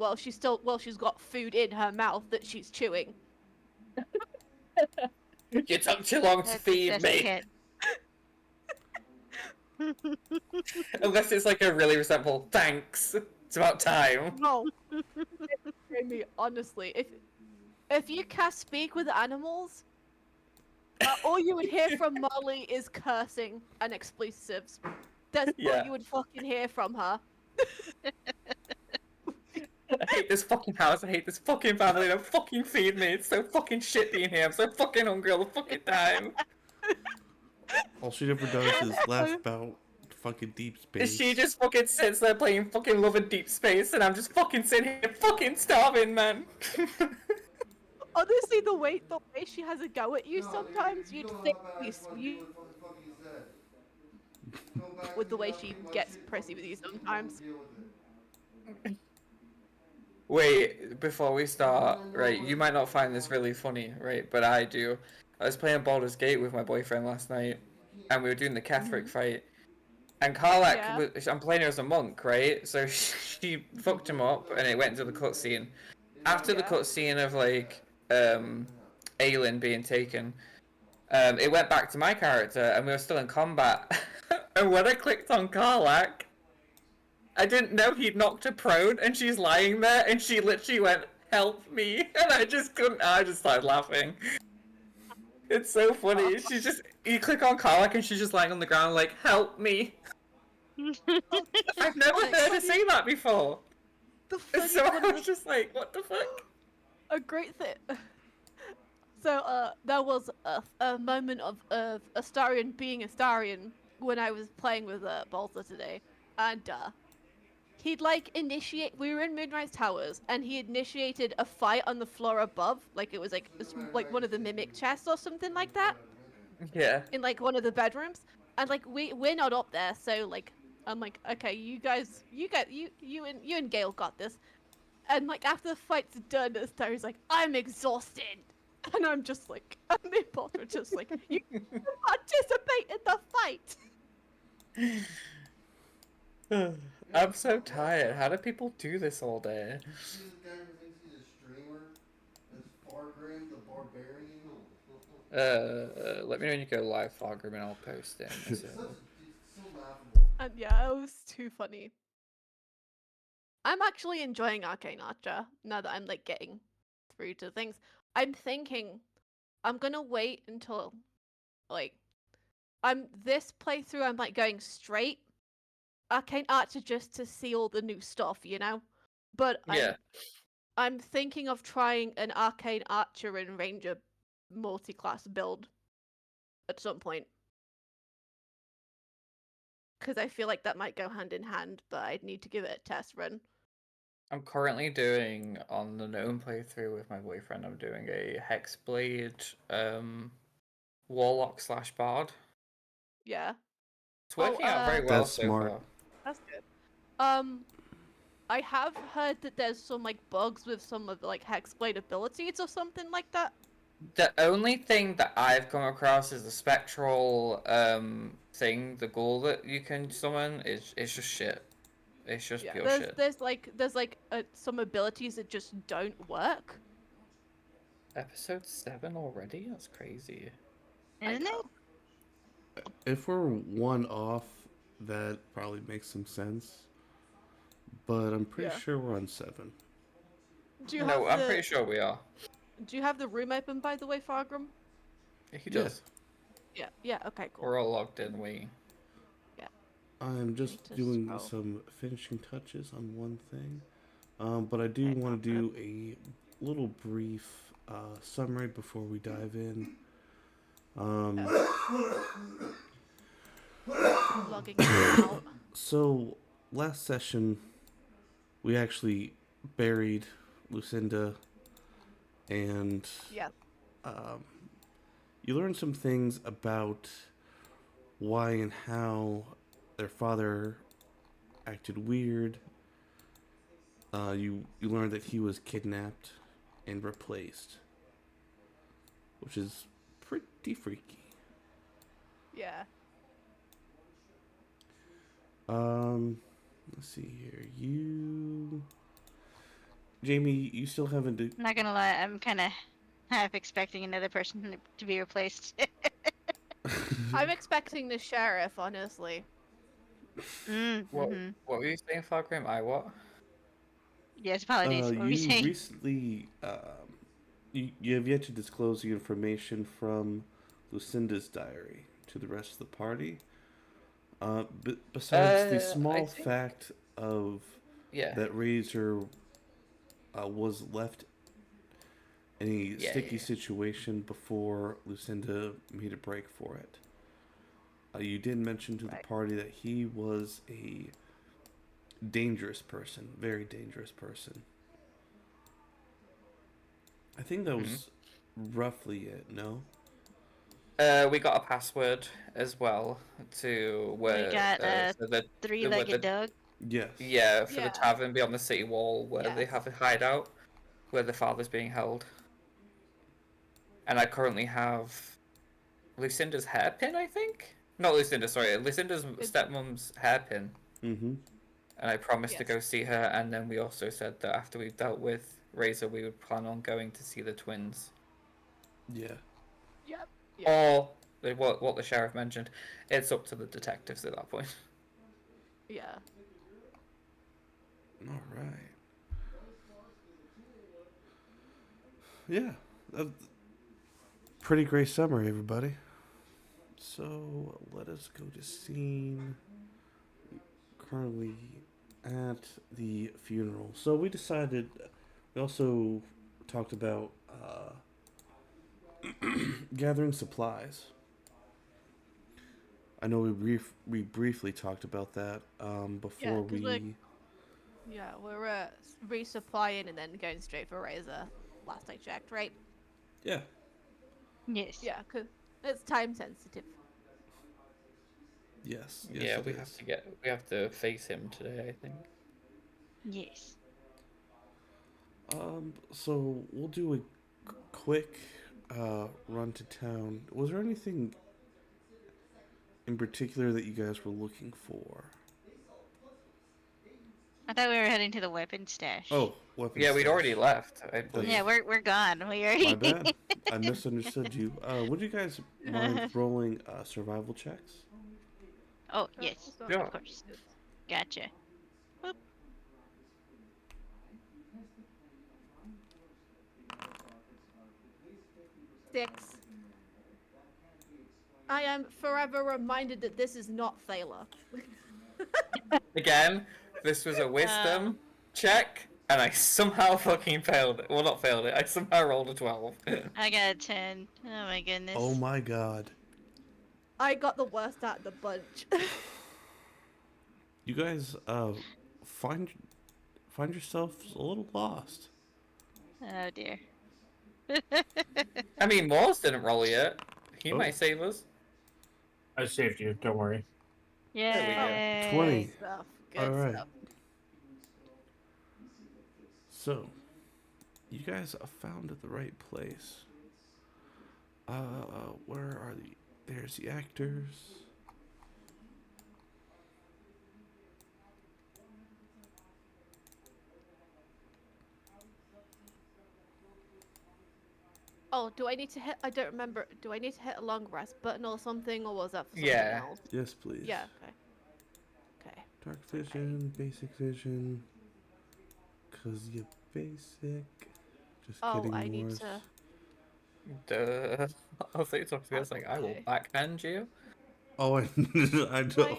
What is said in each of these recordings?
while she's got food in her mouth that she's chewing. You took too long to That's feed me. kid. Unless it's like a really resentful thanks. It's about time. No, Amy, honestly, if you cast speak with animals, all you would hear from Molly is cursing and expletives. That's all Yeah. you would fucking hear from her. I hate this fucking house. I hate this fucking family. Don't fucking feed me. It's so fucking shit being here. I'm so fucking hungry all the fucking time. All she ever does is laugh about fucking deep space. She just fucking sits there playing fucking Love and Deep Space, and I'm just fucking sitting here fucking starving, man. Honestly, the way she has a go at you sometimes, you'd think you with the way she gets prissy with you sometimes. Wait, before we start, right, you might not find this really funny, right, but I do. I was playing Baldur's Gate with my boyfriend last night, and we were doing the Catholic fight, and Karlak, Yeah. I'm playing her as a monk, right, so she fucked him up, and it went into the cutscene. After the Yeah. cutscene of, like, Aelin being taken, it went back to my character, and we were still in combat, and when I clicked on Karlak, I didn't know he'd knocked her prone, and she's lying there, and she literally went, "Help me!" And I just couldn't. I just started laughing. It's so funny. She's just. You click on Karlak, and she's just lying on the ground, like, "Help me!" I've never heard her say that before. The funny So I one of was just like, "What the fuck?" a great thing. So, there was a moment of Astarion being Astarion when I was playing with Balsa today, and he'd like initiate. We were in Moonrise Towers, and he initiated a fight on the floor above, like it was like one of the mimic chests or something like that, Yeah. in like one of the bedrooms, and like we're not up there, so like I'm like, okay, you and Gale got this, and like after the fight's done, Astarion's like, I'm exhausted. And I'm just like, and me and Potter are just like, you participate in the fight! I'm so tired. How do people do this all day? See this guy who thinks he's a streamer? That's Fargrim the Barbarian. Let me know when you go live, Fargrim, and I'll post it. It's so laughable. And yeah, it was too funny. I'm actually enjoying Arcane Archer now that I'm like getting through to things. I'm thinking I'm gonna wait until like this playthrough I'm like going straight Arcane Archer just to see all the new stuff, you know? But Yeah. I'm thinking of trying an Arcane Archer and Ranger multi-class build at some point. Because I feel like that might go hand in hand, but I'd need to give it a test run. I'm currently doing, on the gnome playthrough with my boyfriend, I'm doing a Hexblade Warlock / Bard. Yeah. It's working out very well That's so smart. far. That's good. I have heard that there's some like bugs with some of like Hexblade abilities or something like that. The only thing that I've come across is the spectral thing, the ghoul that you can summon. It's just shit. It's just Yeah, pure there's shit. there's some abilities that just don't work. Episode 7 already? That's crazy. Isn't it? If we're one off, that probably makes some sense. But I'm pretty Yeah. sure we're on 7. Do you No, have I'm pretty sure we are. Do you have the room open, by the way, Fargrim? He does. Yeah, okay, cool. We're all logged in waiting. I'm Need just to doing scroll. some finishing touches on one thing. But I do Okay, want to do a little brief summary before we dive in. Logging in and out. So, last session, we actually buried Lucinda, and Yeah. you learned some things about why and how their father acted weird. You learned that he was kidnapped and replaced, which is pretty freaky. Yeah. Let's see here. Jamie, you still haven't. Not gonna lie, I'm kind of half expecting another person to be replaced. I'm expecting the sheriff, honestly. What Mm-hmm. what were you saying, Fargrim? I what? Yes, apologies. What were we You saying? recently, you have yet to disclose the information from Lucinda's diary to the rest of the party. Besides the I small think fact of yeah. that Razor was left in a Yeah, sticky yeah. situation before Lucinda made a break for it. You did mention to the Right. party that he was a dangerous person, very dangerous person. I think that Hmm. was roughly it. No. We got a password as well to We where got a so the where three-legged the dog. Yes. yeah, for the Yeah. tavern beyond the city wall where they Yes. have a hideout where the father's being held. And I currently have Lucinda's hairpin, I think? Not Lucinda, sorry, Lucinda's It, stepmom's hairpin. Mm-hmm. And I promised to yes. go see her, and then we also said that after we've dealt with Razor, we would plan on going to see the twins. Yeah. Yep. Yep. Or what the sheriff mentioned, it's up to the detectives at that point. Yeah. All right. Yeah. Uh, Pretty great summary, everybody. So let us go to scene. Currently at the funeral. So we decided. We also talked about gathering supplies. I know we briefly talked about that Yeah, before because we. we're resupplying and then going straight for Razor. Last I checked, right? Yeah. Yes. Yeah, because it's time sensitive. Yes. Yes, Yeah, it we have is. to face him today, I think. Yes. So we'll do a quick run to town. Was there anything in particular that you guys were looking for? I thought we were heading to the weapon stash. Oh, weapon Yeah, we'd already stash. left, I That's Yeah, believe. we're gone. We my already. bad. I misunderstood you. Would you guys mind rolling survival checks? Oh Okay, yes, hold on. of Yeah. course. Gotcha. Whoop. 6. I am forever reminded that this is not Thaler. Again, this was a wisdom check, and I somehow fucking failed it. Well, not failed it. I somehow rolled a 12. I got a 10. Oh my goodness. Oh my god. I got the worst out of the bunch. You guys find find yourselves a little lost. Oh dear. I mean, Morse didn't roll yet. He Oh. might save us. I saved you. Don't worry. There we go. Yay. 20. Good stuff. Good All right. stuff. So, you guys found the right place. Where are the? There's the actors. Oh, do I need to hit? I don't remember. Do I need to hit a long rest button or something, or was that for something Yeah. else? Yes, please. Yeah. Okay. Okay. Dark vision, basic vision. Cause you basic. Just Oh, kidding, I need Morris. to. Duh. I was like, talking to me, I was like, I will Okay. backhand you. Oh, I know.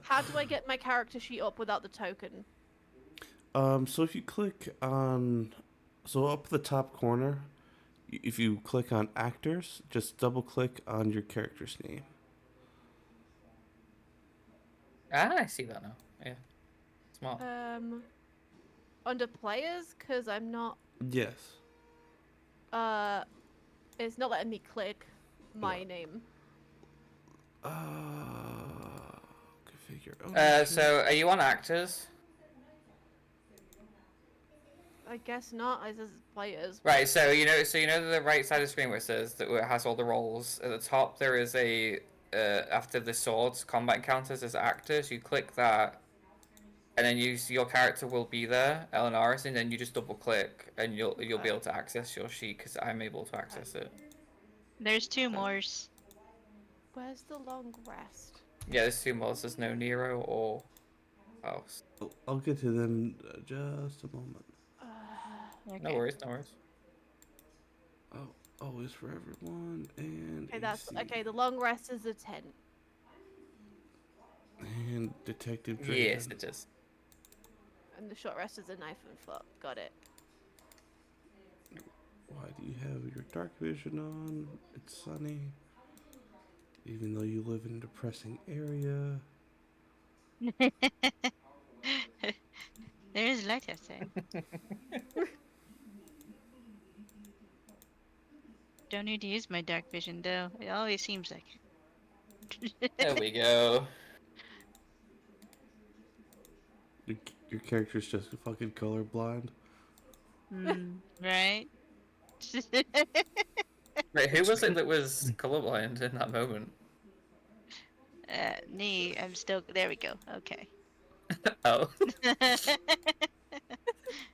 How do I get my character sheet up without the token? So if you click on, so up the top corner, if you click on actors, just double click on your character's name. Ah, I see that now. Yeah. Smart. Under players, cause I'm not. Yes. It's not letting me click my name. Configure. Oh, So are you on actors? I guess not. I says players. Right, so you know the right side of the screen where it says that it has all the roles. At the top there is a after the swords combat encounters as actors. You click that, and then your character will be there, Elenaris, and then you just double click, and you'll be able to access your sheet because I'm able to access it. There's two mores. Where's the long rest? Yeah, there's 2 more. There's no Nero or else. I'll get to them just a moment. No Okay. worries, no worries. Oh, always for everyone and Okay, that's AC. okay. The long rest is a tent. And Detective Draven. Yes, it is. And the short rest is a knife and foot. Got it. Why do you have your dark vision on? It's sunny. Even though you live in a depressing area. There is light outside. Don't need to use my dark vision though. It always seems like. There we go. Your character's just fucking colorblind. Right? Wait, who was it that was colorblind in that moment? Me. I'm still. There we go. Okay. Oh,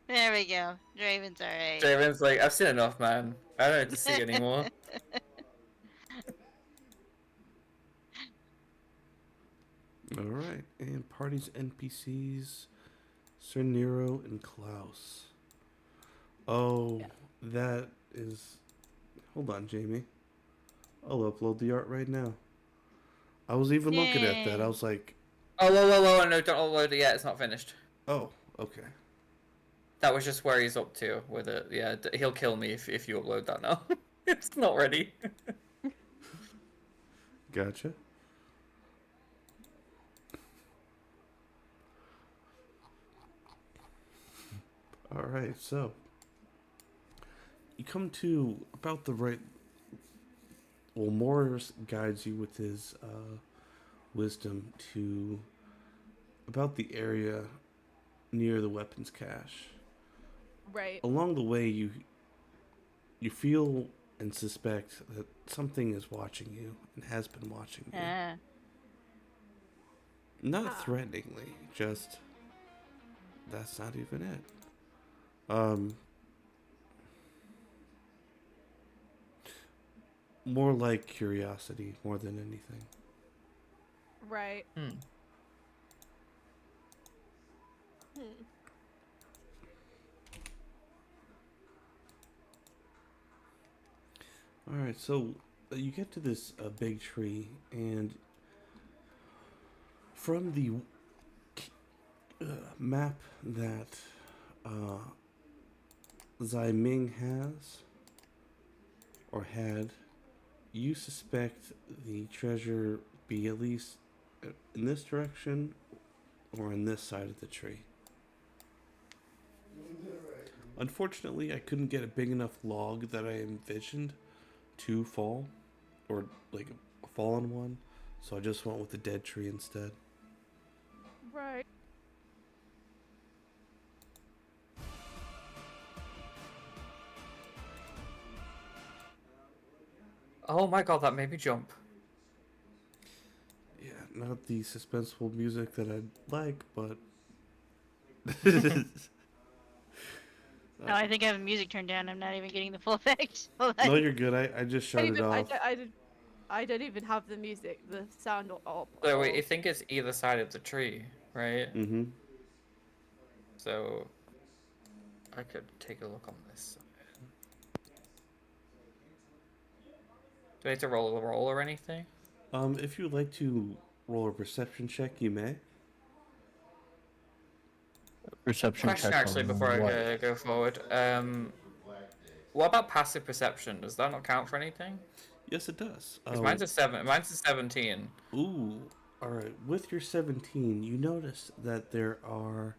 There we go. Draven's alright. Draven's like, I've seen enough, man. I don't need to see anymore. Alright, and party's NPCs, Sir Nero and Klaus. Oh, that is... Hold on, Jamie. I'll upload the art right now. I was even looking at that. I Yay. was like, Oh, whoa, no, don't upload it yet. It's not finished. oh, okay. That was just where he's up to with it. Yeah, he'll kill me if you upload that now. It's not ready. Gotcha. Alright, so you come to about the right. Well, Morris guides you with his wisdom to about the area near the weapons cache. Right. Along the way, you feel and suspect that something is watching you and has been watching you. Not threateningly, just that's not even it. More like curiosity more than anything. Right. Hmm. All right, so you get to this big tree, and from the map that Zai Ming has or had, you suspect the treasure be at least in this direction or in this side of the tree. Unfortunately, I couldn't get a big enough log that I envisioned to fall, or like a fallen one, so I just went with the dead tree instead. Right. Oh my god, that made me jump. Yeah, not the suspenseful music that I'd like, but No, I think I have the music turned down. I'm not even getting the full effect. Hold on. no, you're good. I just shut it off. I don't even have the music, the sound up. So wait, you think it's either side of the tree, right? Mm-hmm. So I could take a look on this. Do I need to roll a roll or anything? If you'd like to roll a perception check, you may. Perception Question check actually on before I what? go forward. What about passive perception? Does that not count for anything? Yes, it does. 'Cause mine's a 7. Mine's a 17. Ooh. All right. With your 17, you notice that there are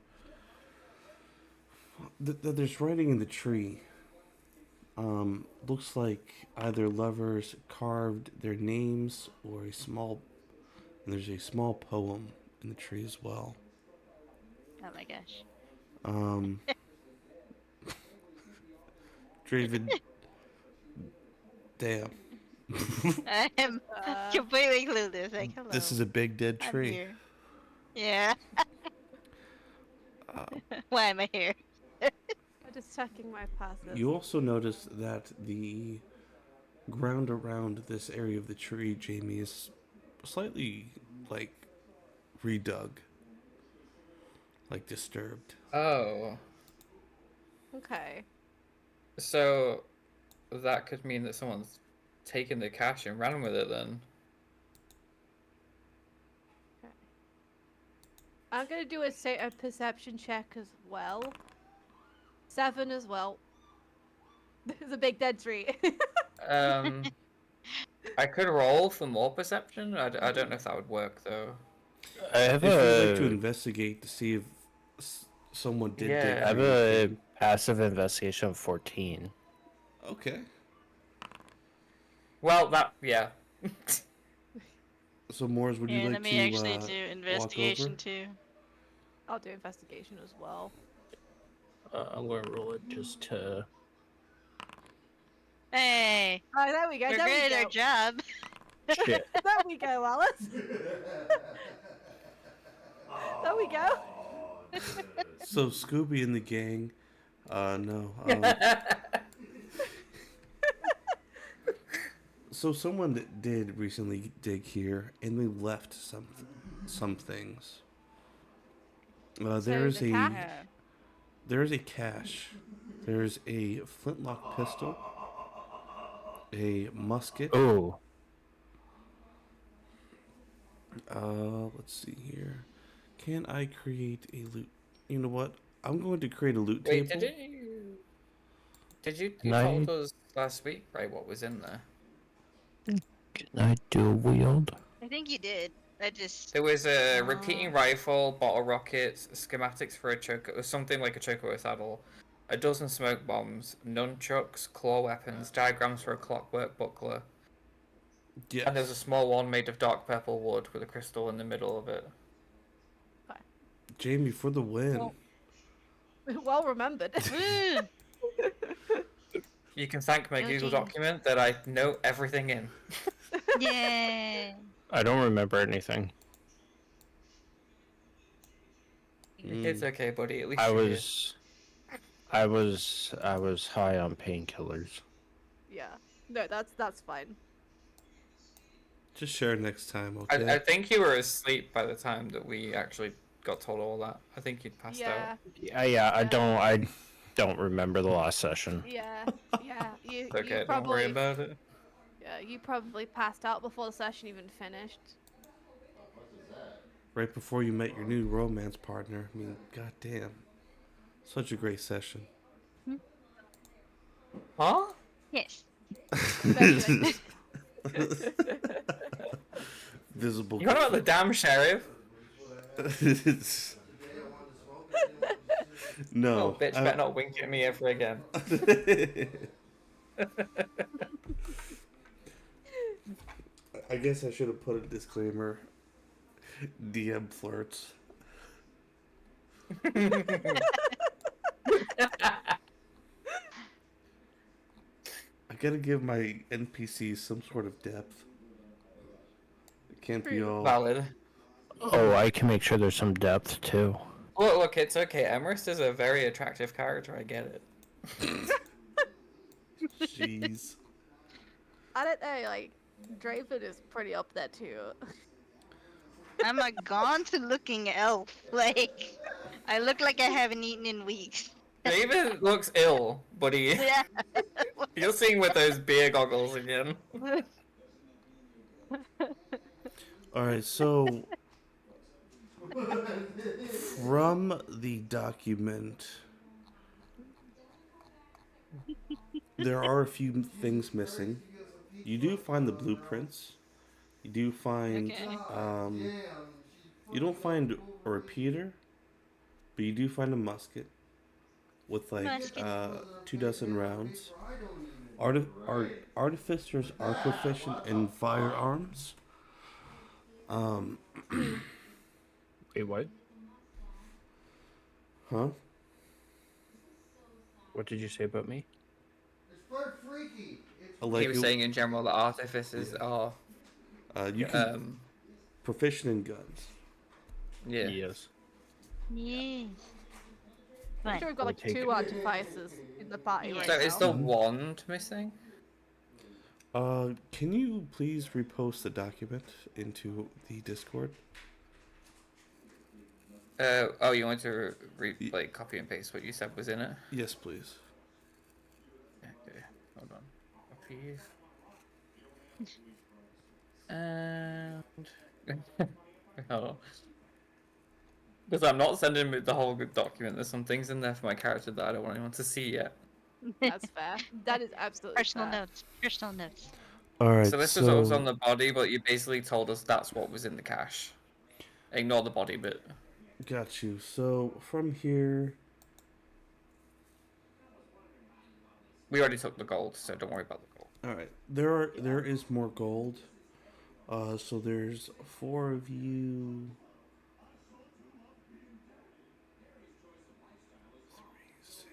that there's writing in the tree. Looks like either lovers carved their names or and there's a small poem in the tree as well. Oh my gosh. Draven, damn. I am completely clueless. Like, hello. This is a big dead I'm tree. here. Yeah. Why am I here? I'm just checking my passes. You also notice that the ground around this area of the tree, Jamie, is slightly like redug, like disturbed. Oh, Okay. so that could mean that someone's taken the cash and ran with it then. I'm gonna do a perception check as well. 7 as well. There's a big dead tree. Um, I could roll for more perception. I don't know if that would work though. I have If you'd like to a investigate to see if someone did Yeah. dig I have for you, a can- passive investigation of 14. Okay. Well, yeah. So, Mors, would you Yeah, like let me to actually do walk investigation over? too. I'll do investigation as well. I'm gonna roll it just to. Hey, Oh, there we go. we're There good we at our go. job. Shit. There we go, Alice. There we go. So, Scooby and the gang, no. So, someone that did recently dig here, and they left some things. There's the a cash? there's a cache. There's a flintlock pistol, a musket. Oh, Let's see here. Can I create a loot? You know what? I'm going to create a loot Wait, table. did you Can I- told us last week, right? What was in there? can I dual wield? I think you did. I just. There was a repeating rifle, bottle rockets, schematics for a choker, something like a choker saddle, a dozen smoke bombs, nunchucks, claw weapons, diagrams for a clockwork buckler, Yes. and there's a small one made of dark purple wood with a crystal in the middle of it. Jamie for the win. Well- Well remembered. Woo! You can thank my Go Google team. document that I know everything in. Yay! I don't remember anything. It's okay, buddy. At least I you're here. I was high on painkillers. Yeah. No, that's fine. Just share next time, I okay? think you were asleep by the time that we actually got told all that. I think you'd passed Yeah. out. Yeah, I don't remember the last session. Yeah. Yeah. You It's okay, you don't worry probably about it. yeah, you probably passed out before the session even finished. Right before you met your new romance partner. I mean, goddamn. Such a great session. Huh? Yes. Visible. You got about the damn sheriff? No. Oh, bitch, better not wink at me ever again. I guess I should have put a disclaimer. DM flirts. I gotta give my NPCs some sort of depth. It can't be all. Valid. Oh, I can make sure there's some depth too. Look, it's okay. Emerist is a very attractive character. I get it. Jeez. I don't know, like Draven is pretty up there too. I'm a gaunt looking elf. Like, I look like I haven't eaten in weeks. David looks ill, but Yeah. you're seeing with those beer goggles again. Alright, so. From the document, there are a few things missing. You do find the blueprints. You do find. Okay. You don't find a repeater, but you do find a musket with like Musket. 24 rounds. Artificers are proficient in firearms. Wait, what? Huh? What did you say about me? It's for freaky. It's Like He was saying in general that artificers are, you can proficient in guns. yeah. Yes. Yes. Pretty Fine. sure we've got We'll like take 2 it. artificers in the party Yeah. right So now. is the Mhm. wand missing? Can you please repost the document into the Discord? Oh, you want to Y- like copy and paste what you said was in it? Yes, please. Okay, hold on. Copy. And oh, because I'm not sending the whole document. There's some things in there for my character that I don't want anyone to see yet. That's fair. That is absolutely Personal fair. notes. Personal notes. All right, So this was what was on the body, but you basically told us that's what was in the cache. Ignore the body bit. got you. So from here, We already took the gold, so don't worry about the gold. all right. There is more gold. So there's 4 of you. 3, 6.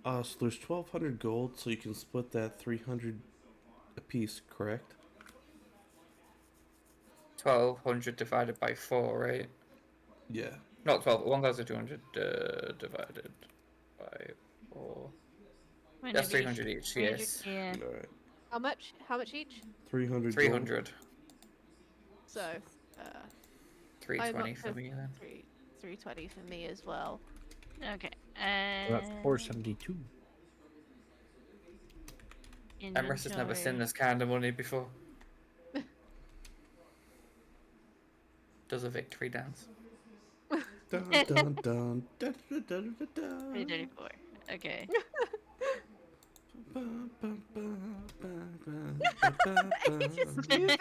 So there's 1,200 gold. So you can split that 300 a piece, correct? 1,200 divided by 4, right? Yeah. Not 1,200 divided by 4. Wouldn't That's it be 300 each, 300? yes. Yeah. All right. How much? How much each? 300 gold. 300. So, uh, I'm 320 up for to me then. 320 for me as well. Okay. We're at 472. Emrys has never seen Inventory. this kind of money before. Does a victory dance. Dun, dun, dun, dun, dun, dun, dun, dun, dun. 334. Okay. Ba, ba, ba, ba, ba, ba, ba, Just ba. moving.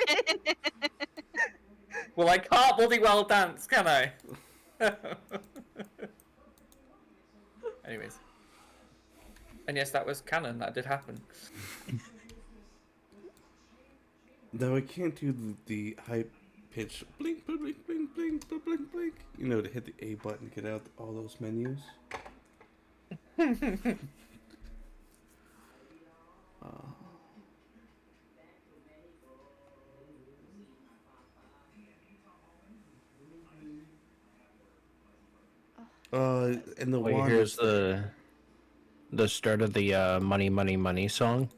Well, I can't bloody well dance, can I? Anyways. And yes, that was canon. That did happen. Now I can't do the high pitch blink, blink, blink, blink, blink, blink, blink, blink. You know, to hit the A button, get out all those menus. And the Wait, wand here's is there. the start of the money, money, money song.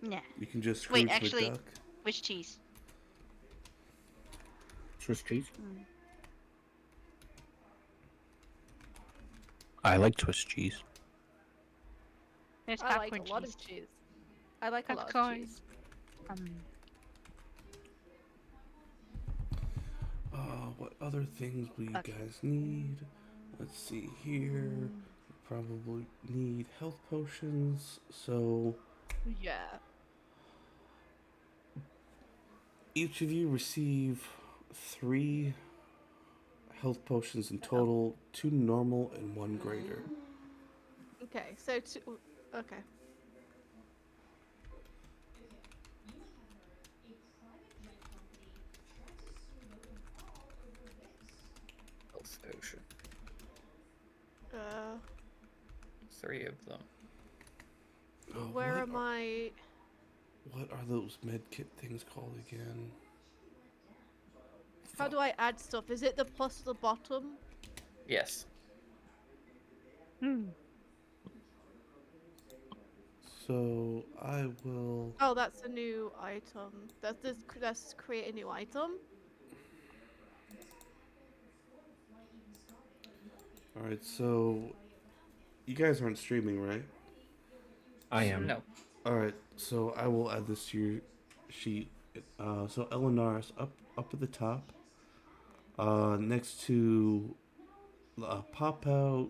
Yeah. You can just Wait, Scrooge actually, McDuck. which cheese? Swiss cheese. Mm. I like Swiss cheese. There's I like popcorn a lot cheese. of cheese. I like a lot of Popcorn. cheese. What other things will you Okay. guys need? Let's see here. Probably need health potions. So Yeah. each of you receive 3 health potions in total, 2 normal and 1 greater. Okay, so okay. Health potion. Uh, 3 of them. where what am are, I? what are those med kit things called again? How do I add stuff? Is it the plus at the bottom? Yes. Hmm. So I will. Oh, that's a new item. That's create a new item. All right. So you guys aren't streaming, right? I am. No. All right. So I will add this to your sheet. So Eleanar's up at the top. Next to pop out,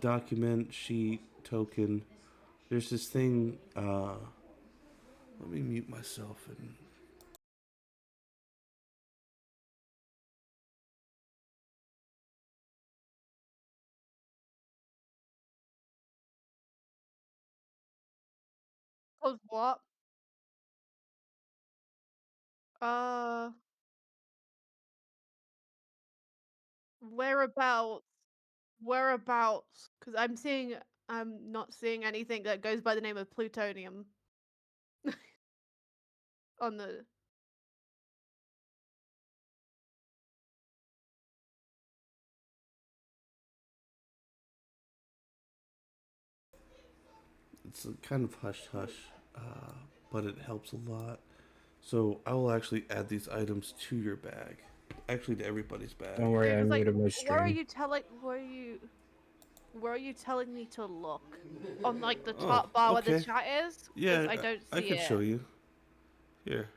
document sheet token. There's this thing. Let me mute myself and. Cause what? Uh, whereabouts? Whereabouts? Because I'm not seeing anything that goes by the name of plutonium on the. it's a kind of hush hush, but it helps a lot. So I will actually add these items to your bag. Actually, to everybody's bag. Don't worry, I Because like, muted my where are stream. you telling? Where are you telling me to look? On like the Oh, top bar where the okay. chat is? Because Yeah, I don't I see could it. show you. Here.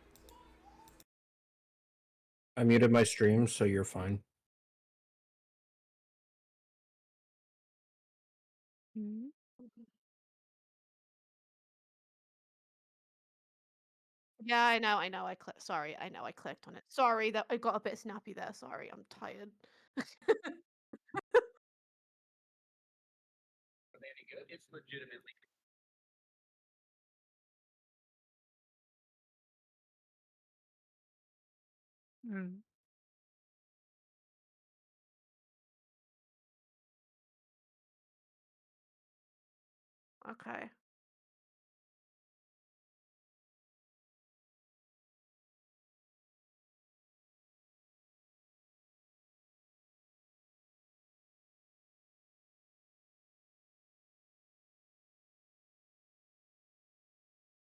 I muted my stream, so you're fine. Yeah, I know. I clicked. Sorry, I know. I clicked on it. Sorry that I got a bit snappy there. Sorry, I'm tired. It's legitimately. Mm. Okay.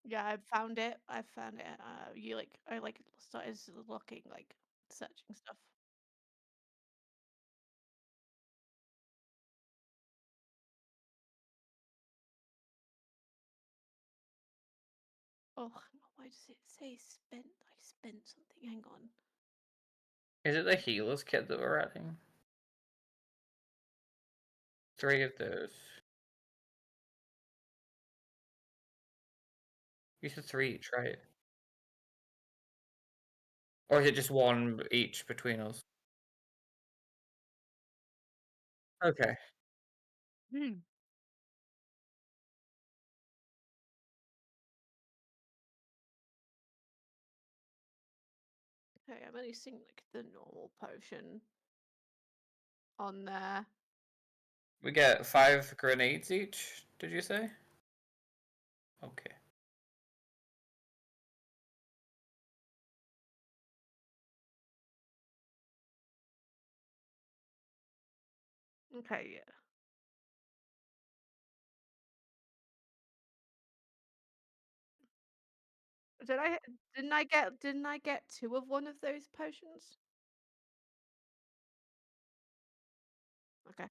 Yeah, I found it. I found it. You like I like started looking like searching stuff. Oh, why does it say spent? I spent something. Hang on. Is it the healers kit that we're adding? 3 of those. You said 3 each, right? Or is it just 1 each between us? Okay. Mm. Okay, I'm only seeing like the normal potion on there. We get 5 grenades each, did you say? Okay. Okay, yeah. Did I didn't I get 2 of one of those potions? Okay.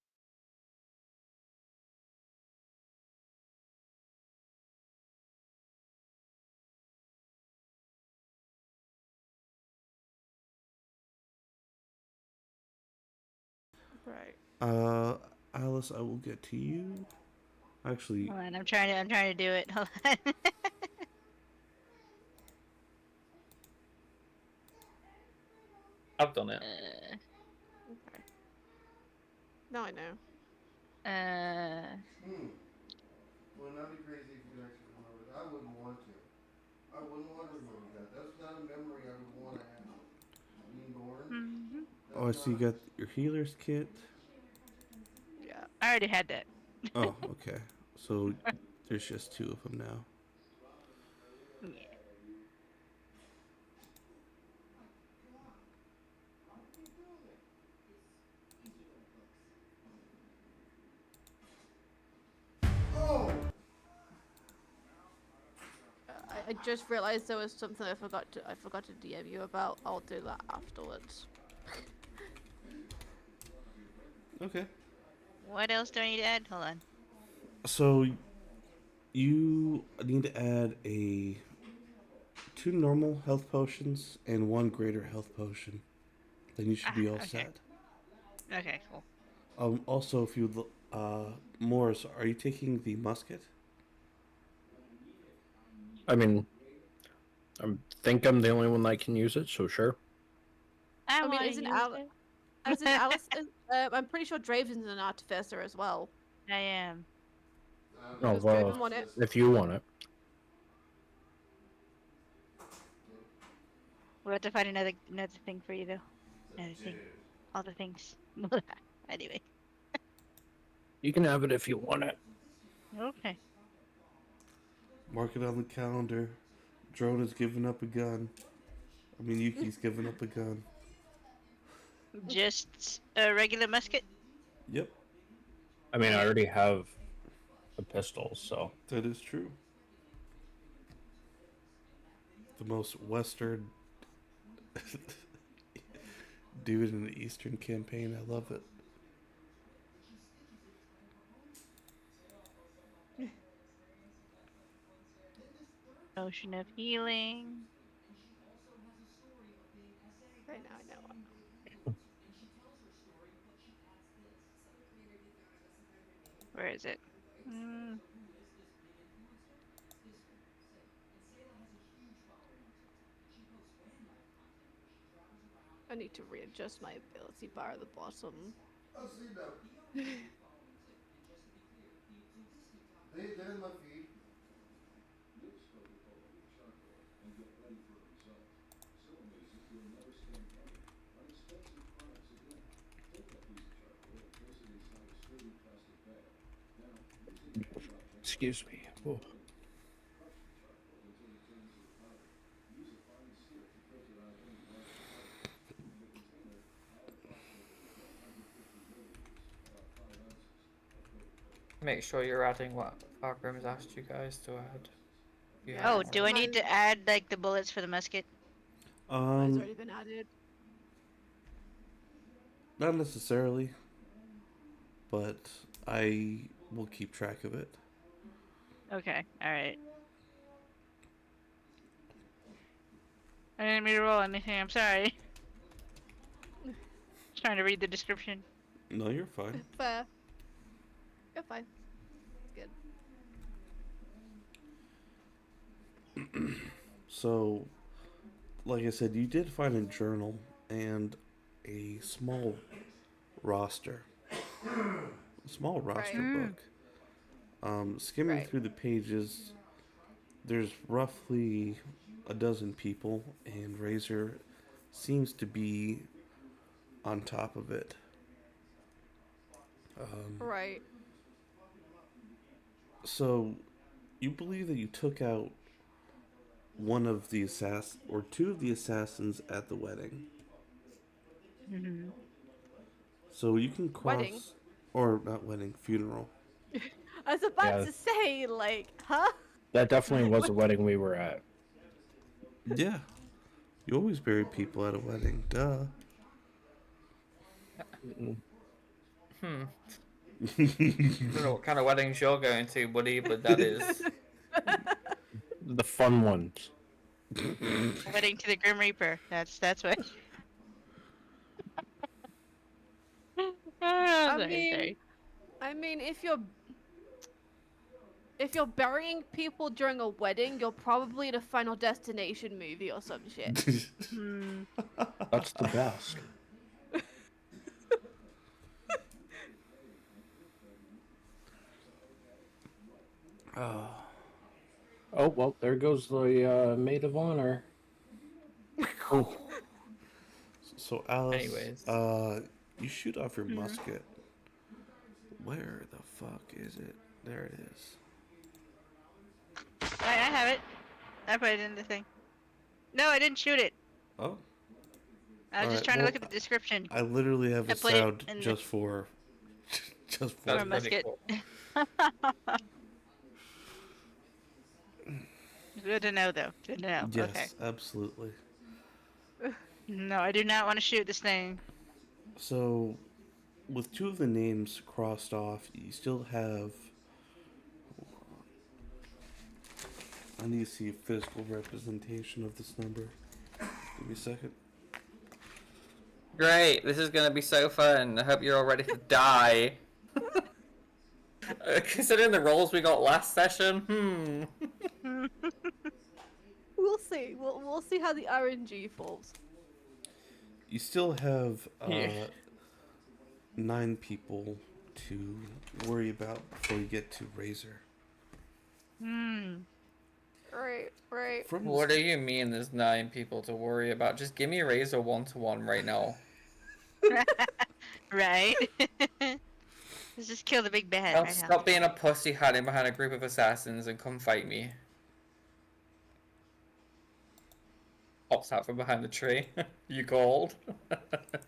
Right. Alice, I will get to you. Actually, Hold on, I'm trying to do it. Hold on. I've done it. Okay. Now I know. Hmm. Well, that'd be crazy if you could actually remember that. I wouldn't want to. I wouldn't want to remember that. That's not a memory I would want to have. Being born, Mhm. oh, I that's see you not. got your healer's kit. Yeah. I already had that. Oh, okay. So there's just 2 of them now. Yeah. Oh! I just realized there was something I forgot to DM you about. I'll do that afterwards. Okay. What else do I need to add? Hold on. So you need to add a 2 normal health potions and 1 greater health potion. Then you should Ah, be all okay. set. Okay, cool. Also, if you Morris, are you taking the musket? I mean, I think I'm the only one that can use it, so sure. I I mean, want to isn't use it. Alice? I'm pretty sure Draven's an artificer as well. I am. Oh, Does well, Draven want it? if you want it. We'll have to find another thing for you though. Another thing. All the things. Anyway. You can have it if you want it. Okay. Mark it on the calendar. Drone has given up a gun. I mean, Yuki's given up a gun. Just a regular musket. Yep. I mean, I Okay. already have the pistols. So That is true. The most Western dude in the Eastern campaign. I love it. Ocean of healing. Right now, I know. Where is it? Mm, I need to readjust my ability bar at the bottom. I've seen them. They're in my feed. excuse me. Oh. Make sure you're adding what Fargrim's asked you guys to add. You Yeah, Oh, haven't so do I already. need to mine, add like the bullets for the musket? mine's Um, already been added. not necessarily, but I will keep track of it. Okay, alright. I didn't mean to roll anything, I'm sorry. Just trying to read the description. No, you're fine. Fair. You're fine. It's good. So, like I said, you did find a journal and a roster, small roster Right. Mm. book. Skimming Right. through the pages, there's roughly a dozen people, and Razor seems to be on top of it. Right. So, you believe that you took out one of the or two of the assassins at the wedding. Mm-hmm. So you can Wedding. cross, or not wedding, funeral. I was about Yeah, to say, like, huh? that definitely was What? a wedding we were at. Yeah, you always bury people at a wedding. Duh. Mm, Hmm. I don't know what kind of weddings you're going to, buddy, but that is. the fun ones. Wedding to the Grim Reaper. That's what. Oh, I sorry, mean, sorry. if you're burying people during a wedding, you're probably in a Final Destination movie or some shit. Hmm. That's the best. Oh. Oh well, there goes the maid of honor. Oh, So Alice, Anyways. you shoot off your Hmm. musket. Where the fuck is it? There it is. I have it. I put it in the thing. No, I didn't shoot it. Oh, I was all just right. trying to Well, look at the description. I literally have I a put it sound in the just for, just for for That's a you. pretty musket. cool. Good to know, though. Good to know. Okay. Yes, absolutely. No, I do not want to shoot this thing. So, with two of the names crossed off, you still have. I need to see a physical representation of this number. Give me a second. Great, this is gonna be so fun. I hope you're all ready to die. Considering the rolls we got last session, We'll see. We'll see how the RNG falls. You still have Yeah. 9 people to worry about before you get to Razor. Hmm. Right. Right. From What do you mean there's 9 people to worry about? Just give me a Razor 1-to-1 right now. Right. Let's just kill the big bad, Now right? Hal? stop being a pussy hiding behind a group of assassins and come fight me. Pops out from behind the tree. You called?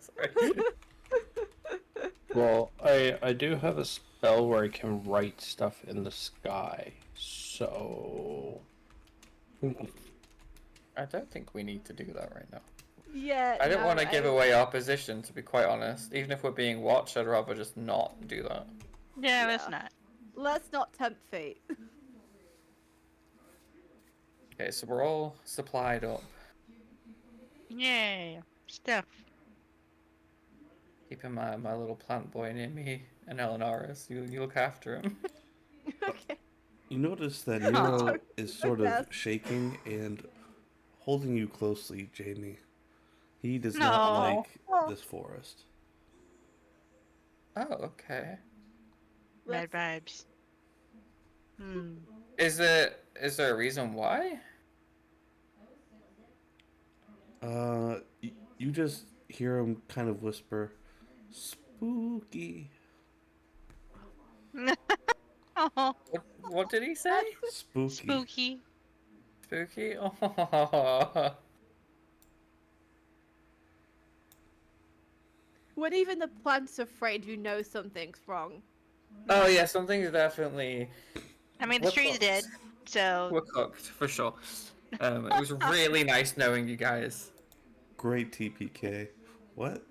Sorry. Well, I do have a spell where I can write stuff in the sky. So I don't think we need to do that right now. Yeah, I don't no, want to give away our position, to be quite honest. Even if we're being watched, I'd rather just not do that. Yeah, let's Yeah. not. Let's not tempt fate. Okay, so we're all supplied up. Yay. Stuff. Keeping my little plant boy near me and Eleonora's. You look after him. Okay. You notice that Aw. Nero is sort of Yes. shaking and holding you closely, Jamie. He does No. not like Oh. this forest. Oh, okay. Bad Let's- vibes. Hmm. Is there a reason why? You just hear him kind of whisper, "Spooky, Oh, What did he say? spooky." spooky. Spooky? Oh. When even the plant's afraid, you know something's wrong. Oh yeah, something's definitely. I mean, the What tree's the- dead, so We're cooked for sure. It was really nice knowing you guys. Great TPK. What?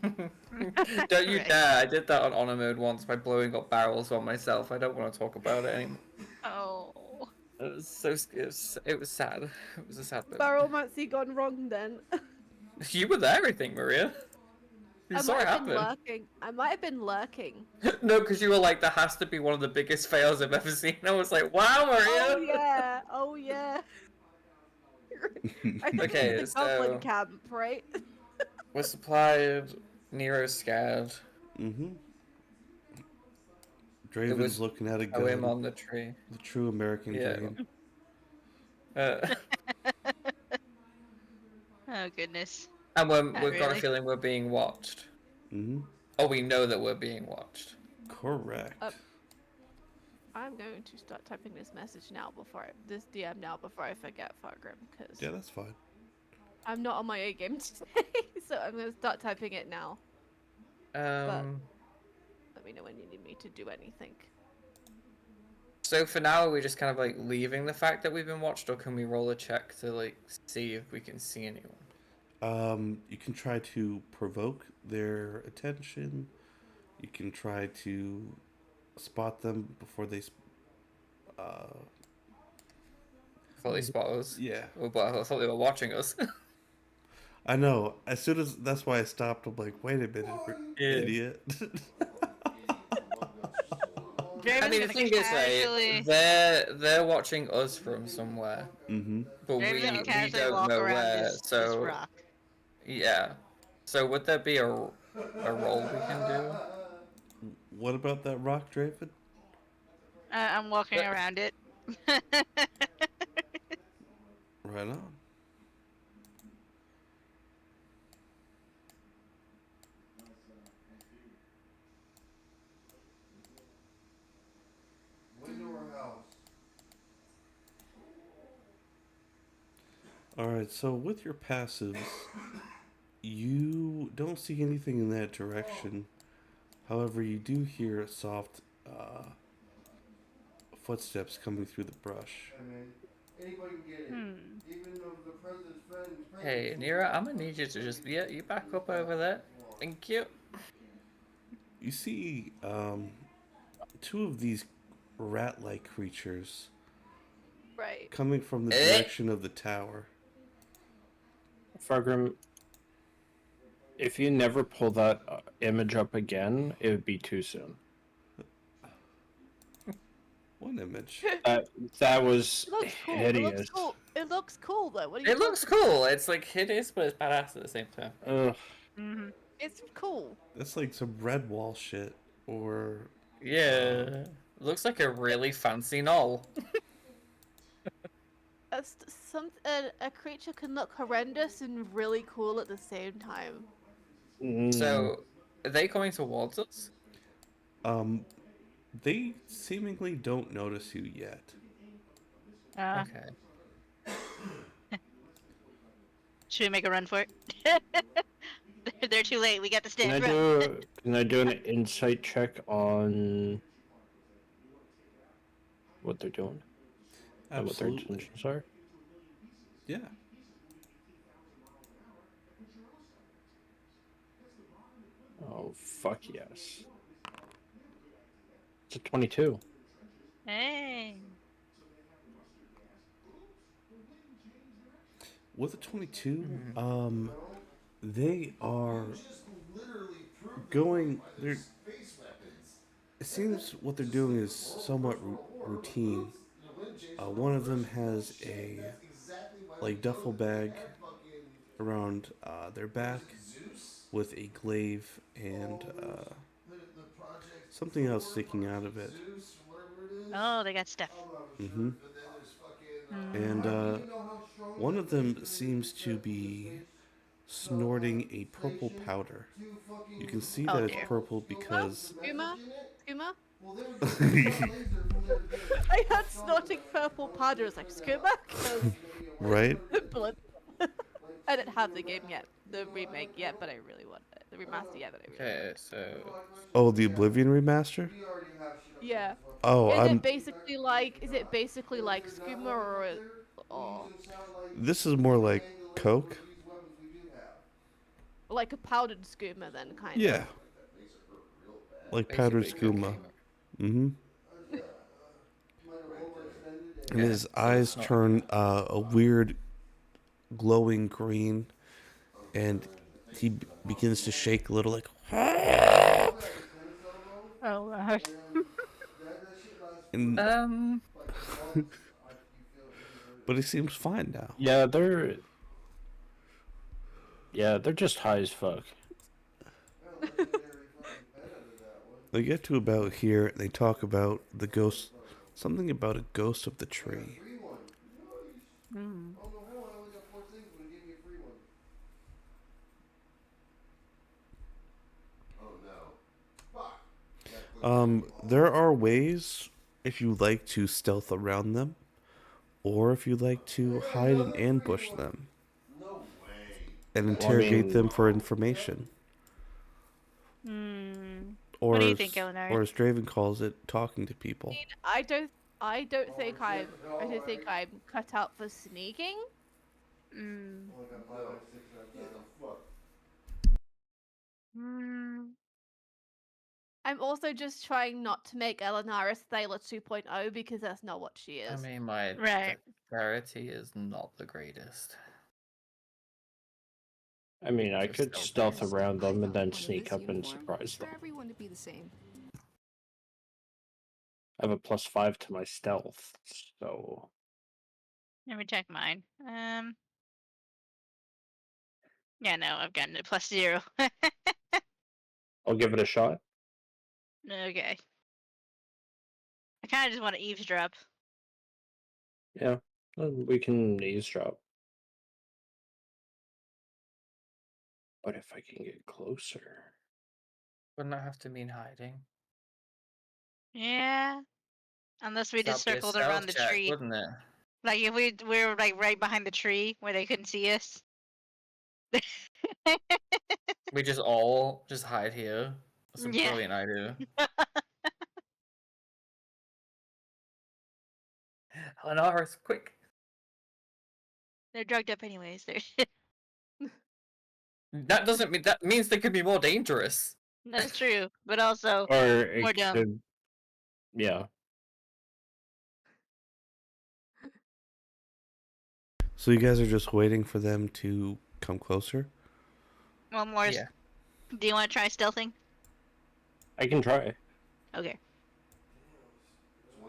Don't you Right. dare! I did that on honor mode once by blowing up barrels on myself. I don't want to talk about it anymore. Oh. It was so it was sad. It was a sad moment. Baromancy gone wrong then. You were there, I think, Maria. You I saw might it have been happen. lurking. I might have been lurking. No, because you were like, that has to be one of the biggest fails I've ever seen. I was like, wow, Maria. Oh yeah. Oh yeah. I think Okay, it's the goblin so- camp, right? We're supplied. Nero's scared. Mm-hmm. Draven's was looking at a Oh, him gun. on the tree. The true American Yeah. dream. Oh goodness. And Not we've got a really. feeling we're being watched. Mm-hmm. Oh, we know that we're being watched. Correct. I'm going to start typing this message now this DM now before I forget Fargrim, because Yeah, that's fine. I'm not on my A game today, so I'm going to start typing it now. Let me know when you need me to do anything. So for now, are we just kind of like leaving the fact that we've been watched, or can we roll a check to like see if we can see anyone? You can try to provoke their attention. You can try to spot them before they. Fully spot us. Yeah, Oh, but I thought they were watching us. I know. As soon as that's why I stopped. I'm like, wait a minute, Yeah. idiot. I mean, the thing is, right, they're watching us from somewhere, Mm-hmm. but Draven's gonna we casually don't walk know around where. this So rock. yeah. So would there be a roll we can do? What about that rock, Draven? I'm walking But- around it. Right on. Window or house? Alright, so with your passives, you don't see anything in that direction. However, you do hear soft footsteps coming through the brush. I mean, anybody can get it. Even though the president's friend. Hey, Nira, I'm gonna need you to just you back up over there. Thank you. You see two of these rat-like creatures Right. coming from the Eh? direction of the tower. Fargrim, if you never pull that image up again, it would be too soon. One image. That was It looks cool. hideous. It looks cool though. What are you It looks talking- cool. It's like hideous, but it's badass at the same time. Ugh. Mm-hmm. It's cool. That's like some red wall shit. Or Yeah. Looks like a really fancy knoll. A creature can look horrendous and really cool at the same time. So, are they coming towards us? they seemingly don't notice you yet. Okay. Should we make a run for it? They're too late. We got to Can I stand run. do an insight check on what they're doing and what their Absolutely. intentions are? Yeah. Oh fuck yes! It's a 22. Hey. With a 22, Mm. they are Just literally proved the going. point by their They're. space weapons. It seems what they're doing is somewhat routine. One of them has a like duffel bag around their back with a glaive and something else sticking out of it. Oh, they got stuff. Mm-hmm. And Mm. one of them seems to be snorting a purple powder. You can see Oh that it's dear. purple because Skooma? Skooma? Well, they were getting a laser from their I had snorting purple powder. I was like, Skooma? Because right. blood. I didn't have the game yet, the remake yet, but I really want it. The remaster yet, but I really want Okay, it. so Oh, the Oblivion remaster. Yeah. Oh, Is I'm. it basically like skooma or This is more like Coke. like a powdered skooma then kind of? Yeah, like powdered basically skooma. cooking. Mm-hmm. And Okay, his so it's eyes not. turn a weird glowing green, and he begins to shake a little, like. Oh gosh. And Um, but he seems fine now. They're just high as fuck. They get to about here, and they talk about the ghost, something about a ghost of the tree. Mm. There are ways if you like to stealth around them, or if you like to hide and ambush them and Well, I interrogate them mean, for information, Hmm. What do or you as, think, Eleanor? or as Draven calls it, talking to people. I don't think I'm cut out for sneaking. Mm. Mm. I'm also just trying not to make Elenara Thaler 2.0 because that's not what she I is. mean, my Right. dexterity is not the greatest. I For could stealth. stealth around them and I thought then one in sneak this up and uniform surprise was for them. everyone to be the same. I have a +5 to my stealth, so Let me check mine. Yeah, no, I've gotten a +0. I'll give it a shot. Okay. I kind of just want to eavesdrop. Yeah, we can eavesdrop. But if I can get closer, Wouldn't that have to mean hiding? Yeah. Unless we just That'd be a circled around stealth the check, tree. wouldn't it? Like if we were like right behind the tree where they couldn't see us. We just all just hide here. That's a Yeah. brilliant idea. Eleanor, quick. They're drugged up anyways. That doesn't mean that means they could be more dangerous. That's true, but also or more it dumb. could, yeah. So you guys are just waiting for them to come closer? One more. Yeah. Do you want to try stealthing? I can try. Okay. 25%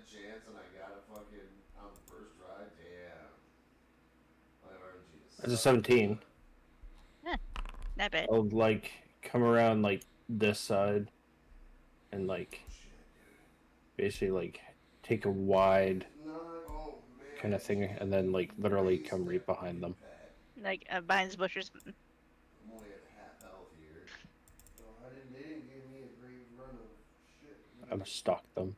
chance, and I got it fucking on the first try. Damn. My RNG is. As a 17, Not bad. I'll like come around like this side and like basically like take a wide kind of thing and then like literally come right behind them. Like behind the bushes. I'm only at half health here. They didn't give me a great run of shit. I'm stalk them.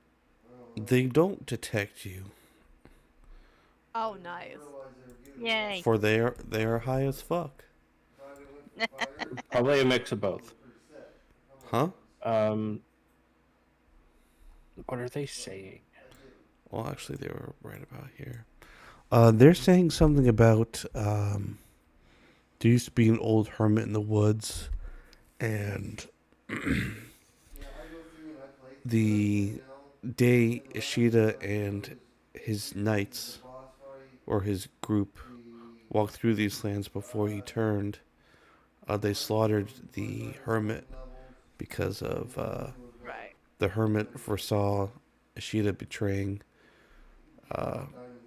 They don't detect you, Oh, nice. Yay. for they are high as fuck. Probably a mix of both. Huh? Um, what are they saying? Well, actually, they were right about here. They're saying something about there used to be an old hermit in the woods, and the day Ishida and his knights, or his group, walked through these lands before he turned, they slaughtered the hermit because of Right. the hermit foresaw Ishida betraying uh,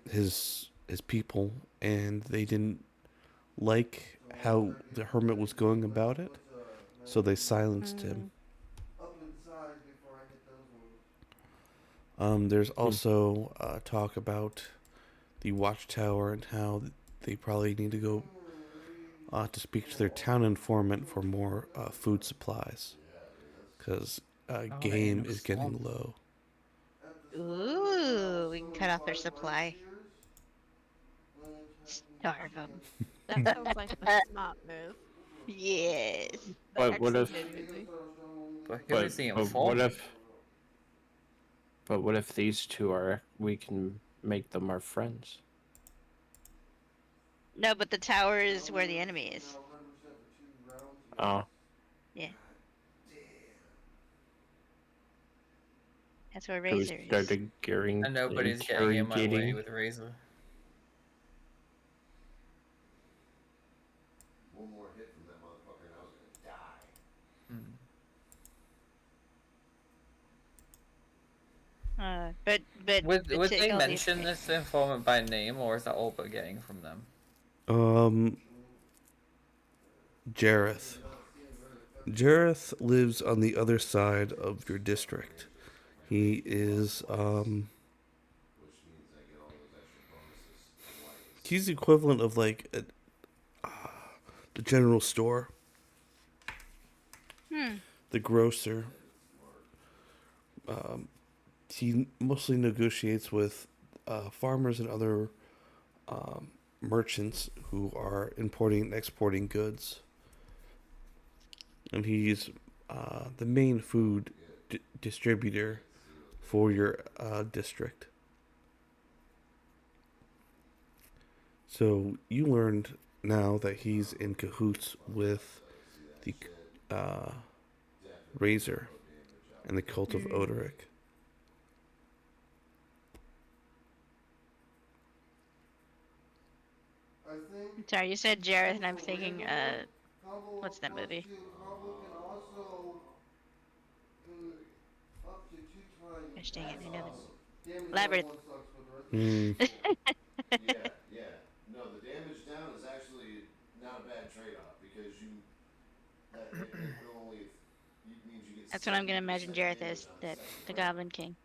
his people, and they didn't like how the hermit was going about it, so they silenced him. Mm. There's Hmm. also talk about the watchtower and how they probably need to go to speak to their town informant for more food supplies because Oh, and game a is getting swamp. low. Ooh, we can cut off their supply. Starve them. That sounds like a smart move. Yes. But But what actually, if? genuinely. But who But is the but what informant? if? But what if these two are? We can make them our friends. No, but the tower is where the enemy is. Oh, Yeah, that's where so we Razor is. started gearing, And nobody's getting in my way interrogating. with Razor. One more hit from that motherfucker and I was gonna die. Hmm. Would take they all the mention information. this informant by name, or is that all but getting from them? Um, Jareth. Jareth lives on the other side of your district. He is Which means I get all those extra bonuses twice. he's the equivalent of like the general store, Hmm. the grocer. He mostly negotiates with farmers and other merchants who are importing and exporting goods, and he's the main food distributor for your district. So you learned now that he's in cahoots with the uh, Razor and the cult of Odoric. I think Sorry, you said Jareth, and I'm also thinking, combo what's that plus movie? two. Combo can also up to 2 times. Gosh dang it, That's I know the awesome. Damage down Labyrinth. one sucks, but the rest of Mm. it is cool. Yeah. No, the damage down is actually not a bad trade-off because it only means you get That's what I'm gonna imagine 70% Jareth damage as, on a that second the round. Goblin King.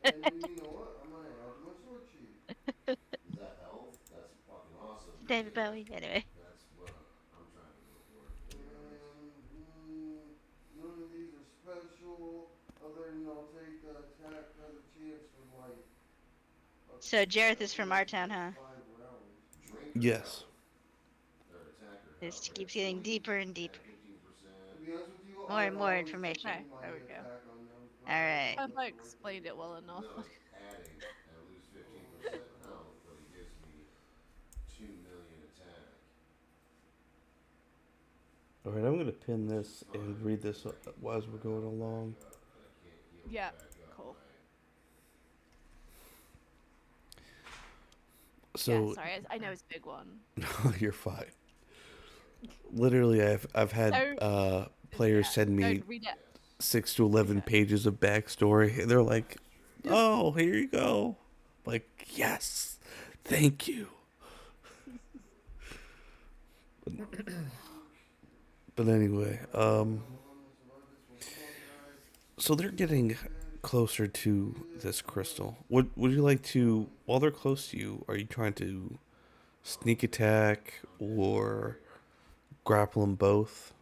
And you know what? I'm gonna add to my sword sheet. Is that health? That's fucking awesome. David Bowie. Anyway, That's what I'm trying to go for. To be honest. None of these are special. Other than I'll take the attack has a chance for life. so Jareth is from our town, huh? 5 rounds. Drink or Yes. health? Or attack or This health? keeps getting deeper and deeper. 15%. To be honest with you, More I and more always information. Okay, take my there we go. attack on those. All right. Have I explained it well enough? No, it's adding. I lose 15% health, but it gives me 2 million attack. All right, I'm gonna pin this and read this as we're going along. Yeah, cool. Yeah, So sorry, I know it's a big one. you're fine. Literally, I've had Don't, players yeah, send me don't read it. 6 to 11 Okay. pages of backstory, and they're like, "Oh, here you go." Like, yes, thank you. But anyway, so they're getting closer to this crystal. Would you like to? While they're close to you, are you trying to sneak attack or grapple them both?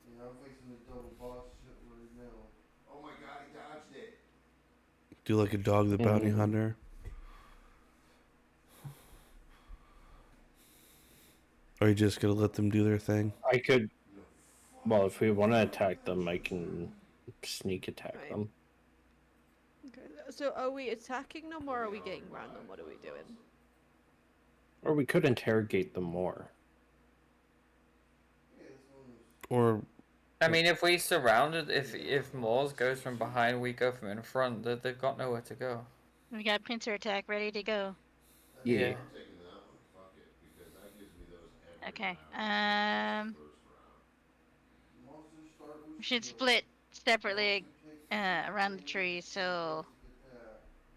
Yeah, I'm facing the double boss shit right now. Oh my god, he dodged it. Do like a dog the bounty Mm, hunter? Or are you just gonna let them do their thing? I could. Well, if we want to attack them, I can sneak attack Right. them. Okay. So are we attacking them or are we getting around them? What are we doing? Or we could interrogate them more. Or I mean, if we surrounded, if Moors goes from behind, we go from in front. They've got nowhere to go. We got pincer attack ready to go. Yeah. I'm taking that one. Fuck it, because that gives me those every Okay. round. First round. Monsters start with We should shield. split separately around the tree. So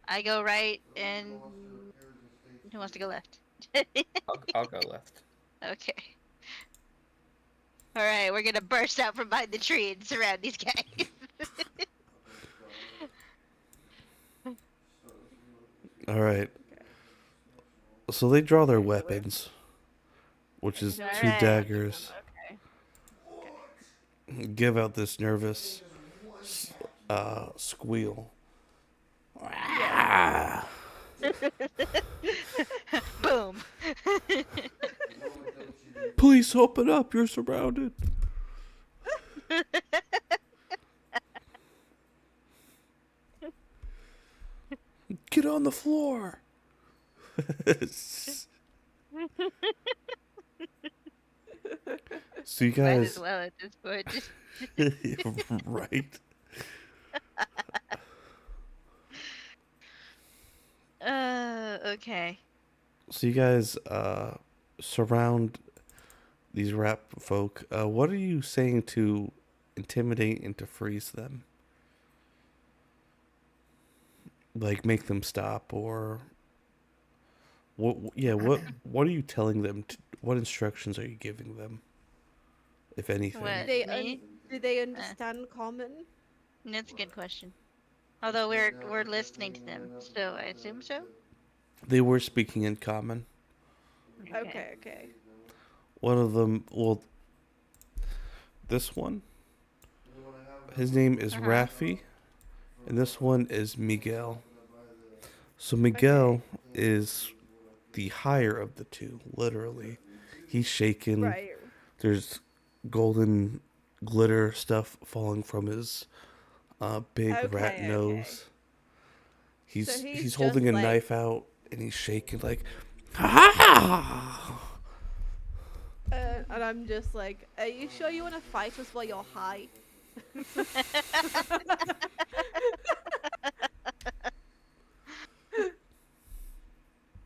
I go right, and who wants to go left? I'll go left. Okay. All right, we're gonna burst out from behind the tree and surround these guys. all right. So they draw their Okay, so we're- weapons, which is All two right. daggers. Okay. Give out this nervous squeal. Boom. Please open up. You're surrounded. Get on the floor. So you Might as guys, well at this point. right? Okay. So you guys surround these rat folk. What are you saying to intimidate and to freeze them? Like make them stop, or what? Yeah, what are you telling them? What instructions are you giving them, if anything? What? They Me? do they understand common? That's a good question. Although we're listening to them, so I assume so. They were speaking in common. Okay. One of them, well, this one, his name is Rafi, and this one is Miguel. So Miguel is the higher of the two, literally. He's shaking. Right. There's golden glitter stuff falling from his big rat Okay. nose. He's So he's he's holding a just like- knife out and he's shaking like, ha! And I'm just like, are you sure you want to fight us while you're high?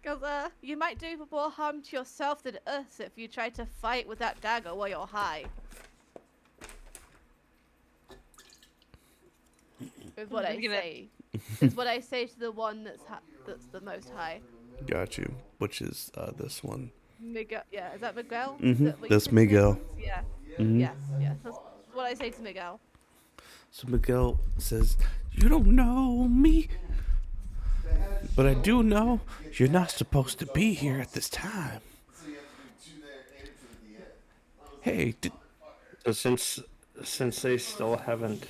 Because you might do more harm to yourself than us if you try to fight with that dagger while you're high. Is what I say. Is what I say to the one that's the most high. Got you. Which is this one. Miguel. Yeah, is that Miguel? Mhm, Is that what you that's said his name Miguel. was? Yeah. Mhm. Yes. That's what I say to Miguel. So Miguel says, "You don't know me, but I do know you're not supposed to be here at this time." Hey, So since they still haven't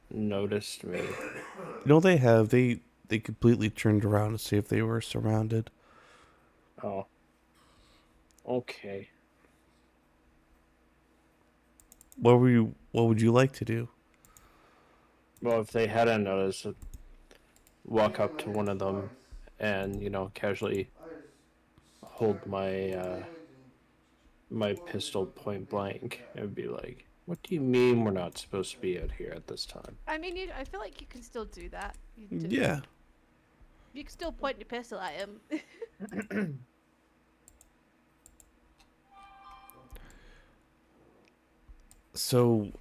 noticed me, no, they have. They completely turned around to see if they were surrounded. oh, okay. What would you like to do? Well, if they hadn't noticed, I'd walk up to one of them and casually hold my my pistol point blank and be like, "What do you mean we're not supposed to be out here at this time?" I mean, I feel like you can still do that. Yeah. You can still point your pistol at him. So,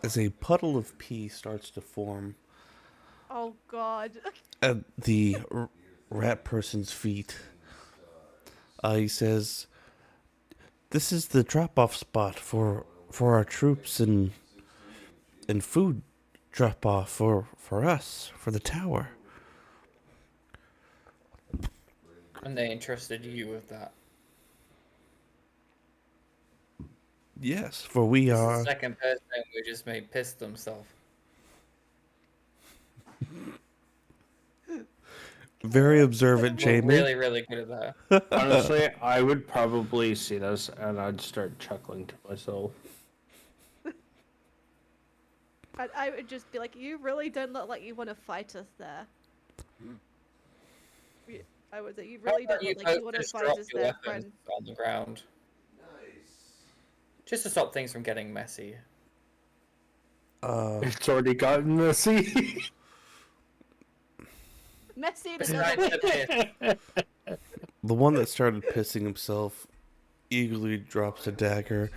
as a puddle of pee starts to form Oh God. at the rat person's feet, he says, "This is the drop-off spot for our troops and food drop-off for us, for the tower." And they entrusted you with that. Yes, for we This is are... the second person who just made piss themselves. Very observant, We're We're Jamie. really good at that. Honestly, I would probably see this and I'd start chuckling to myself. I would just be like, you really don't look like you want to fight us there. I would say, you really don't look like you want to Just fight drop us your there, weapons friend. on the ground. Just to stop things from getting messy. It's already gotten messy. Messy in Besides another the way. pit. The one that started pissing himself eagerly drops a dagger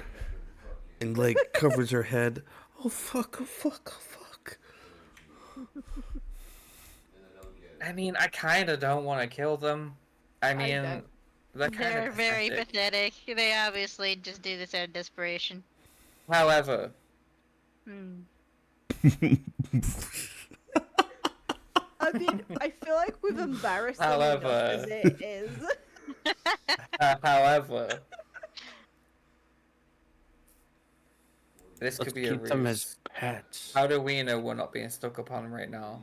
and like covers her head. Oh fuck! Oh fuck! Oh fuck! I mean, I kind of don't want to kill them. I mean, don't. they're kind They're of very pathetic. pathetic. They obviously just do this out of desperation. However, Hmm. I mean, I feel like we've embarrassed them enough as However. it is. however, this Let's could be a keep them as ruse. pets. How do we know we're not being stuck upon right now?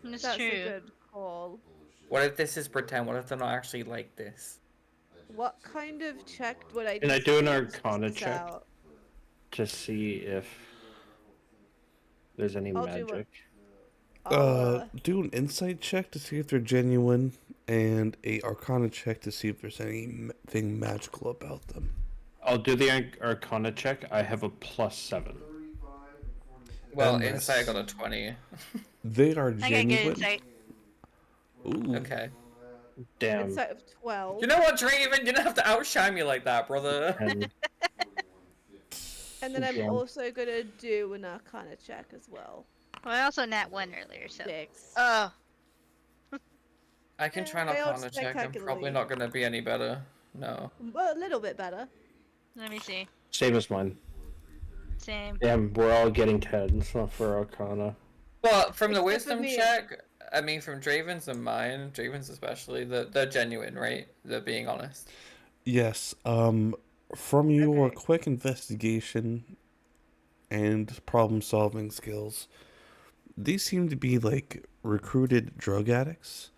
That's That's true. a good call. What if this is pretend? What if they're not actually like this? What kind of check would I Can I need do an to Arcana suss check? out? To see if there's any I'll do magic. Do an insight check to see if they're genuine, and a Arcana check to see if there's anything magical about them. I'll do the Arcana check. I have a +7. Well, And insight I this- got a 20. They are I got good genuine. insight. Ooh. Okay. Damn. Insight of 12. You know what, Draven? You don't have to outshine me like that, brother. And And then I'm Damn. also gonna do an Arcana check as well. Well, I also nat 1 earlier, so. 6. Oh, I can try an Failed Arcana check. I'm probably spectacularly. not going to be any better. No. Well, a little bit better. let me see. same as mine. Same. Damn, we're all getting 10s for Arcana. Well, from the Except for wisdom me. check, I mean, from Draven's and mine, Draven's especially, they're genuine, right? They're being honest. Yes. From your Okay. quick investigation and problem-solving skills, these seem to be like recruited drug addicts.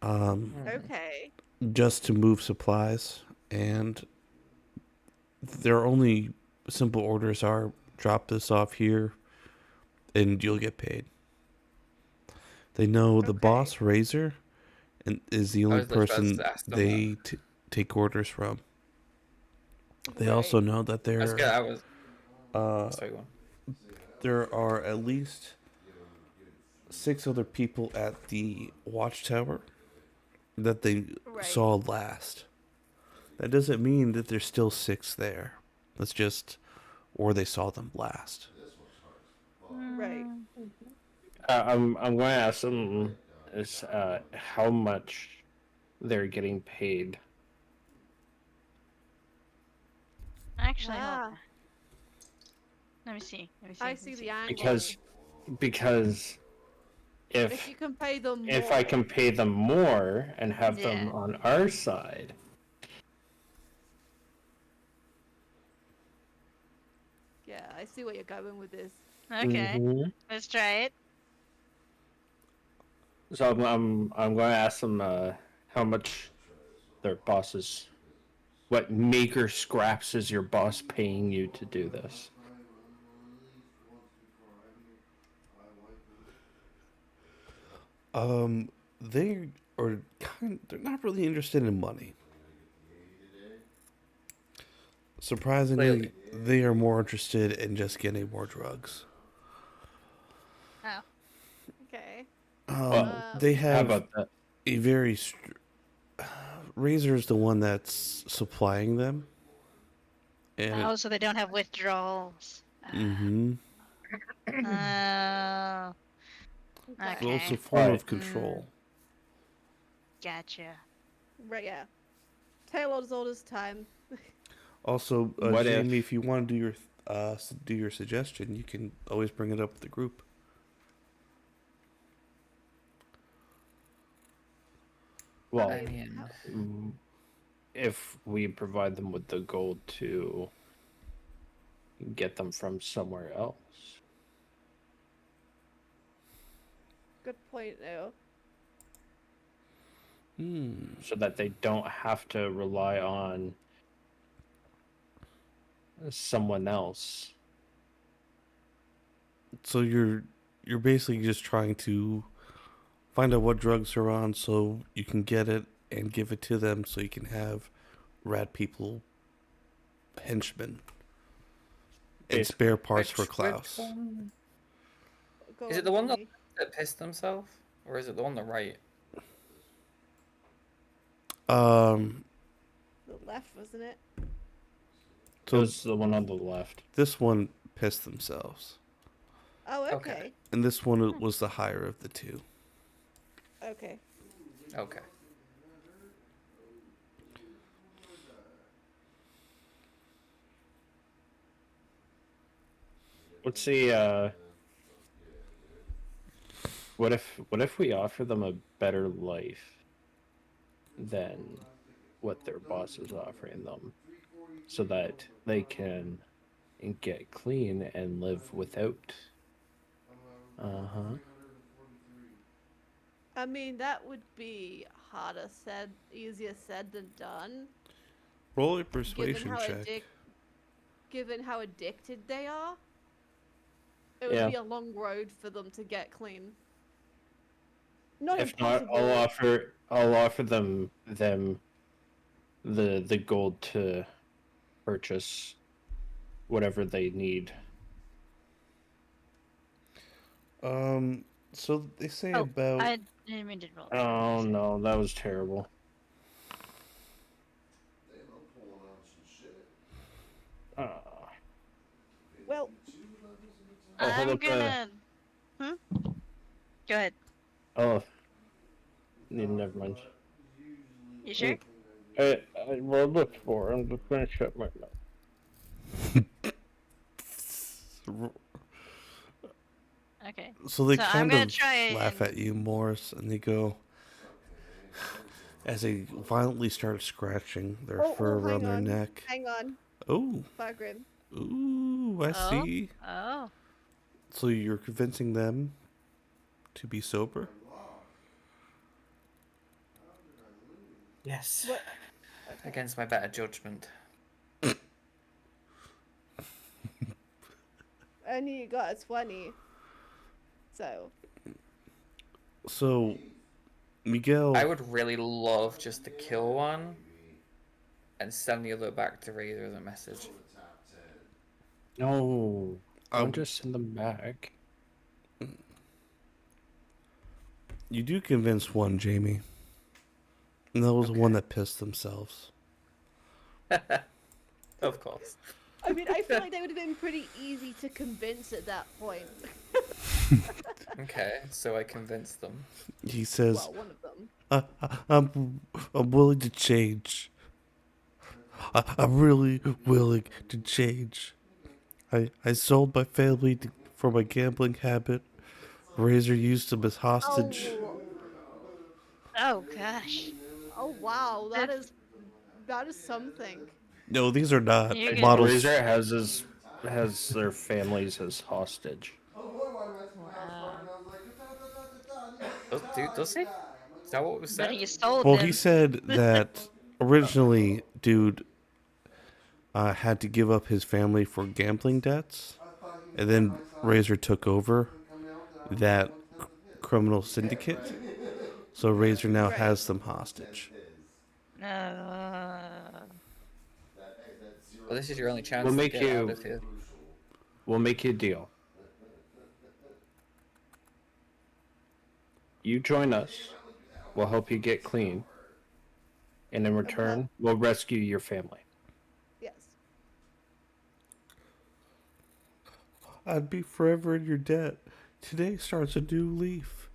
Okay. Just to move supplies, and their only simple orders are drop this off here and you'll get paid. They know the Okay. boss Razor and is the only was just about person to ask them they take orders from. They also Right. know that That's good. I was. Sorry, go on. there are at least 6 other people at the watchtower that they Right. saw last. That doesn't mean that there's still 6 there. That's just, or they saw them last. Right. I'm going to ask them is how much they're getting paid. Actually, hold Ah, on. Let me see. Let me see. I let me see see. the angle. Because If if you can pay them more. if I can pay them more and have them Yeah. on our side, Yeah, I see where you're going with this. Okay, Mhm. let's try it. So I'm going to ask them how much their bosses, what maker scraps is your boss paying you to do this? They are they're not really interested in money. Surprisingly, Clearly. they are more interested in just getting more drugs. Oh, Okay. They How have about that? a very Razor's the one that's supplying them, and oh, so they don't have withdrawals. mm-hmm. Oh, It's okay. also a form Right. of control. Gotcha. Right, yeah. Taylor's orders time. Also, What if- Jamie, if you want to do your suggestion, you can always bring it up with the group. Well, I mean, if we provide them with the gold to get them from somewhere else. Good point, though. so that they don't have to rely on someone else. So you're basically just trying to find out what drugs are on so you can get it and give it to them so you can have rat people henchmen and Basically. spare parts for Which Klaus. one? Go Is on, it the one Jimmy. that pissed himself? Or is it the one on the right? Um The left, wasn't it? It so was the one on the left. this one pissed themselves. Oh, Okay. okay. And this one was the higher of the two. Okay. Okay. Let's see. What if we offer them a better life than what their boss is offering them, so that they can get clean and live without. Uh-huh. I mean, that would be harder said, easier said than done. Roll a Given persuasion how check. given how addicted they are, it would Yeah. be a long road for them to get clean. Not If not, impossible. I'll offer them the gold to purchase whatever they need. So they say Oh, about I didn't mean to roll. Oh no, that was terrible. Damn, I'm pulling out some shit. Well, Oh, hold I'm up, gonna. Go ahead. Oh, never mind. You sure? Well, look for. I'm just gonna shut my mouth. Okay. so they So I'm kind gonna of try laugh and- at you, Morris, and they go as they violently start scratching their fur around their neck. Hang on, Oh, Fargrim. ooh, I Oh. see. Oh. So you're convincing them to be sober? Yes. What? Against my better judgment. Only you got a 20. So Miguel, I would really love just to kill one and send the other back to Razor as a message. No, don't Um, just send them back. you do convince one, Jamie. And that was the one that pissed themselves. Of course. I mean, I feel like they would have been pretty easy to convince at that point. Okay, so I convinced them. He says, Well, one of them. I'm willing to change. I'm really willing to change. I sold my family for my gambling habit. Razor used him as hostage. Oh gosh. Oh wow, that is something. No, these are not You're good. models. Razor has their families as hostage. Wow. Does he? Is that what was But said? he sold Well, them. he said that originally, dude had to give up his family for gambling debts, and then Razor took over that criminal syndicate. So Razor now Right. has them hostage. Well, this is your only chance We'll to make get you- out of here. We'll make you a deal. You join us. We'll help you get clean. And in return, we'll rescue your family. Yes. I'd be forever in your debt. Today starts a new leaf.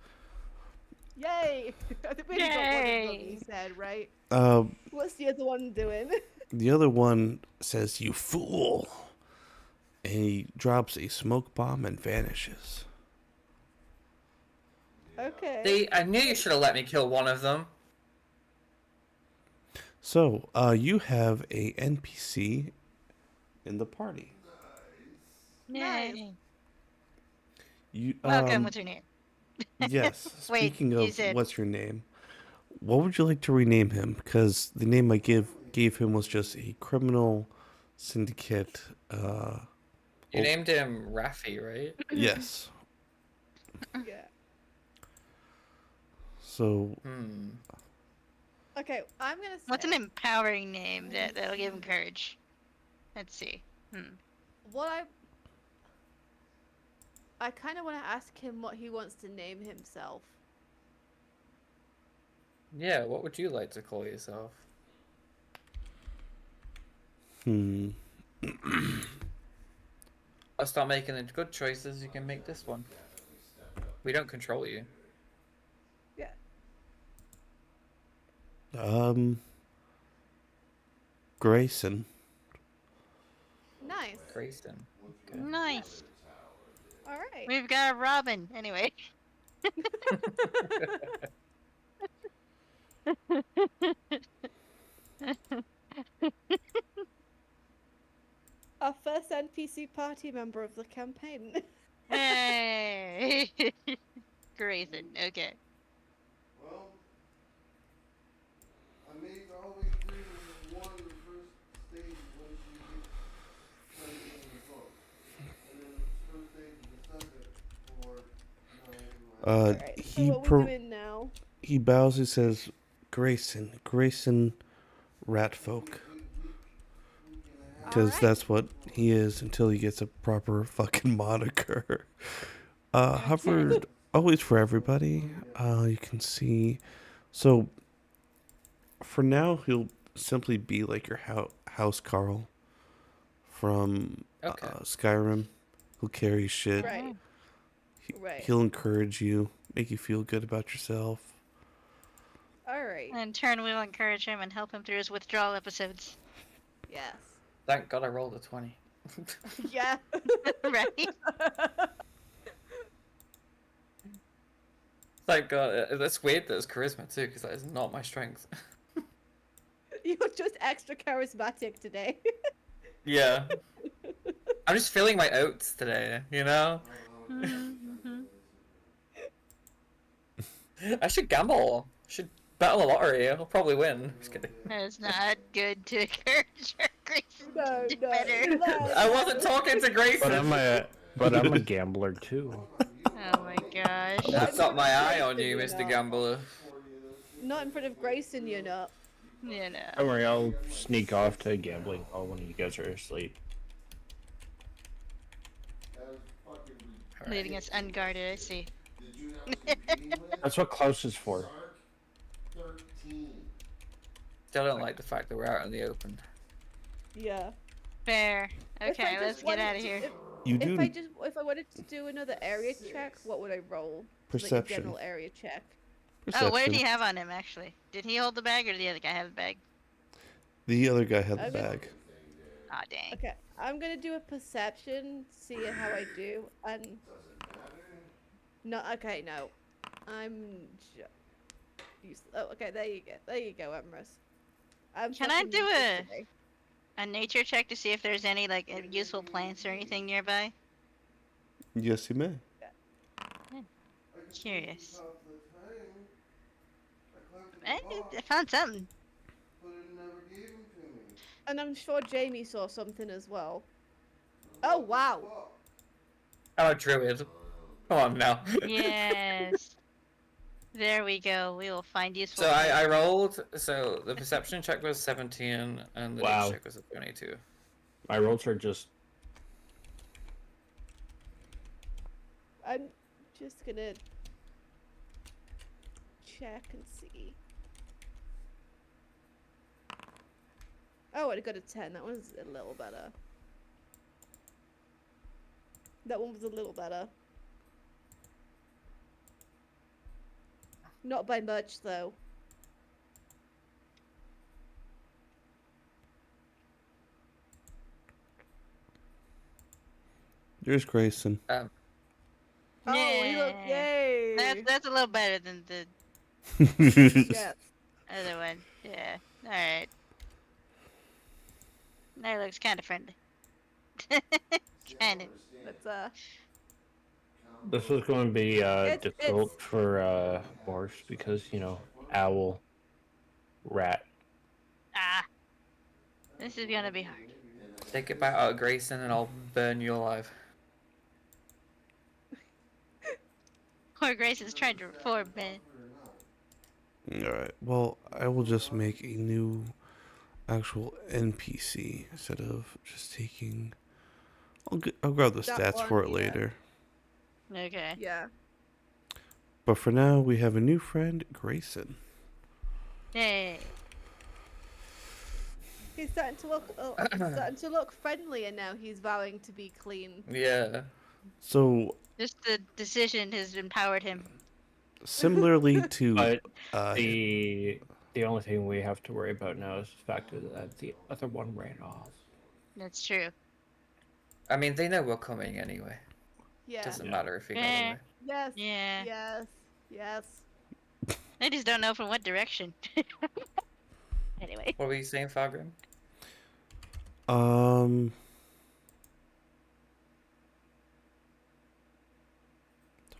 Yay! I think we only got one of them, Yay. you said, right? Um, What's the other one doing? the other one says, "You fool," and he drops a smoke bomb and vanishes. Okay. See, I knew you should have let me kill one of them. So, you have a NPC in the party. Yay. You Welcome. What's your name? yes. Wait, Speaking you of said- what's your name, what would you like to rename him? Because the name I gave him was just a criminal syndicate. You Oh. named him Raffi, right? Yes. Yeah. So Hmm. Okay, I'm gonna say. What's an empowering name that'll give him courage? Let's see. What I kind of want to ask him what he wants to name himself. Yeah, what would you like to call yourself? I'll start making the good choices. You can make this one. We don't control you. Yeah. Grayson. Nice. Grayson. Okay. Nice. All right. We've got a Robin. Anyway. Our first NPC party member of the campaign. Hey. Grayson. Okay. Well, I made it all the way through one of the first stage once you get playing in the book. And then the first stage of the second for Alright, so what we're doing now? He bows and says, Grayson Ratfolk. Because Alright. that's what he is until he gets a proper fucking moniker. Hovered always for everybody. You can see. So for now, he'll simply be like your house Carl from Skyrim. He'll carry shit. Right. Right. He'll encourage you, make you feel good about yourself. Alright. And in turn, we'll encourage him and help him through his withdrawal episodes. Yes. Thank God I rolled a 20. Yeah. Right? Thank God. That's weird that it's charisma too, because that is not my strength. You're just extra charismatic today. Yeah. I'm just feeling my oats today, you know? Mm-hmm. I should gamble. I should bet on the lottery. I'll probably win. Just kidding. It's not good to encourage your Grayson No, to do no, better. no. I wasn't talking to Grayson. But I'm a gambler too. Oh my gosh. I've got my eye on you, Grayson, Mr. you're not. Gambler. Not in front of Grayson, you're not. You know. Don't worry, I'll sneak off to gambling hall when you guys are asleep. Leaving us unguarded, I see. That's what Klaus is for. Still don't like the fact that we're out in the open. Yeah. Fair. If I Okay, just let's get wanted out of to- here. If I wanted to do another area check, what would I roll? Like a Perception. general area check. Oh, what did he have on him, actually? Did he hold the bag, or did the other guy have the bag? The other guy had the Okay. bag. Aw, dang. Okay, I'm gonna do a perception, see how I do, and no, okay, no, oh, okay, there you go, Emrys. Can I do a nature check to see if there's any, like, useful plants or anything nearby? Yes, you may. Curious. I found something. And I'm sure Jamie saw something as well. Oh wow! I'm a druid. Come on now. Yes. There we go. We will find useful So plants. I rolled. So the perception check was 17, and the Wow. nature check was a 22. My rolls are just I'm just gonna check and see. Oh, I got a 10. That was a little better. That one was a little better. Not by much, though. There's Grayson. Oh, he look, yay! That's a little better than the Yeah. other one. Yeah. Alright. That looks kind of friendly. Kind of. But, this was going to be It's- difficult for Morse because, you know, owl. rat. Ah, this is gonna be hard. Take it back out of Grayson and I'll burn you alive. Poor Grace is trying to reform, man. Alright, well, I will just make a new actual NPC instead of just taking. I'll grab the That stats for one, it yeah. later. Okay. Yeah. But for now, we have a new friend, Grayson. Hey. He's starting to look. Oh, he's starting to look friendly, and now he's vowing to be clean. Yeah. So, Just the decision has empowered him. similarly to But uh, the only thing we have to worry about now is the fact that the other one ran off. That's true. I mean, they know we're coming anyway. Yeah. Doesn't Yeah. matter if he goes Eh. away. Yes. Yeah. Yes. Yes. I just don't know from what direction. Anyway. What were you saying, Fabian?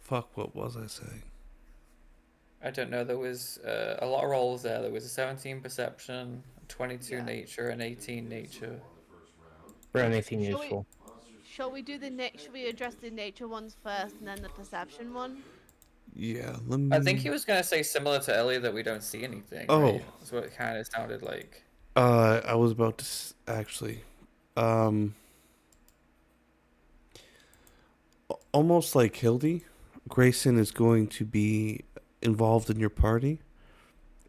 fuck, what was I saying? I don't know. There was a lot of rolls there. There was a 17 perception, 22 Yeah. nature, and 18 nature. For anything Shall we- useful. Shall we do the Shall we address the nature ones first, and then the perception one? Yeah, let me. I think he was gonna say similar to earlier that we don't see anything. Oh. Right? That's what it kind of sounded like. I was about to actually. Almost like Hildy, Grayson is going to be involved in your party.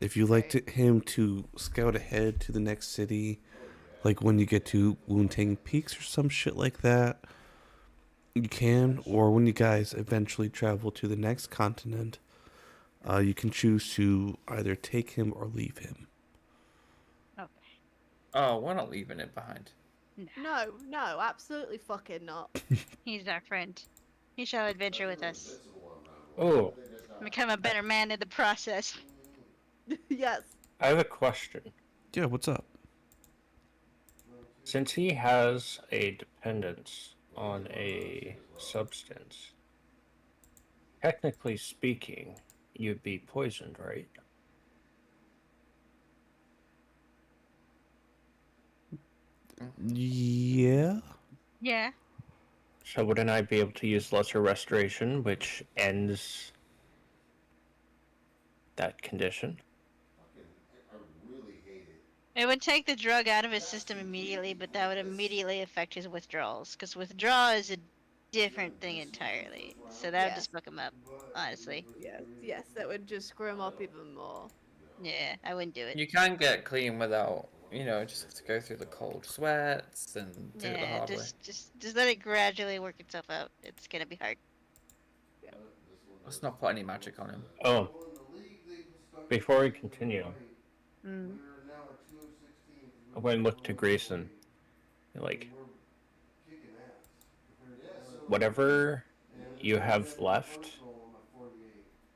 If you like him to scout ahead to the next city, like when you get to Woontang Peaks or some shit like that, you can. Or when you guys eventually travel to the next continent, you can choose to either take him or leave him. Okay. Oh, we're not leaving it behind. No, no, absolutely fucking not. He's our friend. He shall adventure with us. Oh, Become a better man in the process. Yes. I have a question. Yeah, what's up? Since he has a dependence on a substance, technically speaking, you'd be poisoned, right? Yeah. Yeah. So wouldn't I be able to use Lesser Restoration, which ends that condition? It would take the drug out of his system immediately, but that would immediately affect his withdrawals. Because withdrawal is a different thing entirely. So that would Yes. just fuck him up, honestly. Yes. Yes. That would just screw him up even more. Yeah, I wouldn't do it. You can get clean without, just have to go through the cold sweats and do it the Yeah, hard way. just let it gradually work itself out. It's gonna be hard. Let's not put any magic on him. Oh, before we continue, Mm. I went and looked to Grayson. Like, whatever you have left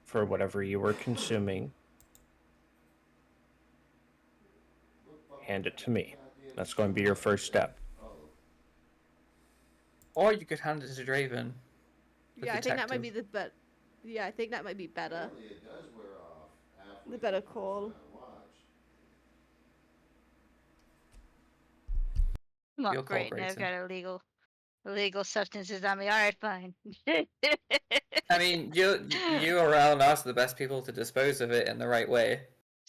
for whatever you were consuming, hand it to me. That's going to be your first step. Or you could hand it to Draven. the Yeah, I think that might be detective. the bet. Yeah, I think that might be better. The better call. Well, You'll call great. Now I've Grayson. got illegal substances on me. All right, fine. I mean, you around us are the best people to dispose of it in the right way.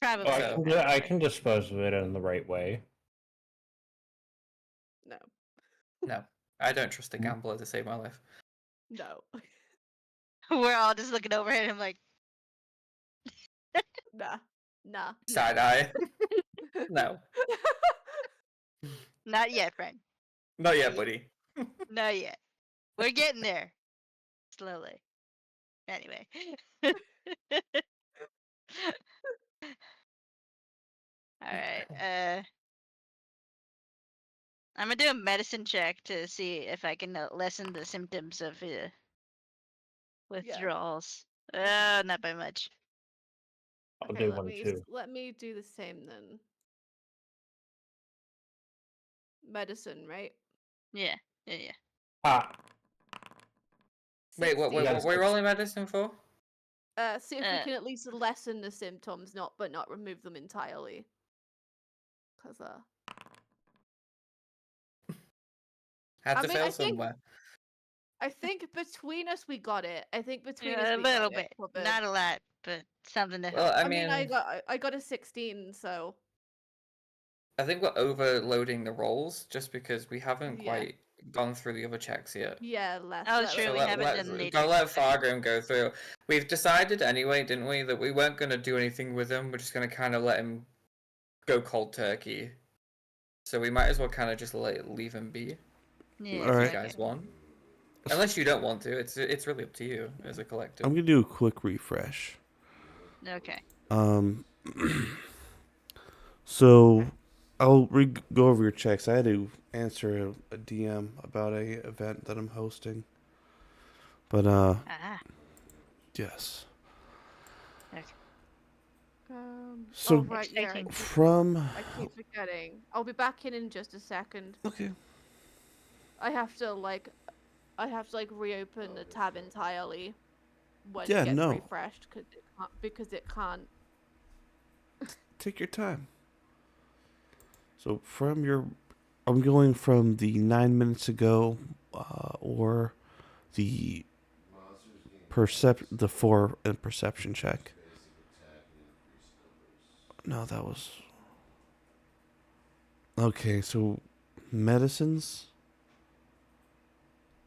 Probably. So- I can dispose of it in the right way. No. No, I don't trust a gambler to save my life. No. We're all just looking over at him like, Nah. Nah. Side eye. No, not yet, friend. not yet, buddy. Not yet. We're getting there. Slowly. Anyway. Alright, I'm gonna do a medicine check to see if I can lessen the symptoms of withdrawals. Not by much. I'll Okay, do let one me too. let me do the same then. Medicine, right? Yeah, yeah. Ah, Wait, what 16. we're rolling medicine for? See if we can at least lessen the symptoms, but not remove them entirely. Cause Had I to mean, fail somewhere. I think between us we got it. I think between us Yeah, a we little got it. bit, Covered. not a lot, but something to Well, help. I I mean, mean, I got a 16, so I think we're overloading the rolls just because we haven't yeah, quite gone through the other checks yet. yeah, less. Oh, true, So we haven't done the nature don't let check. Fargrim go through. We've decided anyway, didn't we, that we weren't going to do anything with him. We're just going to kind of let him go cold turkey. So we might as well kind of just leave him be Yeah, if you Alright. guys okay. want. Unless you don't want to, it's really up to you as a collective. I'm gonna do a quick refresh. Okay. Um, so I'll go over your checks. I had to answer a DM about a event that I'm hosting, but Ah, yes. okay. So right, yeah. Exciting. from I keep forgetting. I'll be back in just a second. okay, I have to like reopen the tab entirely when yeah, it gets no, refreshed because it can't. take your time. So from your, I'm going from the 9 minutes ago, or the the 4 and perception check. No, that was okay. So medicines.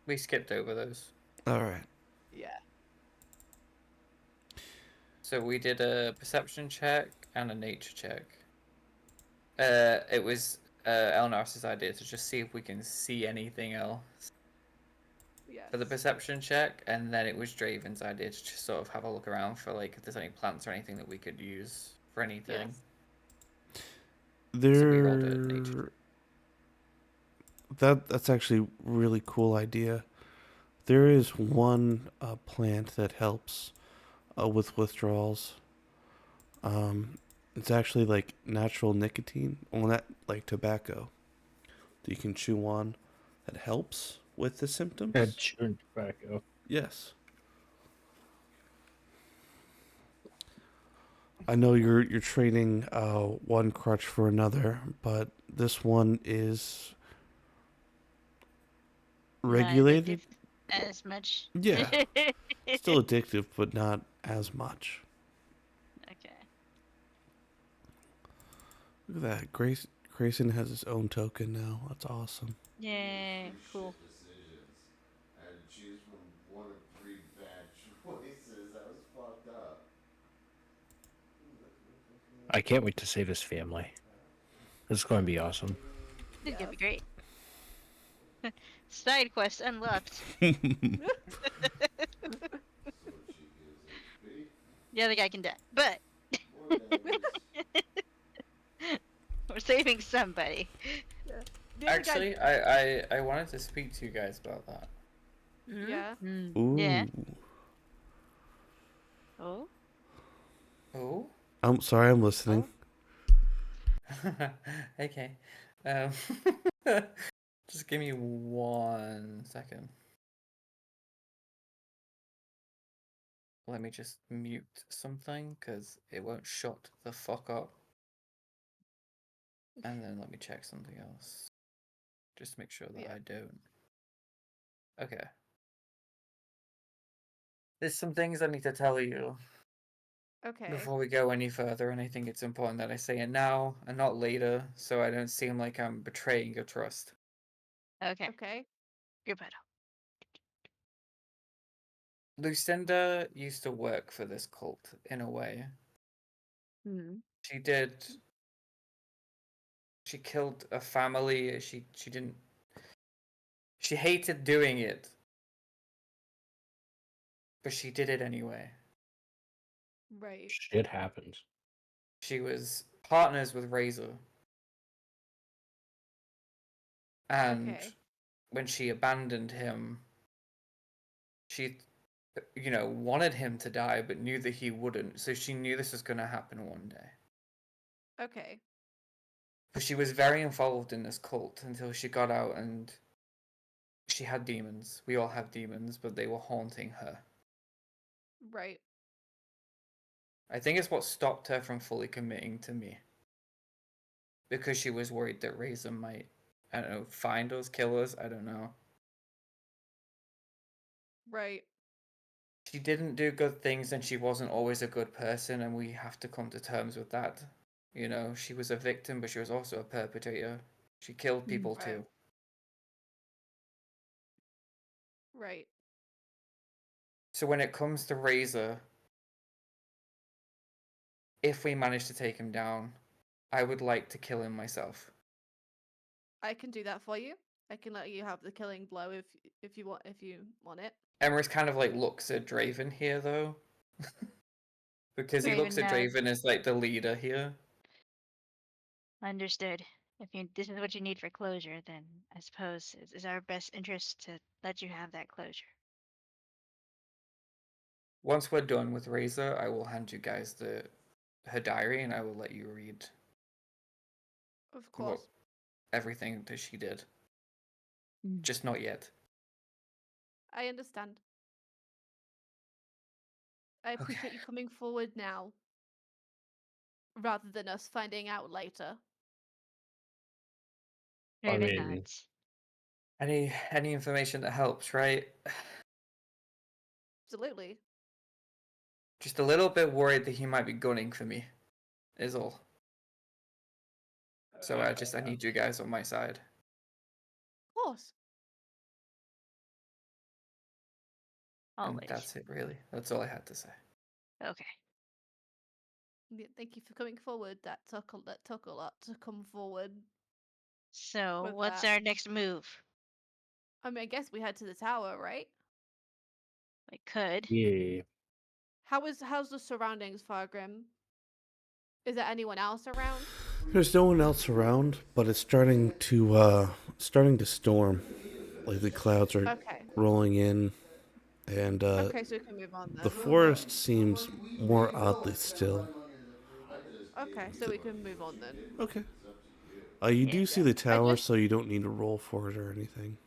We skipped over those. All right. Yeah. So we did a perception check and a nature check. It was Elnar's idea to just see if we can see anything else Yes. for the perception check, and then it was Draven's idea to just sort of have a look around for like if there's any plants or anything that we could use for anything. Yes. So we rolled a nature. That's actually a really cool idea. There is one plant that helps with withdrawals. It's actually like natural nicotine, well, not like tobacco that you can chew on that helps with the symptoms. Had chewing tobacco. Yes. I know you're trading one crutch for another, but this one is Not regulated. addictive as much. Yeah, still addictive, but not as much. Okay. Look at that. Grayson has his own token now. That's awesome. Yeah, cool. I had to choose from one of 3 bad choices. That was fucked up. I can't wait to save his family. This is going to be awesome. This is gonna Yes. be great. Side quest unlocked. The other guy can die, but we're saving somebody. The other guy- Actually, I wanted to speak to you guys about that. Yeah. Ooh. Yeah. Oh. Oh. I'm sorry. I'm listening. Okay. Just give me 1 second. Let me just mute something because it won't shut the fuck up. And then let me check something else. Just make sure that Yeah. I don't. Okay. There's some things I need to tell you Okay. before we go any further, and I think it's important that I say it now and not later so I don't seem like I'm betraying your trust. Okay. Okay. You're better. Lucinda used to work for this cult in a way. She did. She killed a family. She didn't. She hated doing it, but she did it anyway. Right. Shit happens. She was partners with Razor, and Okay. when she abandoned him, she, wanted him to die, but knew that he wouldn't. So she knew this was going to happen one day. Okay. But she was very involved in this cult until she got out, and she had demons. We all have demons, but they were haunting her. Right. I think it's what stopped her from fully committing to me. Because she was worried that Razor might, I don't know, find us, kill us, I don't know. Right. She didn't do good things and she wasn't always a good person, and we have to come to terms with that. You know, she was a victim, but she was also a perpetrator. She killed people Right. too. Right. So when it comes to Razor, if we manage to take him down, I would like to kill him myself. I can do that for you. I can let you have the killing blow if you want it. Emrys kind of like looks at Draven here though. Because he looks Draven at nods. Draven as like the leader here. Understood. If this is what you need for closure, then I suppose it's our best interest to let you have that closure. Once we're done with Razor, I will hand you guys her diary and I will let you read Of course. everything that she did. Mm. Just not yet. I understand. I appreciate you coming forward now rather than us finding out later. I Draven mean, nods. Any information that helps, right? Absolutely. Just a little bit worried that he might be gunning for me, is all. So I need you guys on my side. Of course. And Always. that's it, really. That's all I had to say. Okay. Yeah, thank you for coming forward. That took a lot to come forward. So, With what's that. our next move? I mean, I guess we head to the tower, right? We could. yeah. How's the surroundings, Fargrim? Is there anyone else around? There's no one else around, but it's starting to storm. Like the clouds are Okay. rolling in, and Okay, so we can move on the then. forest seems more oddly still. Okay, so we can move on then. Okay. You do Yeah. see Yeah. the I tower, just so you don't need to roll for it or anything.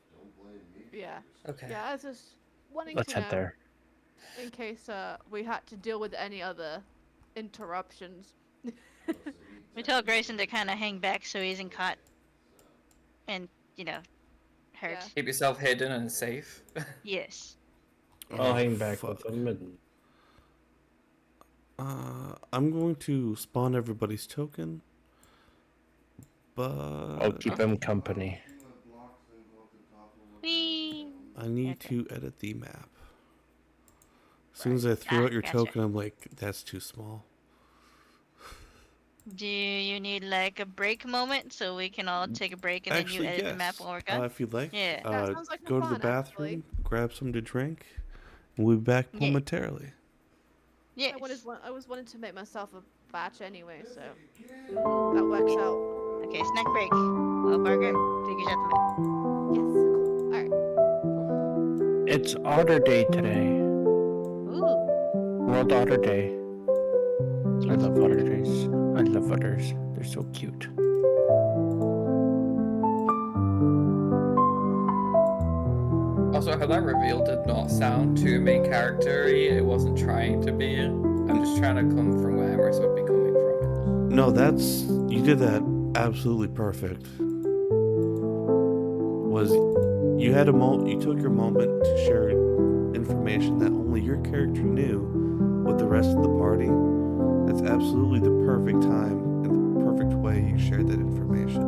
yeah. Okay. Yeah, I was just wanting Let's to head know there. in case we had to deal with any other interruptions. We tell Grayson to kind of hang back so he isn't caught and, hurt. Yeah. Keep yourself hidden and safe. Yes. I'll Oh, hang back with fuck. them and I'm going to spawn everybody's token, I'll but keep him company. Whee! I need Okay. to edit the map. As soon as I threw Ah, out your gotcha. token, I'm like, that's too small. Do you need like a break moment so we can all take a break and then you Actually, edit the map yes. while we're gone? If you'd like, Yeah. That sounds like a go to the fun, actually. bathroom, grab something to drink, and we'll be back Yeah. momentarily. Yes. I was wanting to make myself a batch anyway, so that works out. Okay, snack break. Well, Bargrim, figures out the map. Yes, cool. All right. It's Otter Day today. Ooh. World Otter Day. I love otter days. I love otters. They're so cute. Also, how that reveal did not sound too main character-y. It wasn't trying to be. I'm just trying to come from where Emrys would be coming from. No, you did that absolutely perfect. You took your moment to share information that only your character knew with the rest of the party. That's absolutely the perfect time and the perfect way you shared that information.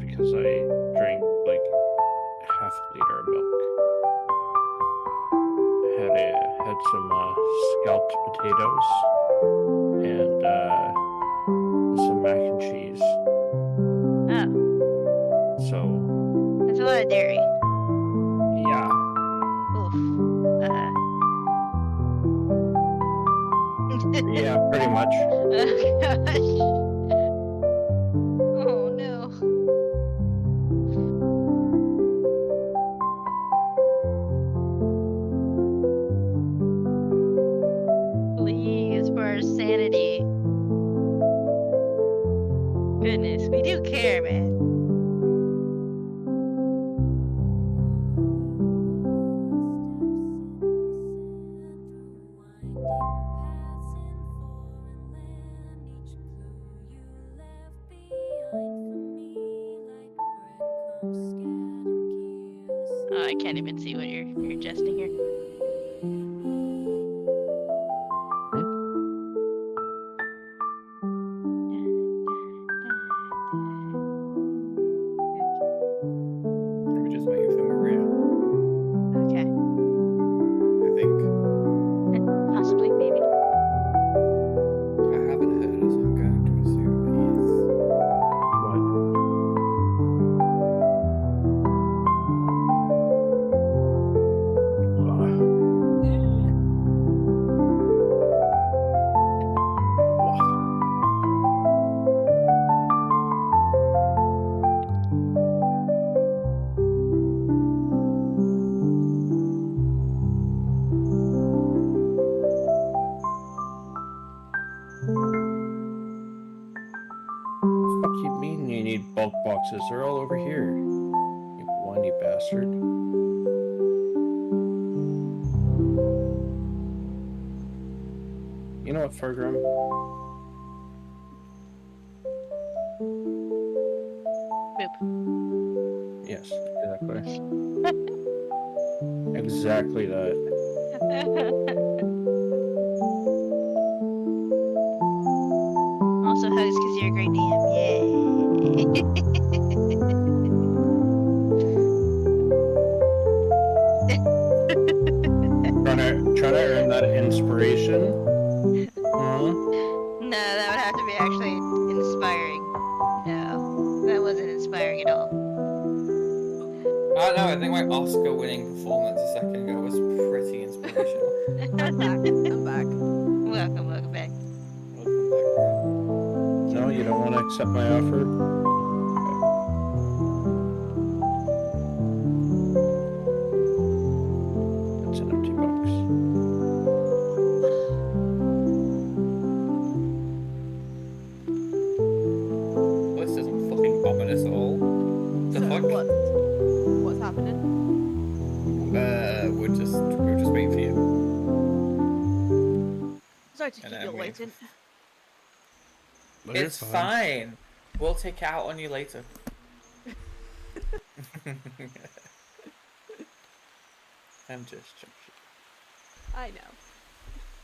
because I drank like half a liter of milk. Had some scalped potatoes and some mac and cheese. Oh, So that's a lot of dairy. yeah, Oof. yeah, pretty much. Oh gosh. Oh no. Please, for our sanity. Goodness, we do care, man. Oh, I can't even see what you're adjusting here. We're just waiting for Maria, Okay, I think. possibly, maybe. I haven't heard her, so I'm going to assume What? Fuck you mean you need bulk boxes? They're all over here. You whiny bastard. You know what, Fargrim? Boop. Yes, exactly. Exactly that. Also hugs because you're a great DM. Yay. Trying to earn that inspiration. Huh? No, that would have to be actually inspiring. No, that wasn't inspiring at all. I don't know, I think my Oscar-winning performance a second ago was pretty inspirational. I'm back. I'm back. Welcome back. Welcome back, Maria. No, you don't want to accept my offer? That's an empty box. This isn't fucking ominous at all. The So fuck? what's happening? We're just waiting for you. Sorry to And keep then you we- waiting. No, you're It's fine. We'll take it out on you later. I'm just joking. I know.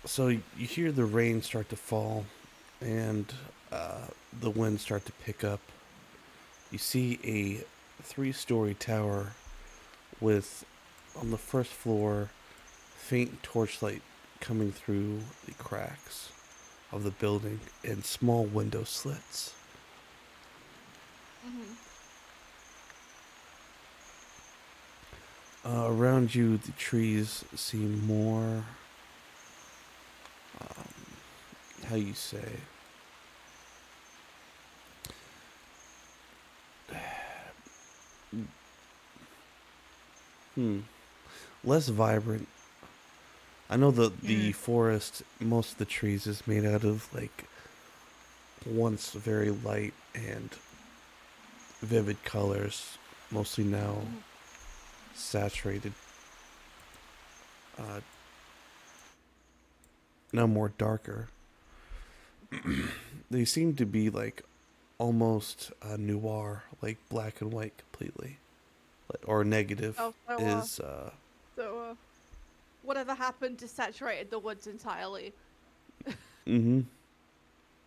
So you hear the rain start to fall, and the wind start to pick up. You see a 3-story tower with, on the first floor, faint torchlight coming through the cracks of the building and small window slits. Around you, the trees seem more, how you say, less vibrant. I know the forest, most of the trees is made out of like once very light and vivid colors, mostly now saturated. Now more darker. They seem to be like almost noir, like black and white completely, or negative Oh, so, is. Whatever happened to saturated the woods entirely? Mm-hmm.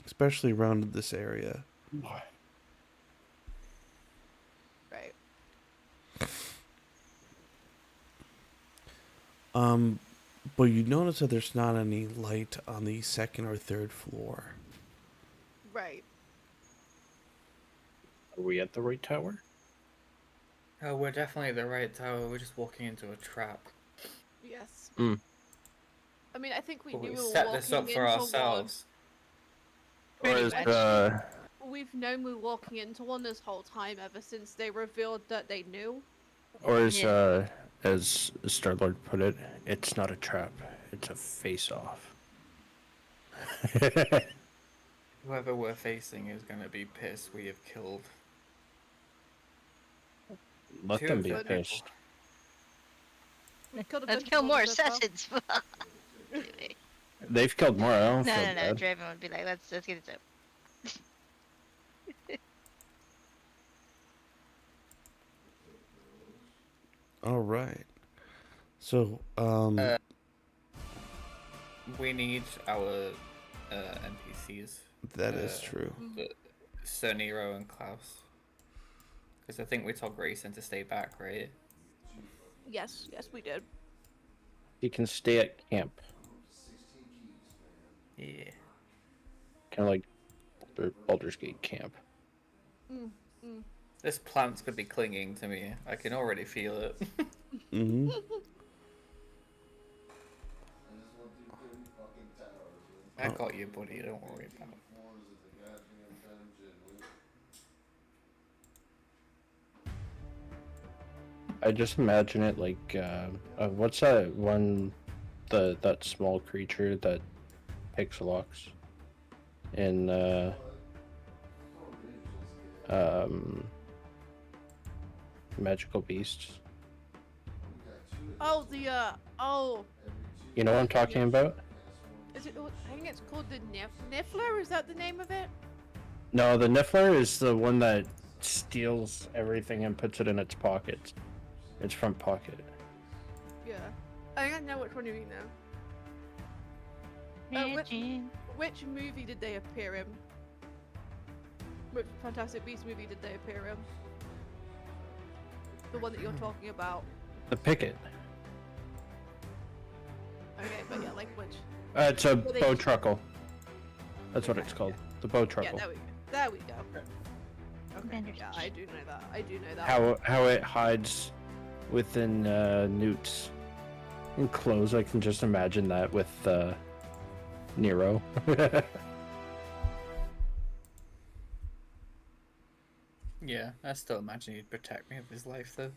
Especially around this area. Right. But you notice that there's not any light on the second or third floor. Right. Are we at the right tower? Oh, we're definitely at the right tower. We're just walking into a trap. Yes. Hmm. I mean, I think we But knew we we were set this walking up for into one. ourselves. Or Pretty is much. We've known we were walking into one this whole time ever since they revealed that they knew. Yeah. As Starlord put it, it's not a trap, it's a face-off. Whoever we're facing is going to be pissed we have killed Let two them of be their people. pissed. We could have Let's been kill more so far. assassins. Anyway. They've killed more. I don't No, feel no, no. bad. Draven would be like, let's get this up. All right. So, We need our NPCs. that is true. Sir Nero and Klaus. Because I think we told Grayson to stay back, right? Yes, we did. You can stay at camp, Yeah. kind of like Baldur's Gate camp. This plant's gonna be clinging to me. I can already feel it. Mm-hmm. I just want these dirty fucking towers. I got you, buddy. Don't worry about it. Floors of the goddamn dungeon. I just imagine it like, what's that one, that small creature that picks locks in, Magical Beasts? Oh, oh, You know what I'm talking about? is it? I think it's called the Niffler. Is that the name of it? No, the Niffler is the one that steals everything and puts it in its pocket. Its front pocket. Yeah. I think I know which one you mean now. Which movie did they appear in? Which Fantastic Beasts movie did they appear in? The one that you're talking about. The Picket. Okay, but yeah, like which? It's a Well, they- bow truckle. That's what it's called. The bow Yeah, truckle. there we go. Okay, Bandage. yeah, I do know that. I do know that. How it hides within newts and clothes. I can just imagine that with Nero. Yeah, I still imagine he'd protect me with his life, though.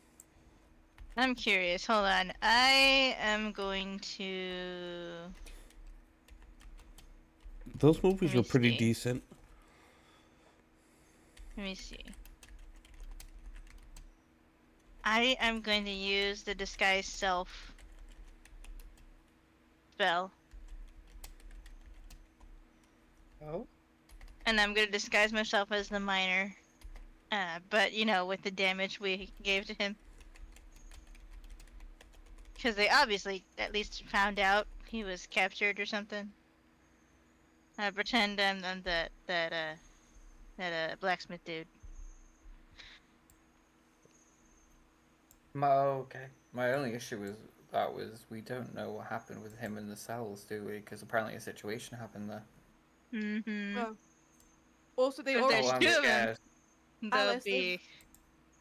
I'm curious. Hold on. I am going to. Those movies Let me were pretty see. decent. Let me see. I am going to use the disguise self spell. Oh? And I'm going to disguise myself as the miner. But, you know, with the damage we gave to him. Because they obviously at least found out he was captured or something. Pretend I'm that blacksmith dude. Okay. My only issue was we don't know what happened with him in the cells, do we? Because apparently a situation happened there. Mm-hmm. Oh. Also, they If already there's Oh, I'm two of 'em. scared. They'll Alice, be.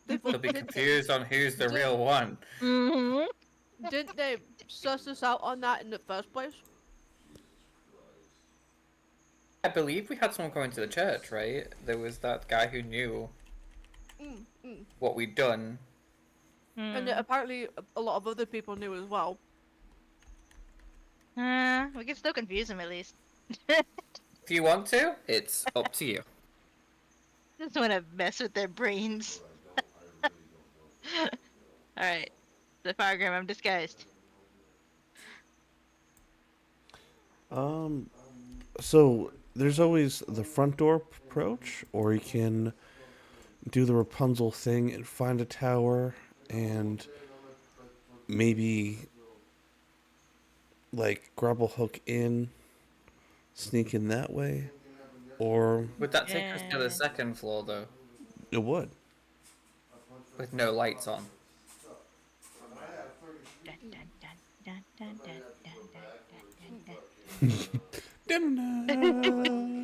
They'll be confused on who's the Did- real one. Mm-hmm. Didn't they suss us out on that in the first place? I believe we had someone going to the church, right? There was that guy who knew what we'd done. And apparently a lot of other people knew as well. We can still confuse him at least. If you want to, it's up to you. Just want to mess with their brains. Alright. The firegram, I'm disguised. So there's always the front door approach, or you can do the Rapunzel thing and find a tower and maybe like grab a hook in, sneak in that way, or Would that take us to Yeah. the second floor, though? it would. with no lights on. Dun, dun, dun, dun, dun, dun, dun, dun, dun, I'm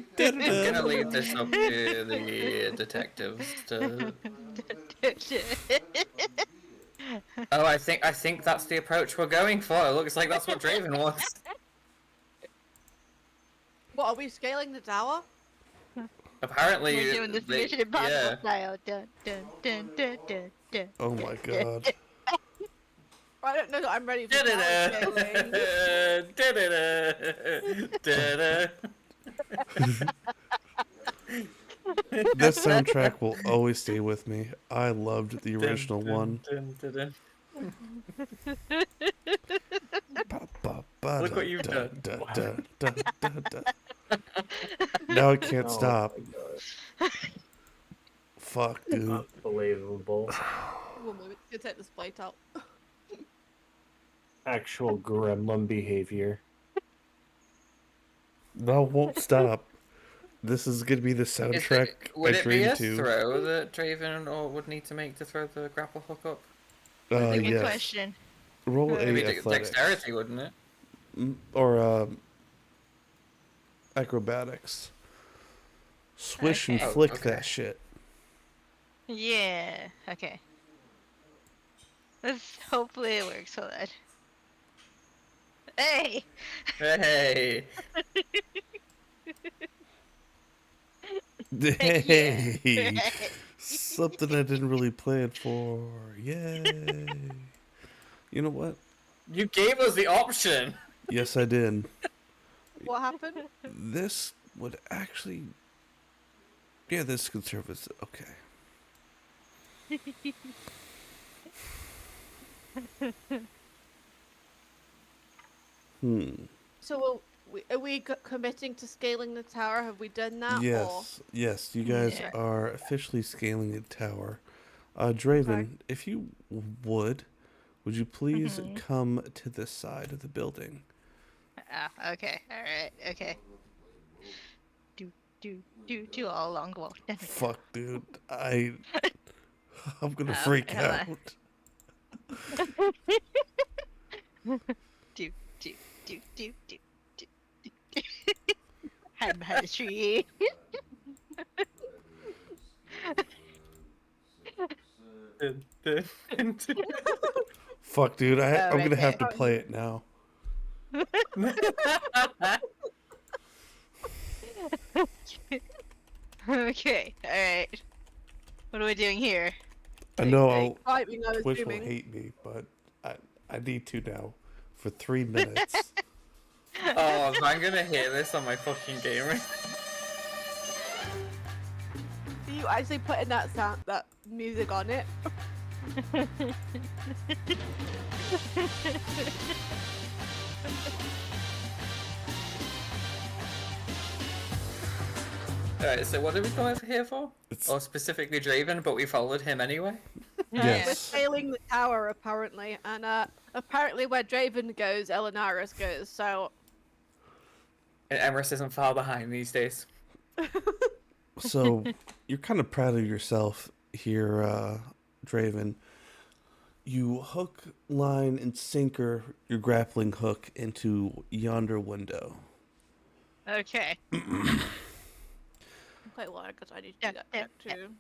gonna Da-da-da. leave this up to the detectives to. Oh, I think that's the approach we're going for. It looks like that's what Draven wants. What, are we scaling the tower? Apparently, We're doing this they, Mission Impossible yeah. style. Dun, dun, dun, dun, dun, dun, Oh my god. I don't know that I'm ready for tower scaling. This soundtrack will always stay with me. I loved the original one. Look what you've done. Now I can't Oh stop. my Fuck, god. dude. Unbelievable. We'll move it. You take this plate out. Actual gremlin behavior. No, won't stop. This is gonna be the soundtrack Would I it be dream a to. throw that Draven or would need to make to throw the grapple hook up? That's a good Yes. question. Roll It'd be a athletics. dexterity, wouldn't it? Or acrobatics. Swish and Okay. flick okay. that shit. Yeah. Okay. Let's hopefully it works. Hold on. Hey. Hey! Hey, something I didn't really plan for. Yay! You know what? You gave us the option! Yes, I did. What happened? This would actually. Yeah, this could serve as okay. Hmm. So are we committing to scaling the tower? Have we done that? Or? Yes, yes, you guys Yeah. are officially scaling the tower. Draven, if you would you please Mhm. come to this side of the building? Ah, okay. All right. Okay. Do all along the wall. Fuck, dude, I'm gonna Oh, freak hold out. on. do do do do do do. Hide behind the tree. Fuck, dude, I'm right gonna have to there. play it now. Okay. All right. What are we doing here? I know Climbing, I'm Twitch will assuming. hate me, but I need to now for 3 minutes. Oh, I'm gonna hear this on my fucking game room. Are you actually putting that music on it? Alright, so what are we going here for? It's- Or specifically Draven, but we followed him anyway? We're Yes. scaling the tower apparently, and apparently where Draven goes, Elenaris goes. So And Emrys isn't far behind these days. So you're kind of proud of yourself here, Draven. You hook, line, and sinker your grappling hook into yonder window. Okay. wait, what? Because I need to do that check too.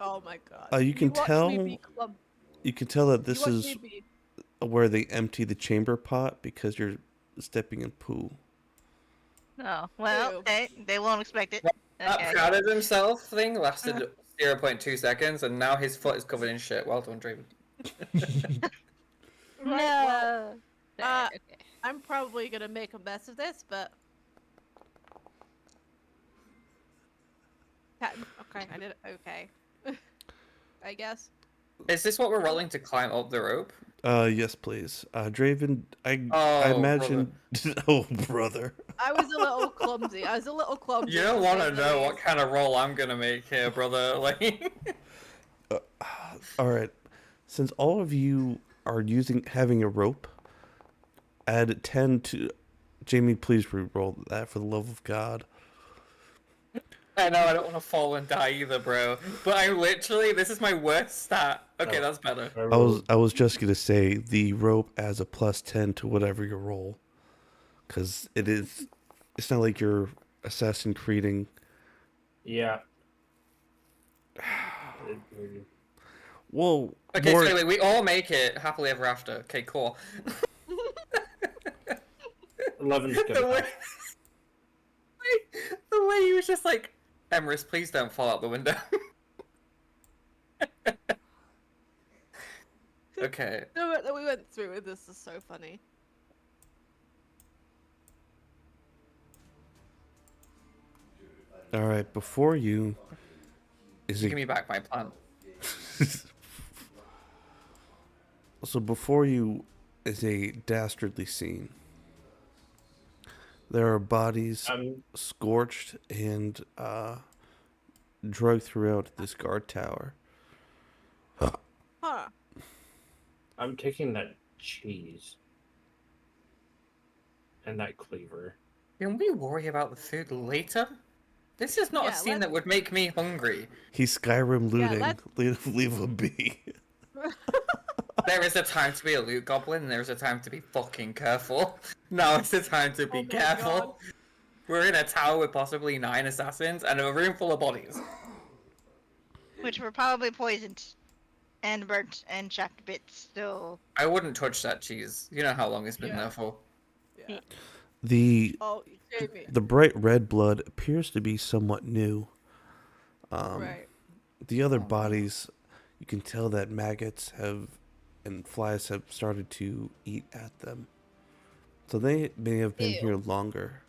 Oh my god. You can watch tell. me be You can tell that this you watch is me be- where they empty the chamber pot because you're stepping in poo. Oh well, Ew. they won't expect it. That Okay. proud of himself thing lasted 0.2 seconds, and now his foot is covered in shit. Well done, Draven. Right, well, No. There, okay. I'm probably gonna make a mess of this, but okay, I did it. Okay, I guess. Is this what we're rolling to climb up the rope? Yes, please. Draven, I Oh, imagine. Oh, brother. I was a little clumsy. I was a little clumsy. You don't to want say to the know least. what kind of roll I'm gonna make here, brother. Like, All right. Since all of you are having a rope, add 10 to. Jamie, please re-roll that for the love of God. I know, I don't want to fall and die either, bro. But I literally, this is my worst stat. Okay, Oh. that's better. I was just gonna say the rope adds a +10 to whatever you roll, because it's not like you're assassin creating. Yeah. Whoa, Okay, more. so wait, we all make it happily ever after. Okay, cool. 11's good the, way, enough. the way he was just like, Emrys, please don't fall out the window. Okay. The way that we went through with this is so funny. All right, before you is Give a me back my plant. so before you is a dastardly scene. There are bodies scorched and drugged throughout this guard tower. Huh. I'm taking that cheese. And that cleaver. Can we worry about the food later? This is not a Yeah, scene that would make me hungry. He's Skyrim looting. let's- Leave him be. There is a time to be a loot goblin, and there is a time to be fucking careful. Now it's the time to be Oh my careful. God. We're in a tower with possibly 9 assassins and a room full of bodies. Which were probably poisoned and burnt and chopped to bits. So I wouldn't touch that cheese. You know how long it's been Yeah. there for. Yeah. The Oh, you showed me. the bright red blood appears to be somewhat new. Right. The other bodies, you can tell that maggots and flies have started to eat at them. So they may have been Ew. here longer.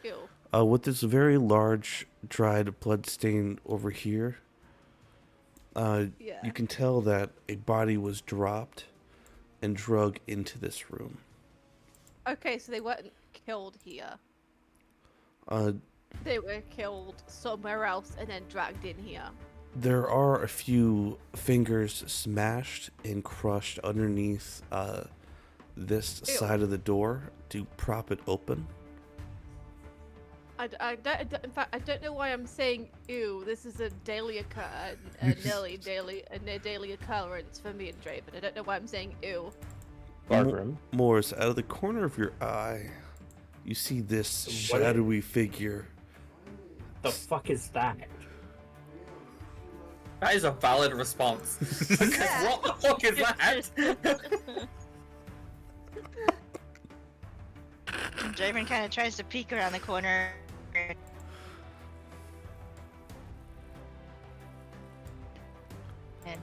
Ew. With this very large dried blood stain over here, Yeah. you can tell that a body was dropped and drug into this room. Okay, so they weren't killed here. Uh, They were killed somewhere else and then dragged in here. there are a few fingers smashed and crushed underneath this Ew. side of the door to prop it open. I don't, in fact, I don't know why I'm saying ew. This is a daily daily occurrence for me and Draven. I don't know why I'm saying ew. Bargrim. Morris, out of the corner of your eye, you see this What? shadowy figure. The fuck is that? That is a valid response. Because what the fuck is that? Draven kind of tries to peek around the corner. And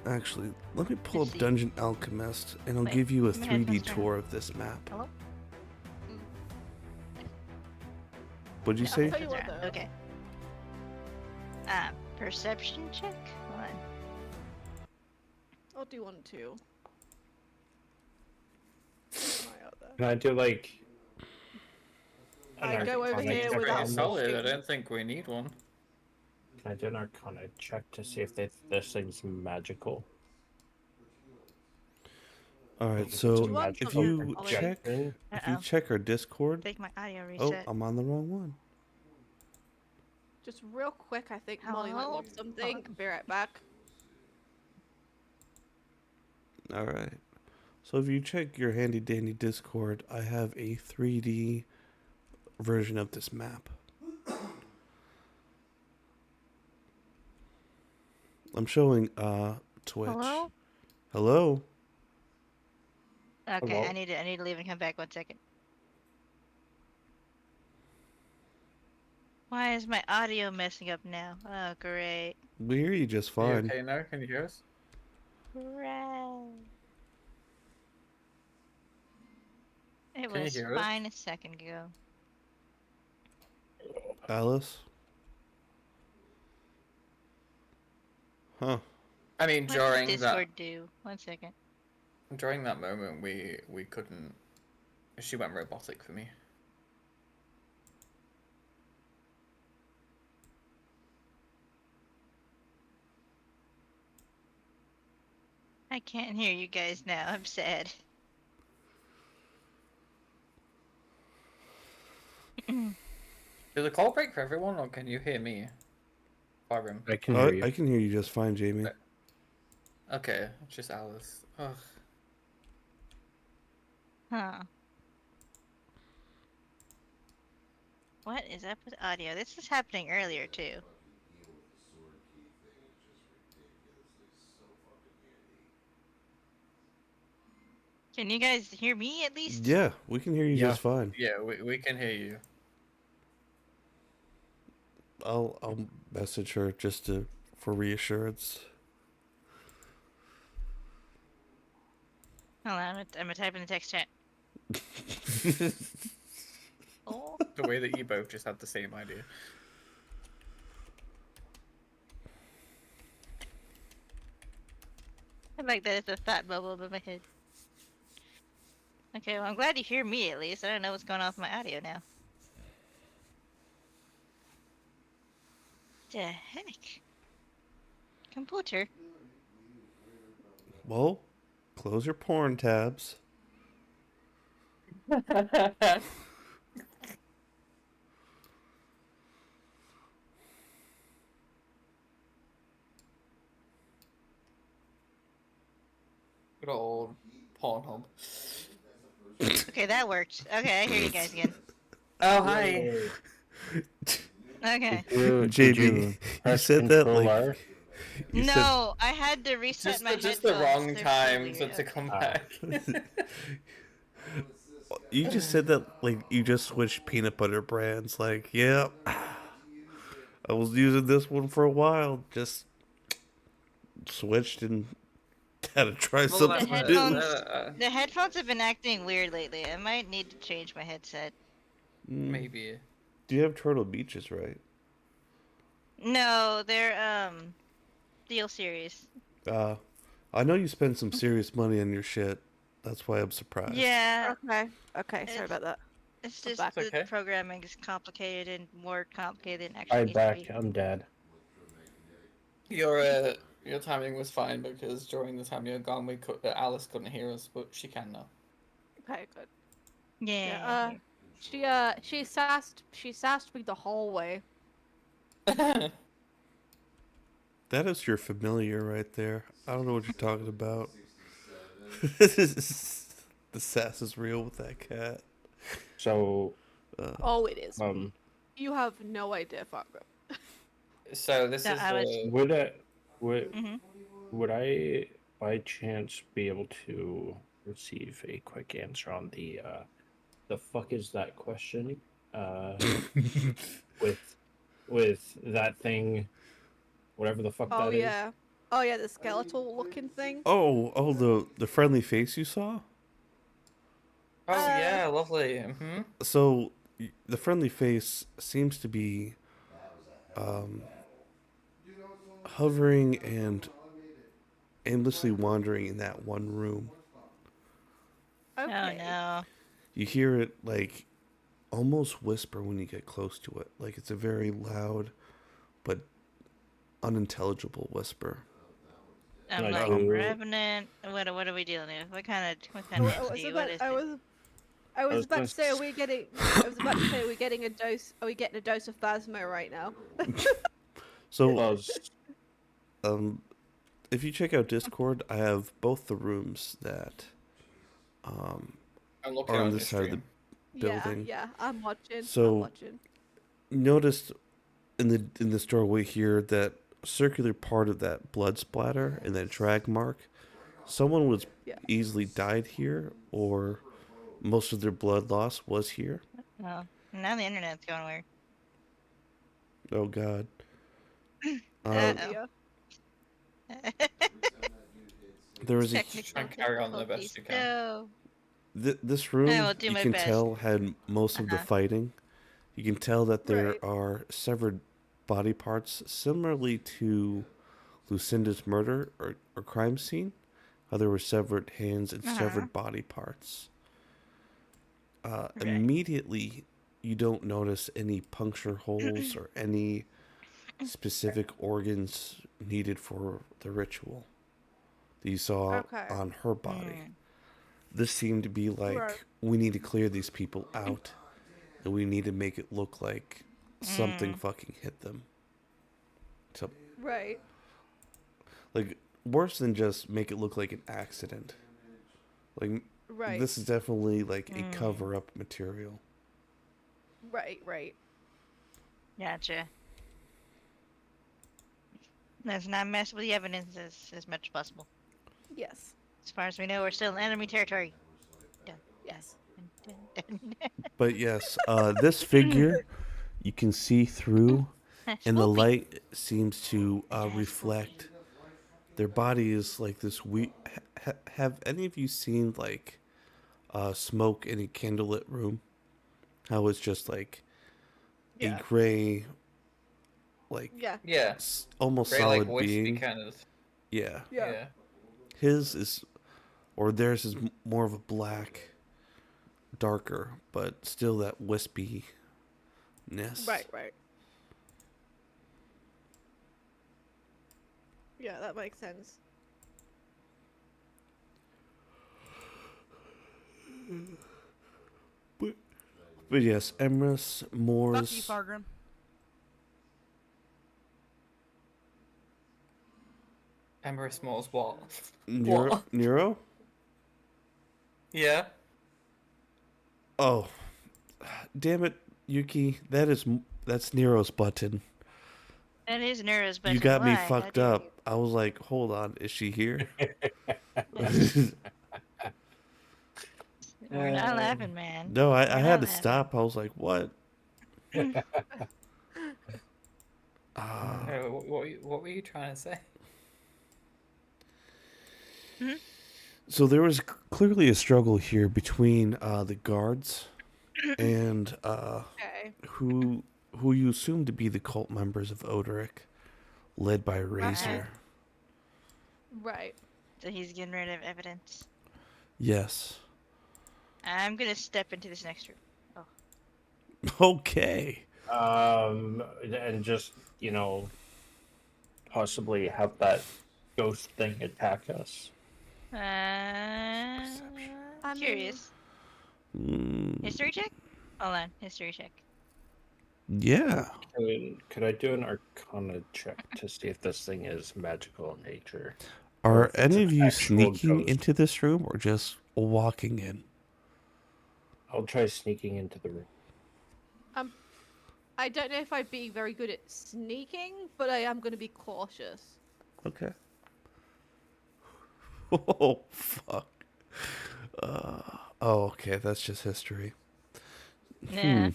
Actually, let me pull Let's up see. Dungeon Alchemist, and I'll Wait, give you a let me head 3D faster. tour of this map. hello? What'd you No, say? tell you what, it's around. though. Okay. Perception check? Hold on. I'll do one too. Can I do like? I go over Arcana here check Pretty without on this? solid. I don't think we need one. Can I do an Arcana check to see if this thing's magical? All right, If it's so a want if some you Ollie? check, thing, if you Uh-oh. check our Discord, Think my audio oh, reset. I'm on the wrong one. Just real quick, I think Molly might Hello? want something. Be right back. All right. So if you check your handy dandy Discord, I have a 3D version of this map. I'm showing Twitch. Hello? Hello? Okay, Hello? I need to leave and come back 1 second. Why is my audio messing up now? Oh, great. We hear you just Are you fine. okay now? Can you hear us? Right. It Can you was hear us? fine a second ago. Alice? Huh. I mean, What during did Discord do? 1 second. that moment, we couldn't. She went robotic for me. I can't hear you guys now. I'm sad. Does the call break for everyone, or can you hear me? Fargrim. I can hear you. I can hear you just fine, Jamie. Okay, just Alice. Ugh. Huh. What is up with audio? This was happening earlier too. Can you guys hear me at least? Yeah, we can hear you Yeah. just fine. Yeah, we can hear you. I'll message her just for reassurance. Hold on, I'm gonna type in the text chat. Oh. The way that you both just had the same idea. I like that it's a thought bubble above my head. Okay, well, I'm glad you hear me at least. I don't know what's going on with my audio now. The heck? Computer. Well, close your porn tabs. Good old Pornhub. Okay, that worked. Okay, I hear you guys again. Oh, hi. Yay. Okay. Did JB, you you press said that Control like R? you said. No, I had to reset my Just the headphones. wrong They're time so to weird. come Ah. back. You just said that like you just switched peanut butter brands. Like, yeah, I was using this one for a while. Just switched and had to try Well, something The new. headphones- The headphones have been acting weird lately. I might need to change my headset. Maybe. Do you have Turtle Beaches, right? No, they're Steel Series. I know you spend some serious money on your shit. That's why I'm surprised. Yeah, Okay. Okay. Sorry It's- about that. it's I'm just back. the Okay. programming is complicated and more complicated than it actually Hi, needs back. to be. I'm dead. Your timing was fine because during the time you were gone, Alice couldn't hear us, but she can now. Okay. Good. Yeah. She sassed me the whole way. That is your familiar right there. I don't know what you're talking about. The sass is real with that cat. So, Oh, it is. um, You have no idea, Fargo. So this No, is I was- the Mhm. would I by chance be able to receive a quick answer on the fuck is that question? With that thing, whatever the fuck Oh that is. yeah. Oh yeah, the skeletal looking thing. Oh, the friendly face you saw? Oh yeah, lovely. So the friendly face seems to be hovering and aimlessly wandering in that one room. Oh Okay. no. You hear it like almost whisper when you get close to it. Like it's a very loud but unintelligible whisper. I'm Like, like who- Revenant. What are we dealing with? What kind of I was entity? about, What is I it? was I was was about gonna to say, are we getting? I was about to say, are we getting a dose? Are we getting a dose of Phasmo right now? So Well, if you check out Discord, I have both the rooms that I'm looking are on on this your side of the stream. building. Yeah, I'm watching. So- I'm watching. Noticed in this doorway here that circular part of that blood splatter and that drag mark. Someone was Yeah. easily died here, or most of their blood loss was here. Oh, now the internet's going weird. Oh God. Uh-oh. Yeah. There was a Technical Try and carry on the best difficulties. you can. No. this room. I will do You my can best. tell had most of the Uh-huh. fighting. You can tell that there Right. are severed body parts, similarly to Lucinda's murder or crime scene. How there were severed hands and Uh-huh. severed body parts. Right. Immediately, you don't notice any puncture holes or any specific organs needed for the ritual that you saw Okay. on her body. Mm. This seemed to be like, Right. we need to clear these people out, and we need to make it look like something fucking hit them. So, Right. like, worse than just make it look like an accident. Like, Right. this is definitely like a cover-up material. Right. Right. Gotcha. Let's not mess with the evidence as much as possible. Yes. As far as we know, we're still in enemy territory. Dun, Yes. dun, dun, dun. But yes, this figure you can see through, and the Swoopy. light seems to That's reflect. Their body is like this. Have any of you seen like smoke in a candlelit room? How it's just like Yeah. a gray, like Yeah. Yeah. almost Very like solid wispy being. kind of. Yeah, Yeah. Yeah. his is, or theirs is more of a black, darker, but still that wispiness. Right. Right. Yeah, that makes sense. But yes, Emrys Fuck you, Moore's Fargrim. Ember Smalls what? Nero. What? Nero? Yeah. Oh, damn it, Yuki! That's Nero's button. That is Nero's button. You got me Why? How fucked dare up. I was like, hold on, is she here? you? We're not laughing, man. No, I We're had not to stop. I was like, what? What were you trying to say? So there was clearly a struggle here between the guards and Okay. who you assume to be the cult members of Oderic, led by Razor. Right. So he's getting rid of evidence. Yes. I'm gonna step into this next room. Okay. And just, possibly have that ghost thing attack us. Curious. History check? Hold on, history check. Yeah. Could I do an Arcana check to see if this thing is magical in nature? Are if it's any an of you actual sneaking ghost. into this room or just walking in? I'll try sneaking into the room. I don't know if I'd be very good at sneaking, but I am going to be cautious. Okay. Oh, fuck. Oh, okay. That's just history. Yeah.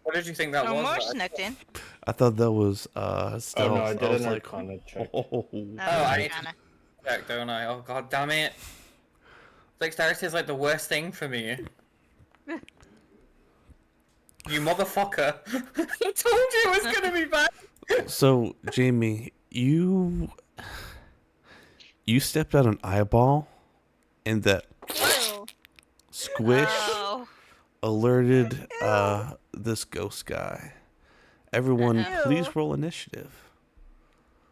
What did you think that Oh, was? more Raj? snuck in. I thought that was stealth. Oh, no, I did was an like, Arcana check. oh. I need to Arcana. check, don't I? Oh god damn it. Dexterity is like the worst thing for me. You motherfucker. I told you it was gonna be bad. So, Jamie, you stepped on an eyeball, and that Ew. squish Oh. alerted this ghost guy. Everyone, Ew. please roll initiative.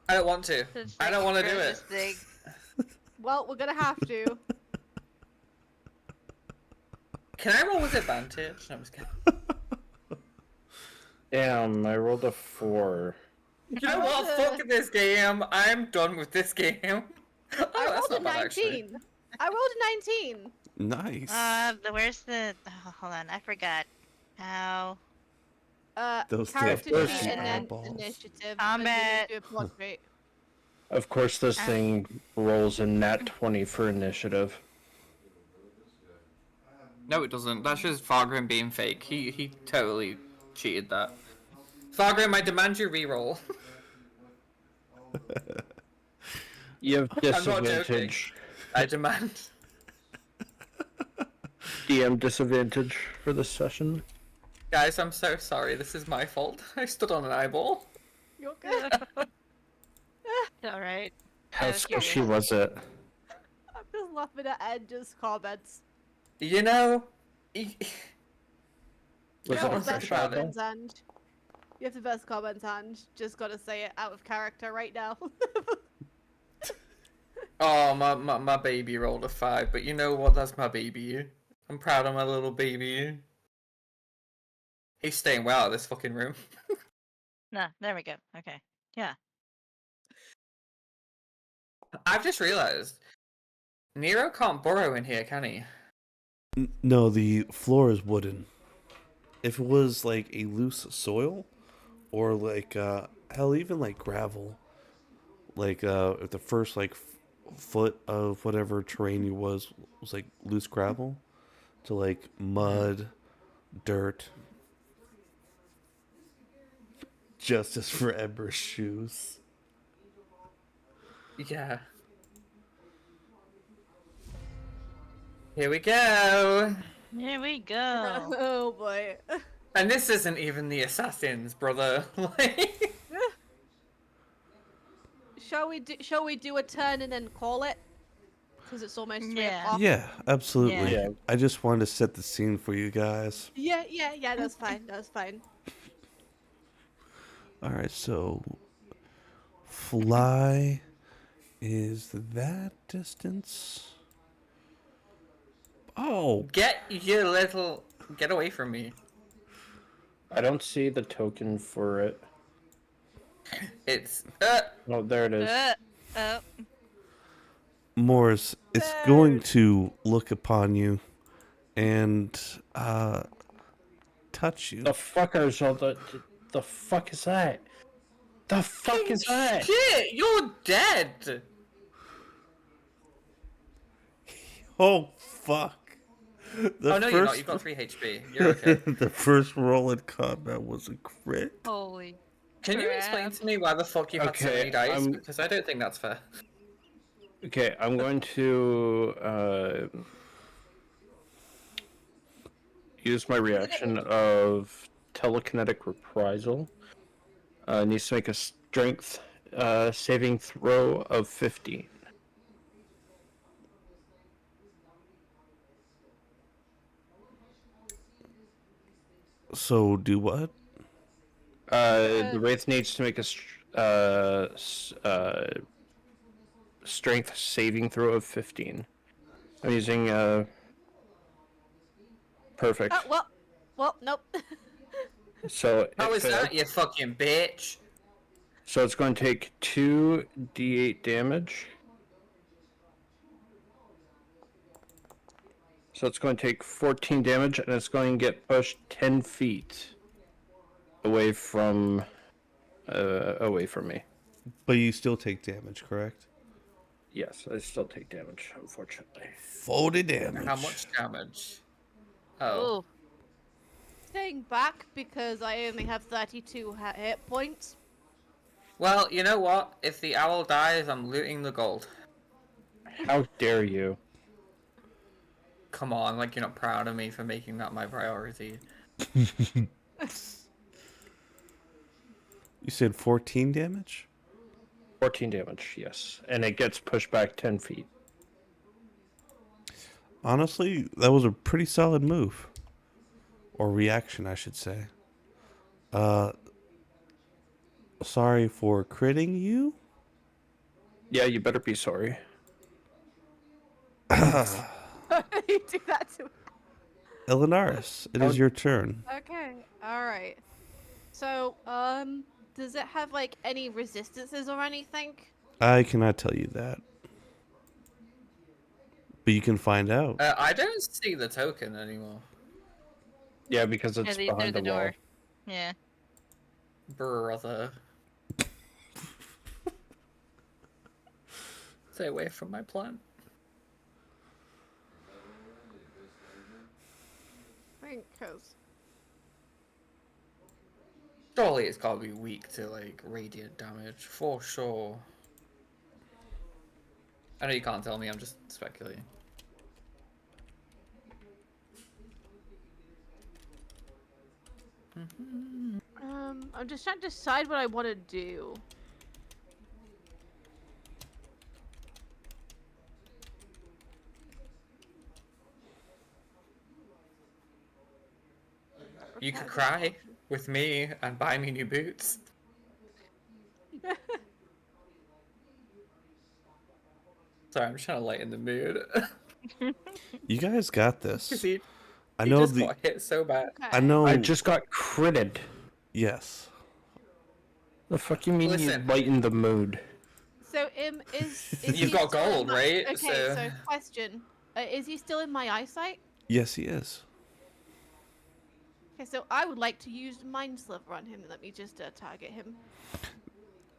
I don't want to. It's I don't like want to do it. grossest thing. Well, we're going to have to. Can I roll with advantage? No, I'm just kidding. Damn, I rolled a 4. You know what? Fuck this game. I'm done with this game. Oh, I that's rolled a not bad, actually. 19. I rolled a 19. Nice. Where's the? Oh, hold on, I forgot. How? Those Character damn sheet and then eyeballs. initiative. Combat. And then do a portrait. Of course, this thing rolls a nat 20 for initiative. No, it doesn't. That's just Fargrim being fake. He totally cheated that. Fargrim, I demand you reroll. You have I'm not joking. disadvantage. I demand. DM disadvantage for this session. Guys, I'm so sorry. This is my fault. I stood on an eyeball. You're good. All right. How was curious. squishy was it? I'm just laughing at Edge's comments. You know, Was You it have a the best fresh eyeball? comments and you have the best comments and just gotta say it out of character right now. oh my baby rolled a 5, but you know what? That's my baby. I'm proud of my little baby. He's staying well out of this fucking room. No, there we go. Okay. Yeah. I've just realised Nero can't burrow in here, can he? No, the floor is wooden. If it was like a loose soil, or like hell, even like gravel, like if the first like foot of whatever terrain you was like loose gravel, to like mud, dirt, justice for Ember's shoes. Yeah. Here we go. Here we go. Oh boy. And this isn't even the assassins, brother. Like, Shall we do a turn and then call it? Because it's almost 3 Yeah. o'clock. Yeah, absolutely. Yeah. I just wanted to set the scene for you guys. Yeah, that's fine. That's fine. All right, so fly is that distance? Oh, get away from me. I don't see the token for it. It's Oh, there it is. Oh. Morris, it's going to look upon you and touch you. The fuckers are the fuck is that? The fuck is that? shit. You're dead. Oh, fuck. The Oh no, you're not. You've got 3 HP. You're okay. the first roll in combat was a crit. Holy. Can you explain to me why the fuck you had so many dice? Because I don't think that's fair. Okay, I'm going to use my reaction of telekinetic reprisal. Needs to make a strength saving throw of 15. So do what? The wraith needs to make a strength saving throw of 15. I'm using perfect. Well, nope. So How it is failed. that, you fucking bitch? So it's going to take 2d8 damage. So it's going to take 14 damage, and it's going to get pushed 10 feet away from me. But you still take damage, correct? Yes, I still take damage, unfortunately. 40 damage. How much damage? Oh. Oh. Staying back because I only have 32 hit points. Well, you know what? If the owl dies, I'm looting the gold. How dare you? Come on, like you're not proud of me for making that my priority. You said 14 damage? 14 damage, yes. And it gets pushed back 10 feet. Honestly, that was a pretty solid move. Or reaction, I should say. Sorry for critting you? Yeah, you better be sorry. You do that to me. Elenaris, it is your turn. Okay, alright. So, does it have, like, any resistances or anything? I cannot tell you that. But you can find out. I don't see the token anymore. Yeah, because it's Through behind the the wall. door. Yeah. Brother. Stay away from my plant. I think, cause... Surely it's gotta be weak to, like, radiant damage, for sure. I know you can't tell me, I'm just speculating. I'm just trying to decide what I want to do. You could cry with me and buy me new boots. Sorry, I'm just trying to lighten the mood. You guys got 'Cause this. he I He know just the. got hit so bad. Okay. I know. I just got critted. Yes. The fuck you mean you Listen. lighten the mood? So is You've he got still in gold, my... right? Okay, So so question. Is he still in my eyesight? Yes, he is. Okay, so I would like to use Mind Sliver on him. Let me just target him.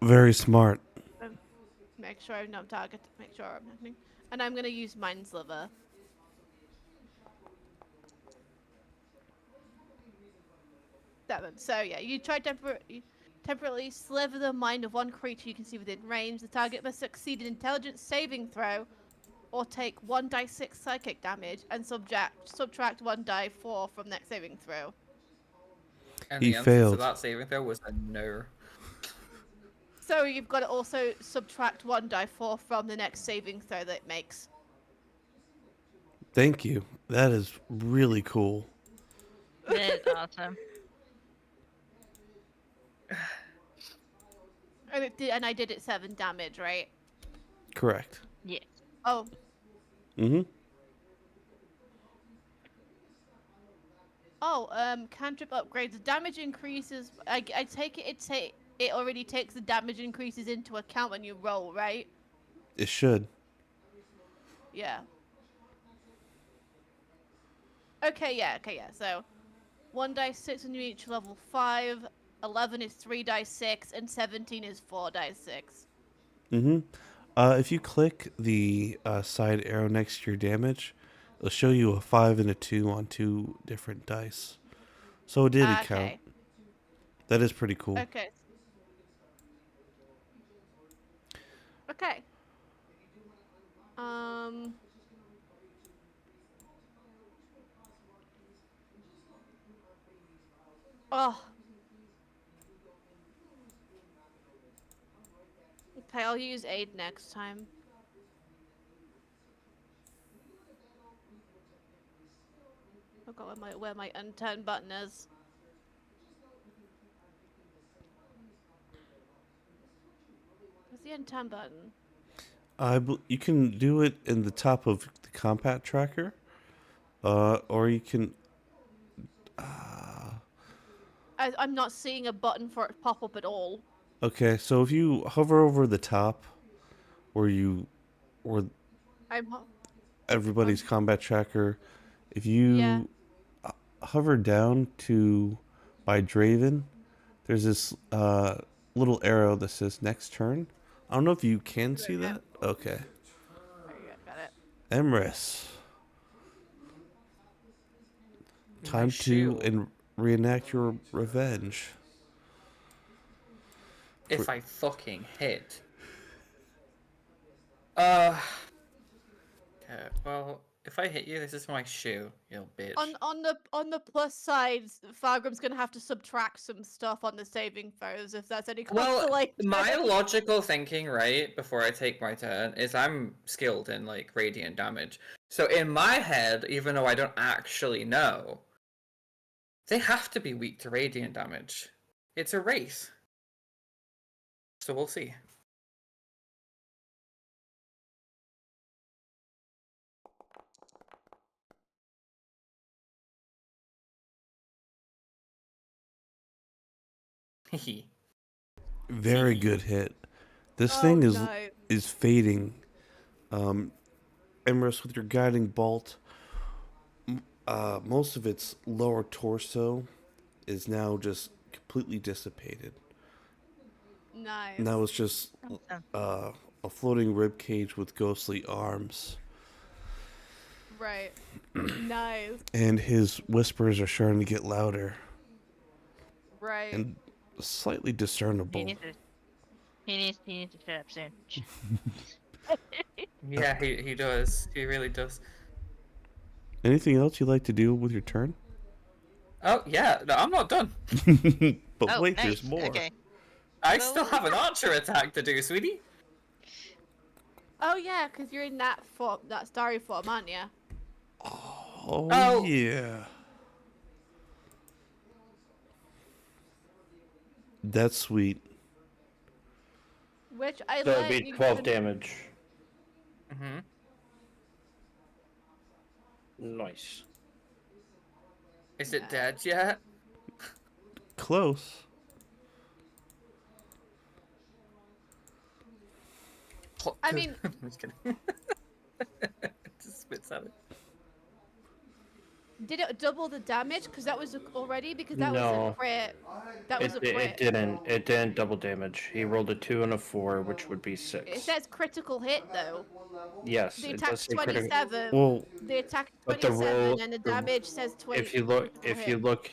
Very smart. Make sure I'm not target. Make sure I'm happening. And I'm gonna use Mind Sliver. 7. So yeah, you try temporarily sliver the mind of one creature you can see within range. The target must succeed an intelligence saving throw, or take 1d6 psychic damage and subtract 1d4 from that saving throw. and He the answer to failed. that saving throw was a no. So you've got to also subtract 1d4 from the next saving throw that it makes. Thank you. That is really cool. That is awesome. And it did, and I did it 7 damage, right? Correct. Yeah. Oh, Mm-hmm. cantrip upgrades. The damage increases. I take it. It already takes the damage increases into account when you roll, right? It should. Yeah. Okay, yeah. So 1d6 when you reach level 5. 11 is 3d6, and 17 is 4d6. Mm-hmm. If you click the side arrow next to your damage, it'll show you a 5 and a 2 on 2 different dice. So it did count. Okay. That is pretty cool. Okay. Okay. Oh. Okay, I'll use aid next time. I forgot where my unturn button is. Where's the unturn button? You can do it in the top of the combat tracker, or you can. I'm not seeing a button for it to pop up at all. Okay, so if you hover over the top, where I'm everybody's combat tracker, if yeah. you hover down to by Draven, there's this little arrow that says next turn. I don't know if you can see that. Okay. There you go, got it. Emrys. My Time to shield. reenact your revenge. If I fucking hit. Okay, well, if I hit you, this is my shoe, you bitch. On the plus side, Fargrim's gonna have to subtract some stuff on the saving throws if that's any Well, consolation. my logical thinking, right, before I take my turn, is I'm skilled in, like, radiant damage. So in my head, even though I don't actually know, they have to be weak to radiant damage. It's a race. So we'll see. Hehe. Very good hit. This Oh, thing no. is fading. Emrys, with your guiding bolt, most of its lower torso is now just completely dissipated. Nice. Now it's just Awesome. a floating rib cage with ghostly arms, Right. Nice. and his whispers are starting to get louder Right. and slightly He discernible. needs to. He needs to shut up soon. Yeah, he does. He really does. Anything else you'd like to do with your turn? Oh, yeah, no, I'm not done. But Oh, wait, nice. there's more. Okay. I Well, still have an archer attack to do, sweetie. Oh yeah, because you're in that form, that starry form, aren't you? Oh, Oh. yeah. That's sweet. Which I So it'd like. be 12 damage. Mm-hmm. Nice. Is it dead yet? Close. I mean, I'm just kidding. Just spits at it. did it double the damage? Because that was already because that was a No. crit. That was a It crit. didn't. It didn't double damage. He rolled a 2 and a 4, which would be It 6. says critical hit though. Yes, The it does attack's say critical. 27. Well, The attack But the 27 roll, and the damage says 20 if you look, critical if hit. you look,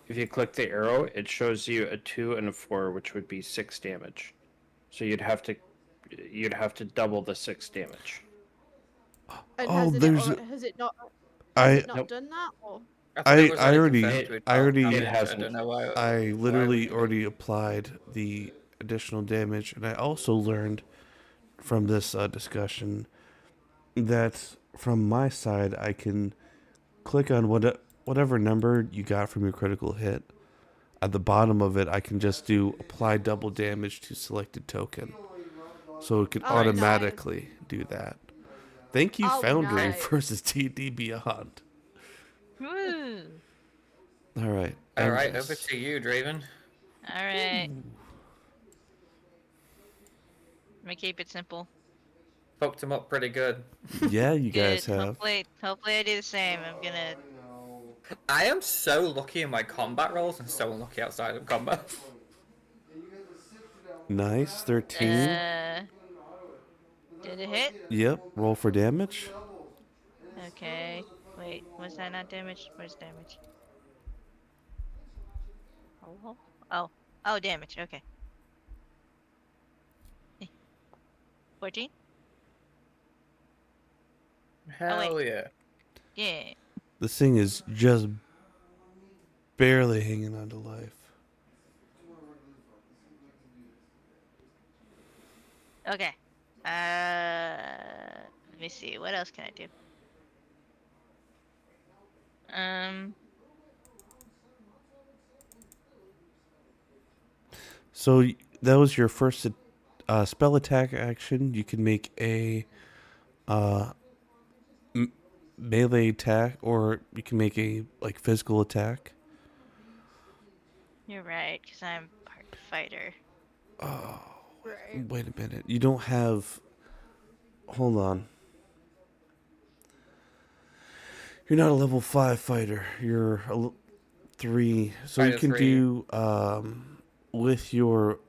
if you click the arrow, it shows you a 2 and a 4, which would be 6 damage. So you'd have to double the 6 damage. And oh, has there's. it I not Nope. done that? Or I thought it was I already already confirmed with I dark already damage. I hasn't. don't know why. I why literally wouldn't it? already applied the additional damage, and I also learned from this discussion that from my side I can click on whatever number you got from your critical hit. At the bottom of it, I can just do apply double damage to selected token, so it can Oh, nice. automatically do that. Thank you, Oh, Foundry nice. versus D&D Beyond. Woo! All right. All right, endless. over to you, Draven. All right. Let me keep it simple. Fucked him up pretty good. Yeah, you guys Good. have. Hopefully I do the same. I'm gonna. I am so lucky in my combat rolls and so unlucky outside of combat. Nice. 13. Did it hit? Yep. Roll for damage. Okay. Wait, was that not damage? Where's damage? Oh, damage. Okay. 14? Hell yeah. Yeah. This thing is just barely hanging on to life. Okay. Let me see. What else can I do? So that was your first spell attack action. You can make a melee attack, or you can make a physical attack. You're right, because I'm part fighter. Right. Wait a minute. You don't have. Hold on. You're not a level 5 fighter. You're a 3. So you Fighter can 3. do with your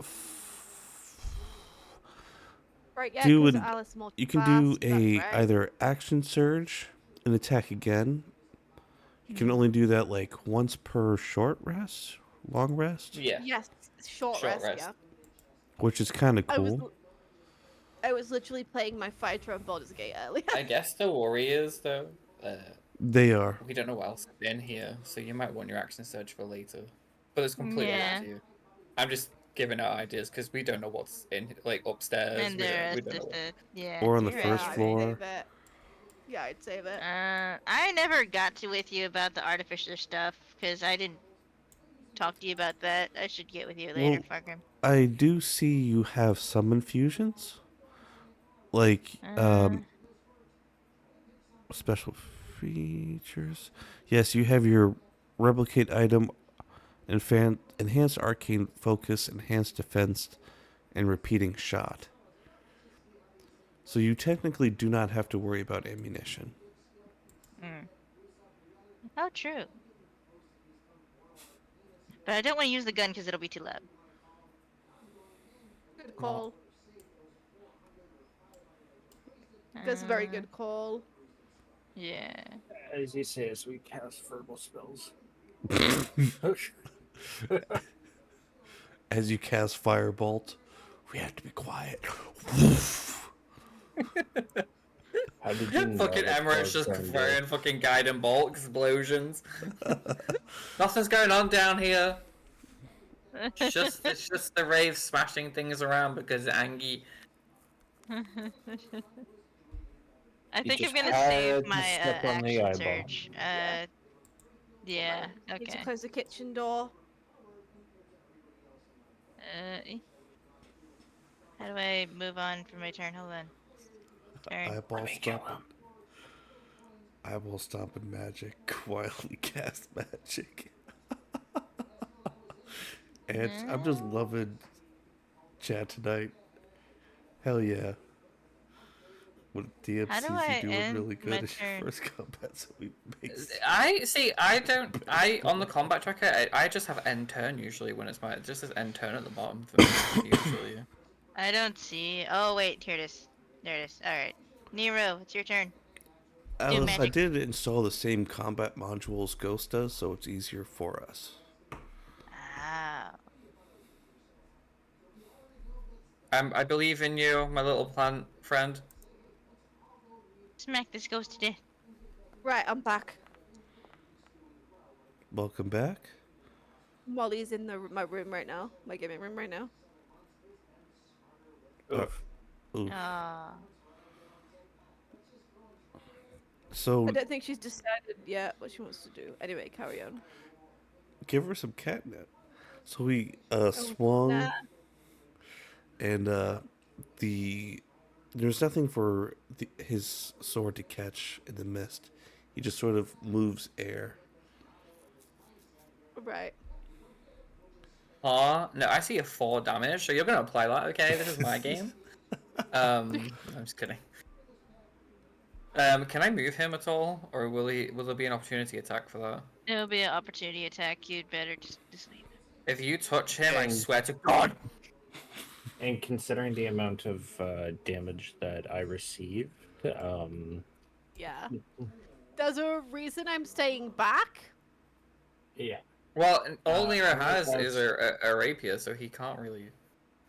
Right, yeah, do because an, Alice multi you can do that's a right. either action surge and attack again. You can only do that once per short rest, long rest, Yeah. Yes, short Short rest, rest. yeah. which is kind of cool. I was literally playing my fighter on Baldur's Gate earlier. I guess the warriors, though, They are. we don't know what else is in here, so you might want your action surge for later. But it's completely Yeah. up to you. I'm just giving out ideas because we don't know what's in upstairs. And We there don't, is we don't just know. yeah. Or on the you're first right, floor. you're I'd save it. Yeah, I'd save it. right. I never got to with you about the artificer stuff because I didn't talk to you about that. I should get with you later, fucker. I do see you have some infusions, Uh, special features. Yes, you have your replicate item, enhanced arcane focus, enhanced defense, and repeating shot. So you technically do not have to worry about ammunition. How true. But I don't want to use the gun because it'll be too loud. Good call. That's a very good call. Yeah. As you say, as we cast verbal spells. As you cast firebolt, we have to be quiet. How did you know Fucking that Emirates just was under- firing fucking guiding bolt explosions. Nothing's going on down here. It's just the rave smashing things around because Angie. I You think I'm just gonna had save to my step on the action eyeball. surge. Yeah. Need to Okay. close the kitchen door. How do I move on from my turn? Hold on. Turn. Eyeball me kill stuff. him. Eyeball stomping magic, quietly cast magic. And I'm just loving chat tonight. Hell yeah. What How do DMC's you I doing end really my good as your turn? first combat, so we makes I see. I don't. I on the combat tracker. I just have end turn usually when it's my. It just says end turn at the bottom for me usually. I don't see. Oh wait, here it is. There it is. All right, Nero, it's your turn. Do Alice, I magic. did install the same combat modules Ghost does, so it's easier for us. Ah, I believe in you, my little plant friend. smack this ghost to death. Right, I'm back. Welcome back. Molly's in my room right now, my gaming room right now. Oof. Oof. Ah, I So don't think she's decided yet what she wants to do. Anyway, carry on. give her some catnip. So we Oh, nah. swung, and there's nothing for his sword to catch in the mist. He just sort of moves air. Right. No, I see a 4 damage, so you're gonna apply that, okay? This is my game. I'm just kidding. Can I move him at all, or will there be an opportunity attack for that? it'll be an opportunity attack. You'd better just leave. If you touch him, I And- swear to God. And considering the amount of damage that I received, Yeah. There's a reason I'm staying back. yeah. Well, all Nero I has think is a rapier, so he can't really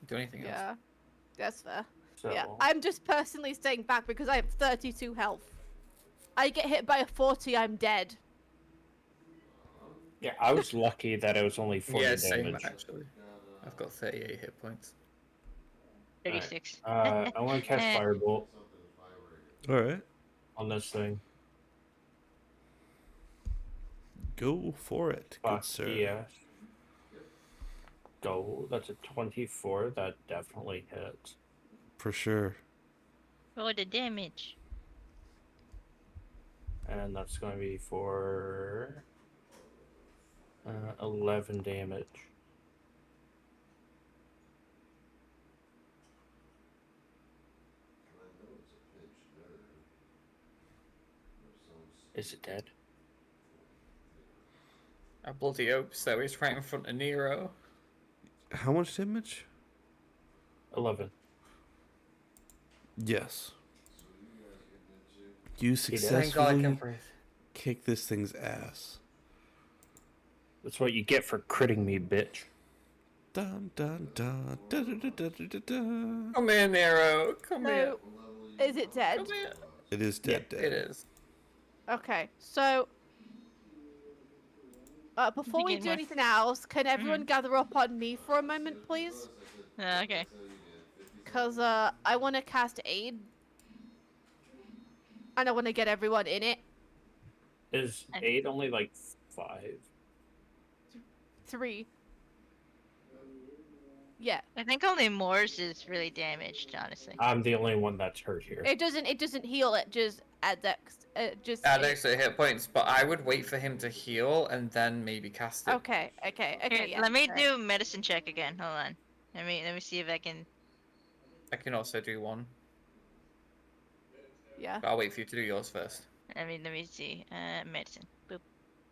do anything else. Yeah. That's fair. So Yeah. I'm just personally staying back because I have 32 health. I get hit by a 40, I'm dead. yeah, I was lucky that it was only 40 Yeah, same damage. actually. I've got 38 hit points. 36. I want to cast Firebolt All right, on this thing. go for it, good Fuck sir. yes. Go. That's a 24. That definitely hits. For sure. Roll the damage. And that's going to be for 11 damage. Is it dead? I bloody hope so. He's right in front of Nero. How much damage? 11. Yes. You Thank God I successfully can breathe. kick this thing's ass. That's what you get for critting me, bitch. Dun dun dun dun dun dun dun dun dun. Come here, Nero. Come here. So, is it dead? Come here. It is dead, dead. It is. Okay, so before we Begin do with- anything else, can everyone gather up on me for a moment, please? Okay. Because I want to cast aid, and I want to get everyone in it. Is 8 only like 5? 3. Yeah, I think only Morse is really damaged, honestly. I'm the only one that's hurt here. it doesn't heal. It just adds Add extra hit points, but I would wait for him to heal and then maybe cast it. Okay. Here, Yeah. let me alright. do medicine check again. Hold on. Let me see if I can. I can also do one, Yeah. but I'll wait for you to do yours first. Let me see. Medicine. Boop,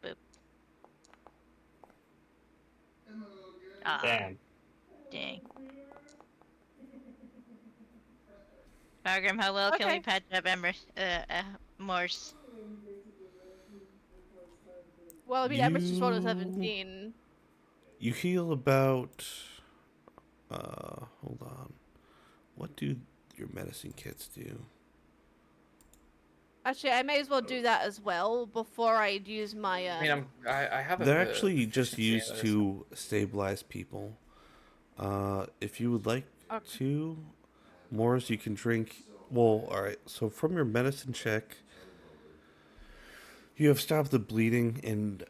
boop. Ah, Damn. dang. Margrim, how well can we Okay. patch up Morse? Well, I mean, Emma's just rolled a You- 17. You heal about. Hold on. What do your medicine kits do? Actually, I may as well do that as well before I use my. I mean, I have a They're bit of actually just proficiency in used this. to stabilize people. If you would like Okay. to, Morris, you can drink. Well, all right. So from your medicine check, you have stopped the bleeding and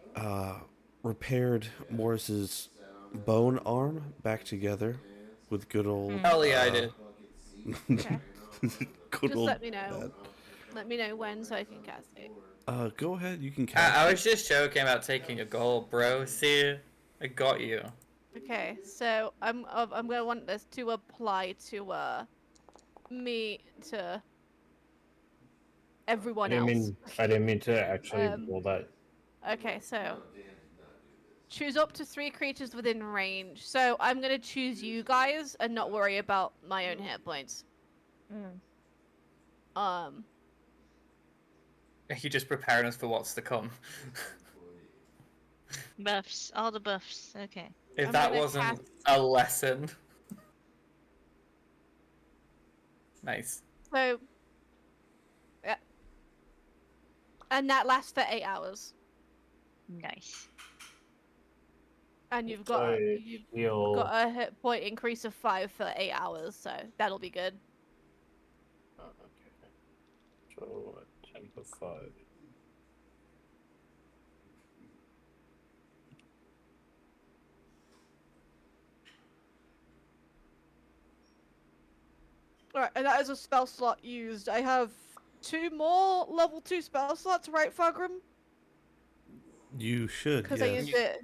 repaired Morris's bone arm back together with good old. Hell yeah, I did. Okay. Good Just old. let me know. That. Let me know when so I can cast it. Go ahead. You can cast I it. was just joking about taking a goal, bro. See, I got you. Okay, so I'm gonna want this to apply to me to everyone else. I didn't mean to actually Um. roll that. Okay, so choose up to 3 creatures within range. So I'm gonna choose you guys and not worry about my own hit points. Um. You just preparing us for what's to come. Buffs, all the buffs. Okay. If I'm that gonna wasn't cast. a lesson. Nice. So. Yeah. And that lasts for 8 hours. Nice. And you've So got I you've heal. got a hit point increase of 5 for 8 hours. So that'll be good. Oh, okay. So 10 to 5. Alright, and that is a spell slot used. I have 2 more level 2 spell slots, right, Fagram? You should. Because I Yes. used it.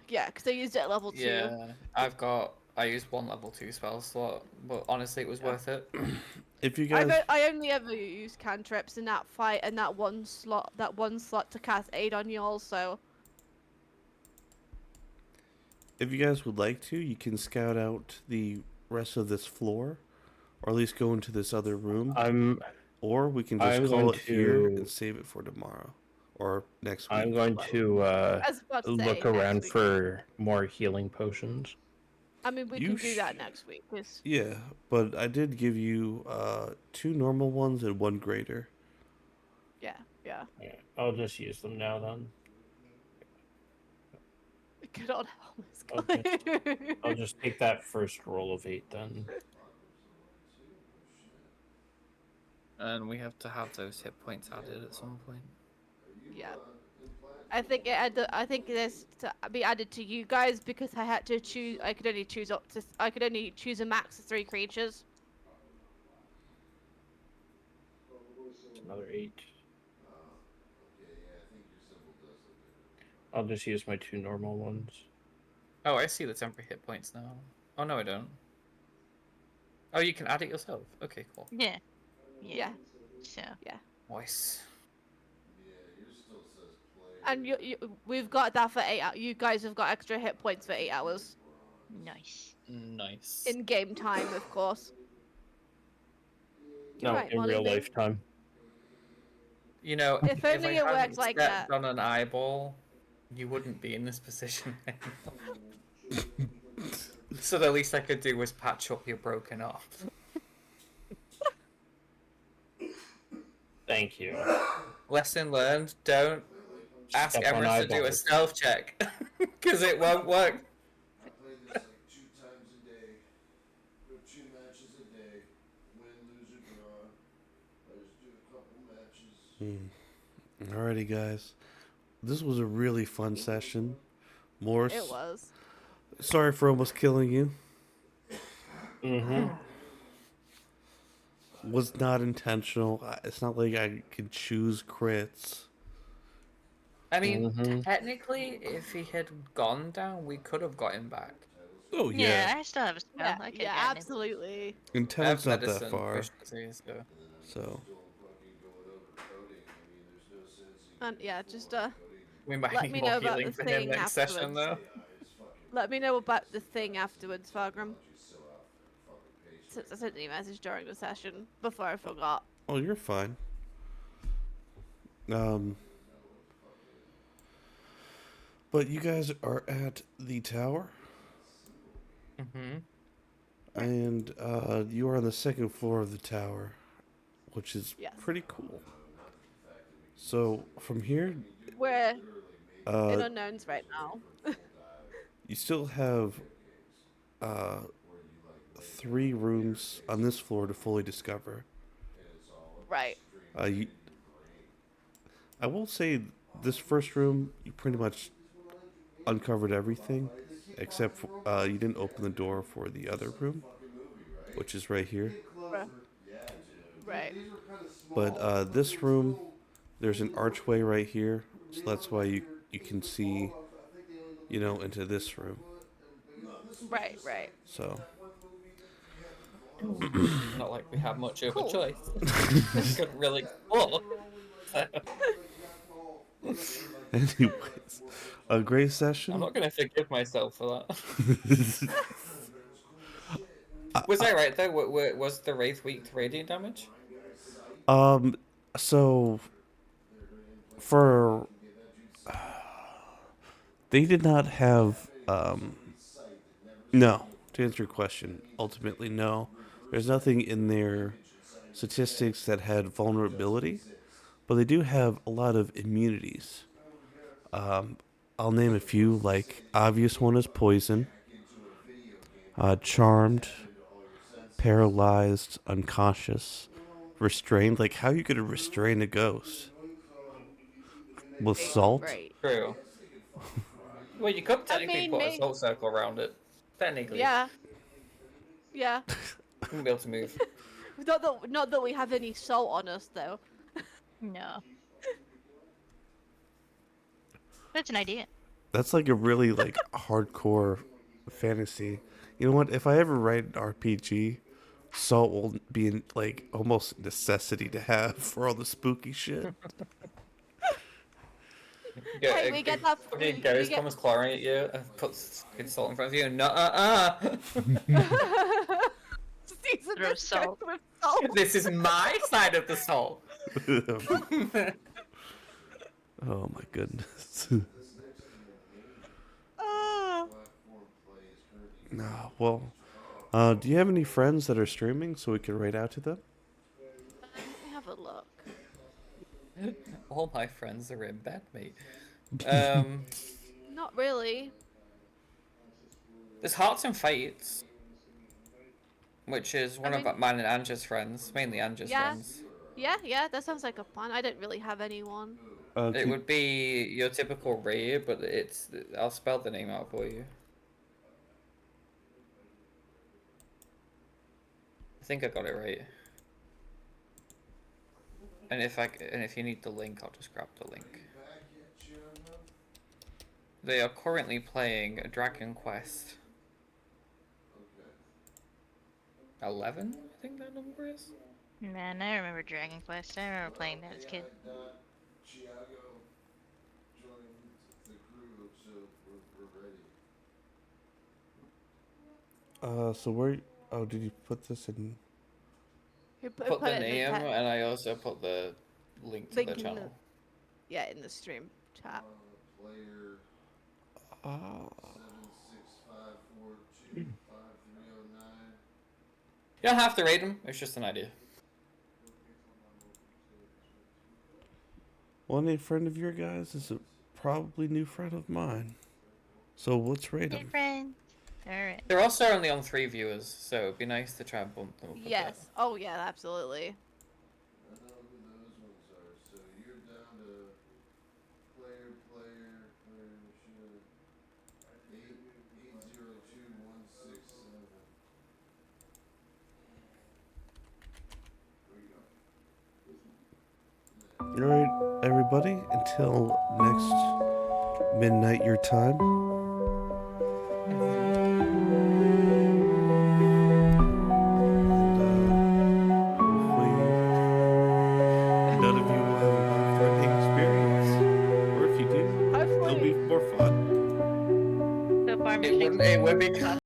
Yeah, because I used it at level 2. Yeah, I used one level 2 spell slot, but honestly, it was worth it. If you guys, I only ever use cantrips in that fight and that one slot to cast aid on y'all. So if you guys would like to, you can scout out the rest of this floor, or at least go into this other room, or we can just I'm call going it here to- and save it for tomorrow or next week. I'm going to I was about to say look next around week. for more healing potions. I mean, we You can do that sh- next week. 'Cause Yeah, but I did give you 2 normal ones and 1 greater. yeah. Yeah, I'll just use them now then. Good old Okay. I'll just take that first roll of 8 then. And we have to have those hit points added at some point. Yeah. I think this to be added to you guys because I had to choose. I could only choose a max of 3 creatures. It's another 8. I'll just use my 2 normal ones. Oh, I see the temporary hit points now. Oh, no, I don't. Oh, you can add it yourself. Okay, cool. Yeah. Yeah. So. Nice. And we've got that for 8 hours. You guys have got extra hit points for 8 hours. Nice. Nice. In game time, of course. No, right, in Molly real Boo. lifetime. You know, If only I it worked hadn't like stepped that. on an eyeball, you wouldn't be in this position anymore. So the least I could do was patch up your broken arm. Thank you. Lesson learned, don't ask Step on Emrys to do a eyeballs. stealth check. Because it won't work. I play this like 2 times a day. Go 2 matches a day. Win, lose, or draw. I just do a couple matches. Alrighty, guys. This was a really fun session. Morris, It was. sorry for almost killing you. Mm-hmm. Was not intentional. It's not like I could choose crits. I mean, Mhm. technically, if he had gone down, we could have got him back. Oh Yeah, yeah, I still have a spell. Yeah, I could yeah, get him. absolutely. and I have Tenet's not that medicine far, proficiency, so. so And yeah, just We might let need me more know about healing the for him thing next session, though. afterwards. Let me know about the thing afterwards, Fargrim. Since I sent you a message during the session before I forgot. oh, you're fine. But you guys are at the tower, Mm-hmm. and you are on the 2nd floor of the tower, which is Yes. pretty cool. So from here, We're in uh, unknowns right now. you still have 3 rooms on this floor to fully discover. Right. I will say this first room, you pretty much uncovered everything, except for, you didn't open the door for the other room, which is right here. Right. But this room, there's an archway right here, so that's why you can see, into this room. Right, right. So Not like we have much of a Cool. choice. Couldn't really explore. anyways, a great I'm session. not gonna forgive myself for that. Was I right though? Was the Wraith weak to radiant damage? um so for they did not have no, to answer your question, ultimately no. There's nothing in their statistics that had vulnerability, but they do have a lot of immunities. I'll name a few, like obvious one is poison, charmed, paralyzed, unconscious, restrained. Like how you gonna restrain a ghost with salt? Right. True. Well, you could I technically mean, put a soul circle around it. Technically, yeah, yeah. wouldn't be able to move. Not that we have any salt on us though. No. That's an idea. That's like a really like hardcore fantasy. You know what? If I ever write an RPG, salt will be like almost a necessity to have for all the spooky shit. Yeah, Hey, we get that. fucking We ghost get. comes clawing at you and puts fucking salt in front of you. No, Season Throw this salt. with salt. This is my side of the salt. Oh my goodness. Ah. Nah, well, do you have any friends that are streaming so we can write out to them? Let me have a look. All my friends are in bed, mate. Not really. There's Hearts and Fates, which is one mean- of mine and Angie's friends, mainly Angie's Yeah. friends. Yeah, that sounds like a plan. I didn't really have anyone. It would be your typical raid, but I'll spell the name out for you. I think I got it right. And if you need the link, I'll just grab the link. They are currently playing Dragon Quest 11, I think that number is. Man, I remember Dragon Quest. I remember playing that as a kid. So where? Oh, did you put this in? You Put the it in name, chat- and I also put the link to Link the in the- channel. Yeah, in the stream chat. You don't have to raid them, it's just an idea. Well, any friend of your guys is a probably new friend of mine. So let's rate Hey, them. friend. Alright. They're also only on 3 viewers, so it'd be nice to try and bump them up a bit. Yes. Oh yeah, absolutely. All right, everybody. Until next midnight your time. Hopefully none of you will have a life-threatening experience, or if you do, it'll Hopefully. be more fun. So far, It mission would be